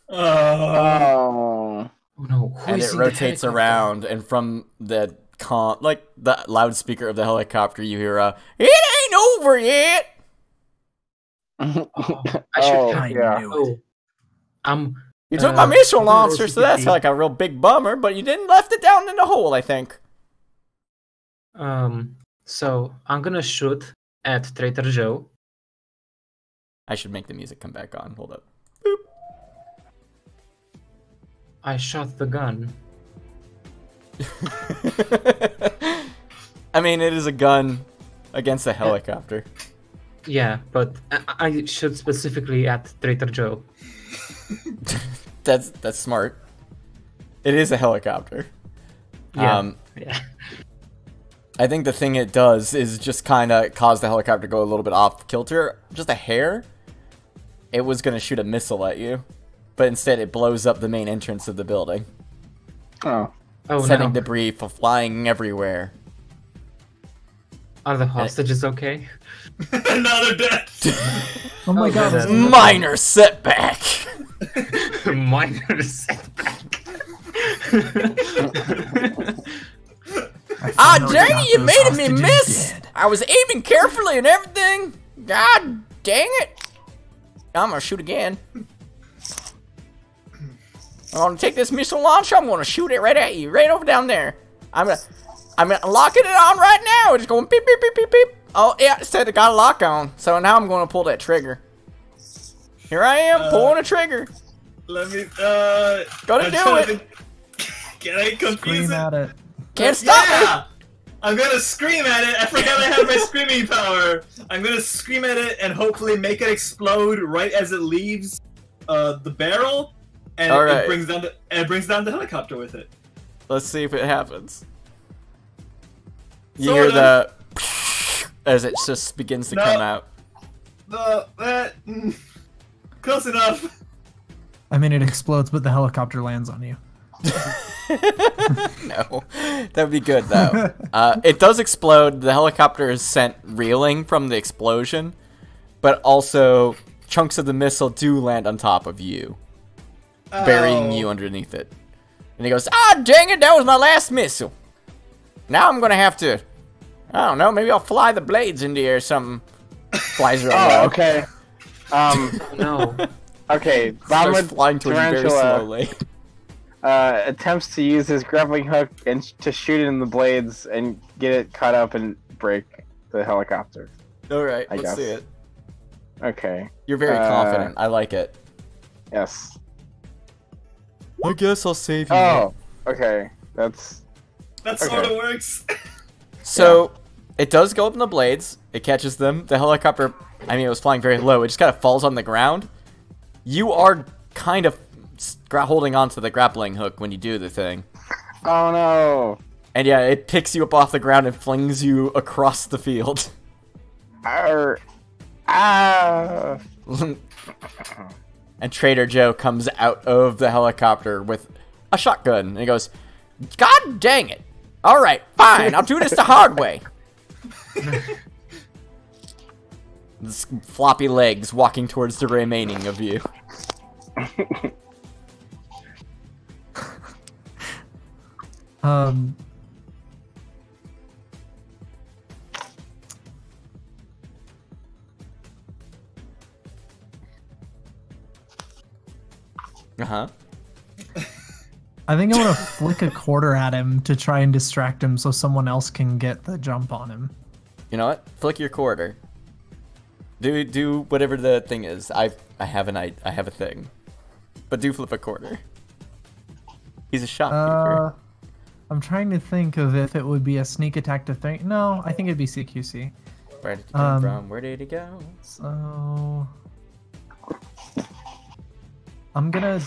Oh. Oh no! And it rotates around, and from the the loudspeaker of the helicopter, you hear "It ain't over yet." I should knew it. You took my missile launcher, so that's like a real big bummer. But you didn't left it down in the hole, I think. So I'm gonna shoot at Traitor Joe. I should make the music come back on. Hold up. I shot the gun. I mean, it is a gun against a helicopter. Yeah, but I shoot specifically at Traitor Joe. That's smart. It is a helicopter. Yeah. I think the thing it does is just kind of cause the helicopter to go a little bit off kilter, just a hair. It was going to shoot a missile at you, but instead it blows up the main entrance of the building. Oh. Sending debris flying everywhere. Are the hostages okay? Now they're dead. Oh my god. Minor setback. Minor setback. Ah, dang it, you made me miss! I was aiming carefully and everything. God dang it. I'm gonna shoot again. I'm gonna take this missile launcher, I'm gonna shoot it right at you, right over down there. I'm locking it on right now. It's going beep, beep, beep, beep, beep. Oh, yeah, it said it got a lock on. So now I'm gonna pull that trigger. Here I am, pulling a trigger. Let me, Gotta do it. Can I confuse Scream it? at it. Can't stop Yeah! I'm gonna scream at it. I forgot I have my screaming power. I'm gonna scream at it and hopefully make it explode right as it leaves the barrel, and it brings down the helicopter with it. Let's see if it happens. You hear the as it just begins to come out. Close enough. I mean, it explodes, but the helicopter lands on you. No, that would be good though. It does explode. The helicopter is sent reeling from the explosion, but also chunks of the missile do land on top of you, burying you underneath it. And he goes, "Ah, dang it! That was my last missile. Now I'm gonna have to, I don't know, maybe I'll fly the blades in the air or something." Flies around. Oh, okay. No. Okay, Starts Bomber flying towards you very slowly. attempts to use his grappling hook and to shoot it in the blades and get it caught up and break the helicopter. Alright, I let's guess. see it. Okay. You're very confident. I like it. Yes. I guess I'll save you. Oh, okay. That Sort of works. So, it does go up in the blades. It catches them. The helicopter, I mean, it was flying very low. It just kind of falls on the ground. You are kind of holding onto the grappling hook when you do the thing. Oh no. And yeah, it picks you up off the ground and flings you across the field. Ah. And Trader Joe comes out of the helicopter with a shotgun. And he goes, "God dang it. Alright, fine. I'll do this the hard way." This floppy legs walking towards the remaining of you. Uh-huh. I think I'm gonna flick a quarter at him to try and distract him so someone else can get the jump on him. You know what? Flick your quarter. Do whatever the thing is. I have a thing. But do flip a quarter. He's a shopkeeper. I'm trying to think of if it would be a sneak attack to think. No, I think it'd be CQC. Where did he come from? Where did he go? So I'm gonna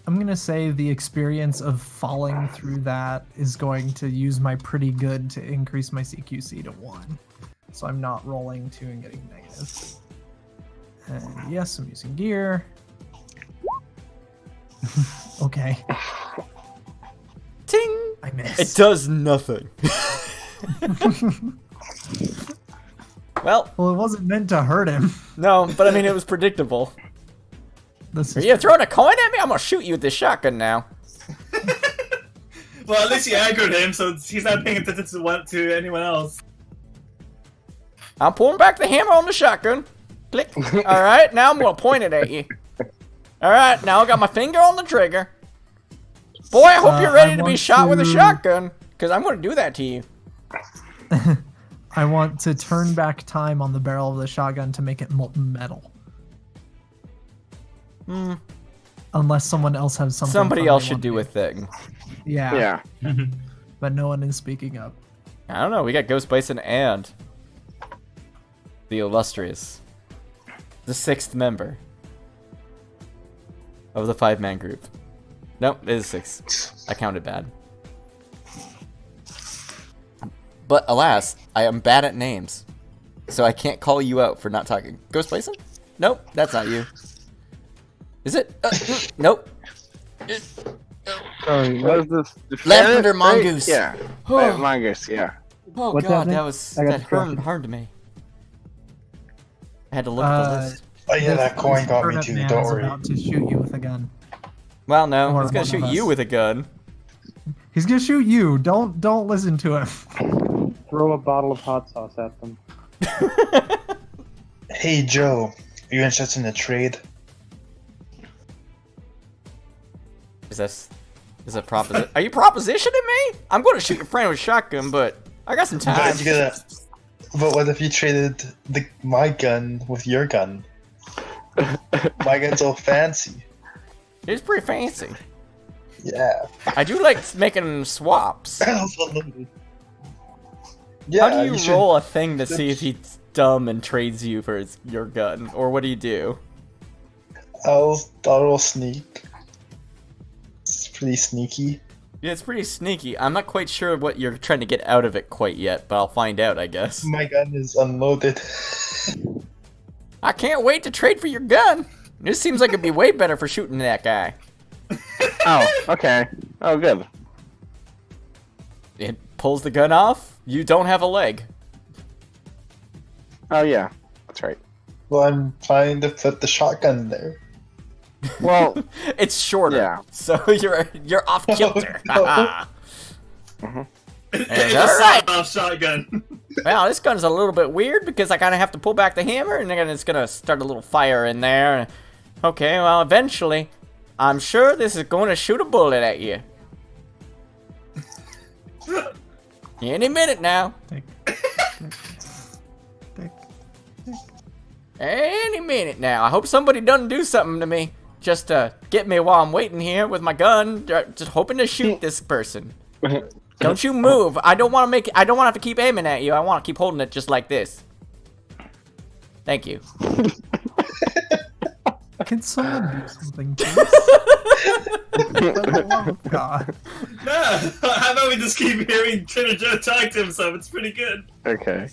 I'm gonna say the experience of falling through that is going to use my pretty good to increase my CQC to 1. So I'm not rolling 2 and getting negative. And yes, I'm using gear. Okay. Ting! I missed. It does nothing. Well, Well, it wasn't meant to hurt him. no, but I mean, it was predictable. This Are is you throwing a coin at me? I'm gonna shoot you with this shotgun now. Well, at least you aggroed him, so he's not paying attention to anyone else. I'm pulling back the hammer on the shotgun. Click. Alright, now I'm gonna point it at you. Alright, now I got my finger on the trigger. Boy, I hope you're ready to be shot with a shotgun, because I'm gonna do that to you. I want to turn back time on the barrel of the shotgun to make it molten metal. Unless someone else has something. Somebody fun else they should want do to a thing. Yeah. Yeah. But no one is speaking up. I don't know, we got Ghost Bison and the illustrious, the 6th member of the 5-man group. Nope, it is 6. I counted bad. But alas, I am bad at names, so I can't call you out for not talking. Ghost Bison? Nope, that's not you. Is it? Nope. Sorry, What was this? Lavender Right? Mongoose. Yeah. Oh. Mongoose, yeah. Oh What's god, happening? I got that distracted. harmed me. I had to look at the list. Oh yeah, that coin got me Turnip too. Man Don't is worry. about to shoot you with a gun. Well, no, Or he's gonna one shoot of you us. with a gun. He's gonna shoot you. Don't listen to him. throw a bottle of hot sauce at them. Hey Joe, are you interested in a trade? Is that proposition? Are you propositioning me? I'm going to shoot your friend with a shotgun, but I got some time. But you gotta. But what if you traded my gun with your gun? My gun's all fancy. It's pretty fancy. Yeah. I do like making swaps. Yeah. How do you should- roll a thing to see if he's dumb and trades you for your gun, or what do you do? I'll roll sneak. It's pretty sneaky. Yeah, it's pretty sneaky. I'm not quite sure what you're trying to get out of it quite yet, but I'll find out, I guess. My gun is unloaded. I can't wait to trade for your gun. This seems like it'd be way better for shooting that guy. Oh, okay. Oh, good. It pulls the gun off. You don't have a leg. Oh, yeah. That's right. Well, I'm planning to put the shotgun there. Well, It's shorter, Yeah. so you're off kilter. No. It's a alright. sawed-off shotgun. Well, this gun's a little bit weird because I kind of have to pull back the hammer, and then it's gonna start a little fire in there. Okay, well, eventually, I'm sure this is going to shoot a bullet at you. Any minute now. Tick. Tick. Any minute now. I hope somebody doesn't do something to me. Just to get me while I'm waiting here with my gun, just hoping to shoot this person. Don't you move. I don't want to have to keep aiming at you. I want to keep holding it just like this. Thank you. Can someone do something, please? For the love of God. Nah, how about we just keep hearing Trader Joe talk to himself? It's pretty good. okay.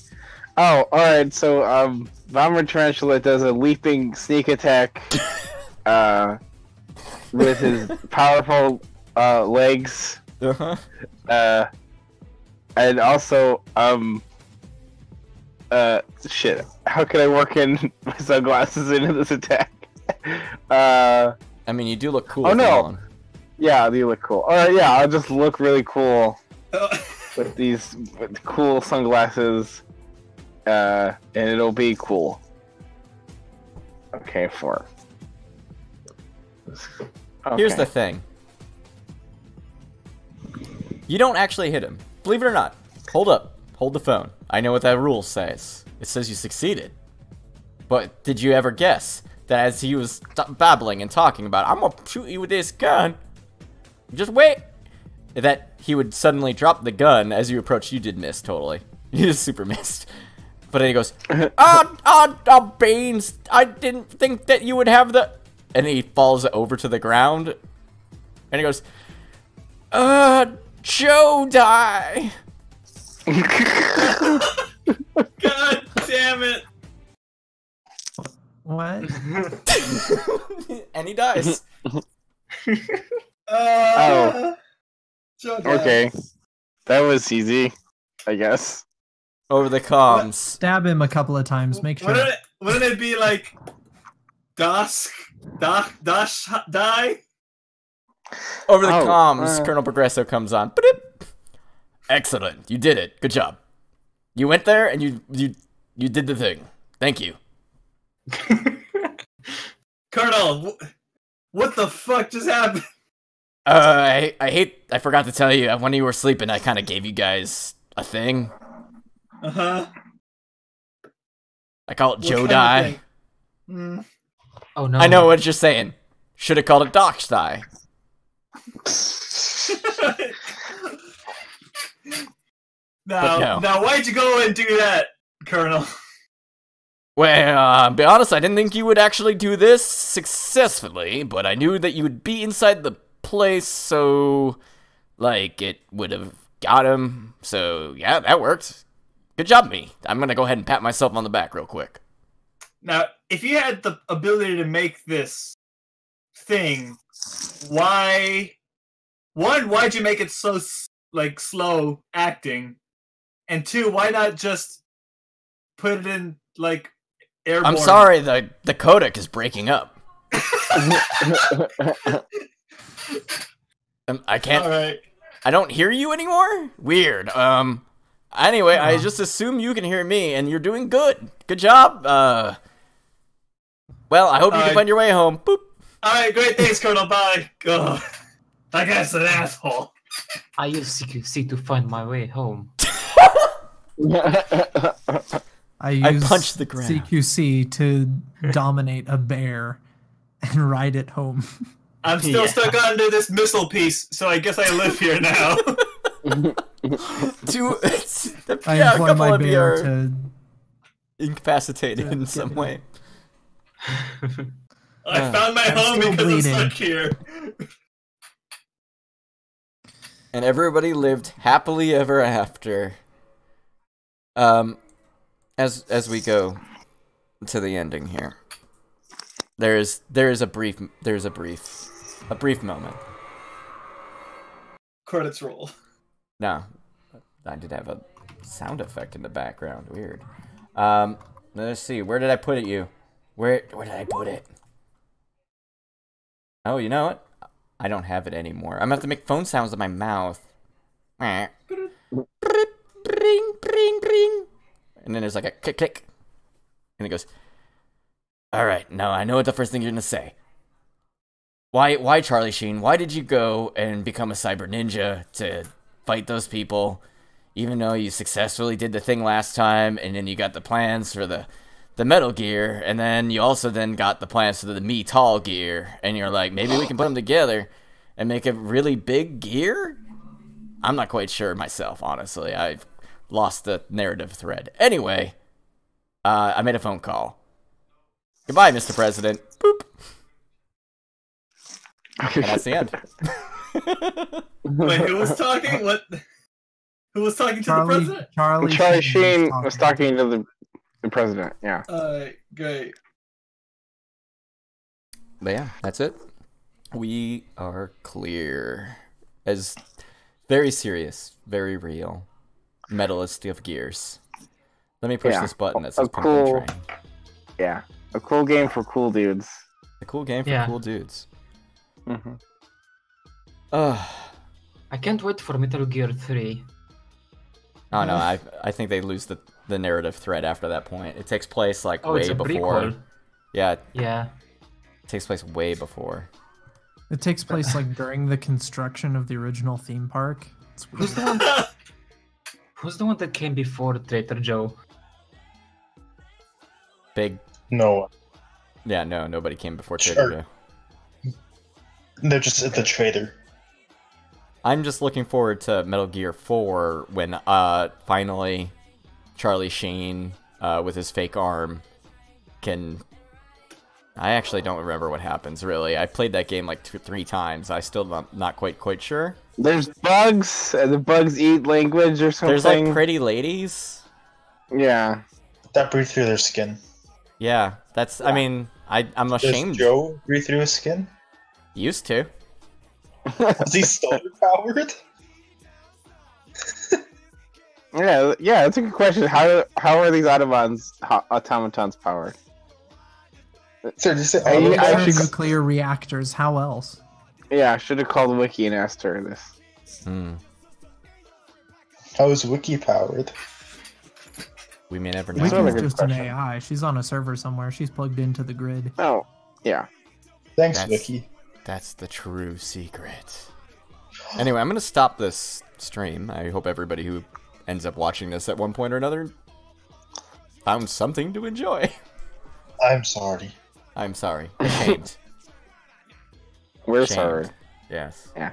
Oh, alright, so, Bomber Tarantula does a leaping sneak attack, with his powerful, legs, Uh-huh. and also, shit. How can I work in my sunglasses into this attack? I mean, you do look cool. Oh, with them no. on. Yeah, they look cool. Alright, yeah, I'll just look really cool Oh, with these cool sunglasses, and it'll be cool. Okay, 4. Here's Okay. the thing. You don't actually hit him. Believe it or not. Hold up. Hold the phone. I know what that rule says. It says you succeeded. But did you ever guess that as he was babbling and talking about, I'm gonna shoot you with this gun. Just wait. That he would suddenly drop the gun as you approached. You did miss, totally. You just super missed. But then he goes, Beans, I didn't think that you would have the... And he falls over to the ground. And he goes, Joe die. God damn it! What? And he dies. Oh. Joe died. Okay. That was easy, I guess. Over the comms. Stab him a couple of times. Make sure. Wouldn't it be like Dash die? Over the Oh, comms, Colonel Progresso comes on. Ba-dip. Excellent. You did it. Good job. You went there and you did the thing. Thank you. Colonel, what the fuck just happened? I forgot to tell you, when you were sleeping, I kind of gave you guys a thing. Uh-huh. I call it What Joe kind of Die. thing? Mm. Oh no. I know what you're saying. Should have called it Doc Die. Now, why'd you go and do that, Colonel? Well, be honest, I didn't think you would actually do this successfully, but I knew that you would be inside the place, so, like, it would have got him. So, yeah, that worked. Good job, me. I'm gonna go ahead and pat myself on the back real quick. Now, if you had the ability to make this thing, why'd you make it so, like, slow acting? And two, why not just put it in, like, airborne? I'm sorry, the codec is breaking up. I can't. All right. I don't hear you anymore? Weird. Anyway, I just assume you can hear me, and you're doing good. Good job. Well, I hope you can find your way home. Boop. Alright, great. Thanks, Colonel. Bye. God. That guy's an asshole. I use CQC to find my way home. I punched the ground. CQC to dominate a bear and ride it home. I'm still stuck under this missile piece, so I guess I live here now. I a employ couple my of you bear are to. incapacitated in some way. I found my home still because bleeding. I'm stuck here. And everybody lived happily ever after. As we go to the ending here, there is a brief moment. Credits roll. No, I did have a sound effect in the background. Weird. Let's see. Where did I put it? Where did I put it? Oh, you know what? I don't have it anymore. I'm gonna have to make phone sounds with my mouth. Bring, bring, bring. And then there's like a click, click. And it goes, all right, no, I know what the first thing you're gonna say. Why, Charlie Sheen? Why did you go and become a cyber ninja to fight those people, even though you successfully did the thing last time, and then you got the plans for the Metal Gear, and then you also then got the plans for the Metal Gear, and you're like, maybe we can put them together and make a really big gear? I'm not quite sure myself, honestly. I've lost the narrative thread. Anyway, I made a phone call. Goodbye, Mr. President. Boop. And that's the end. Wait, who was talking? What? Who was talking to the president? Charlie Sheen was talking to the president, yeah. Great. But yeah, that's it. We are clear. As very serious, very real. Medalist of Gears. Let me push this button that says Pumpkin Train. Yeah, a cool game for cool dudes. A cool game for cool dudes. Mm-hmm. I can't wait for Metal Gear 3. Oh no, I think they lose the narrative thread after that point. It takes place like Oh, way it's a before. prequel. Yeah. Yeah. It takes place way before. It takes place like during the construction of the original theme park. It's weird. Who's the one that came before Trader Joe? Big. No. Yeah, no, nobody came before Trader Joe. They're just the traitor. I'm just looking forward to Metal Gear 4 when finally Charlie Sheen with his fake arm can I actually don't remember what happens, really. I played that game like 3 times. I still not quite sure. There's bugs. The bugs eat language or something. There's like pretty ladies. Yeah. That breathe through their skin. Yeah, that's. I mean, I'm ashamed. Does Joe breathe through his skin? Used to. Is he solar powered? Yeah, that's a good question. How are these automatons powered? Sir, just say I should- Nuclear reactors. How else? Yeah, I should have called Wiki and asked her this. How is Wiki powered? We may never know. That's a really Wiki's good just an question. AI. She's on a server somewhere. She's plugged into the grid. Oh, yeah. Thanks, That's- Wiki. That's the true secret. Anyway, I'm gonna stop this stream. I hope everybody who ends up watching this at one point or another found something to enjoy. I'm sorry. I'm sorry. Ashamed. We're Shamed. sorry. Yes. Yeah.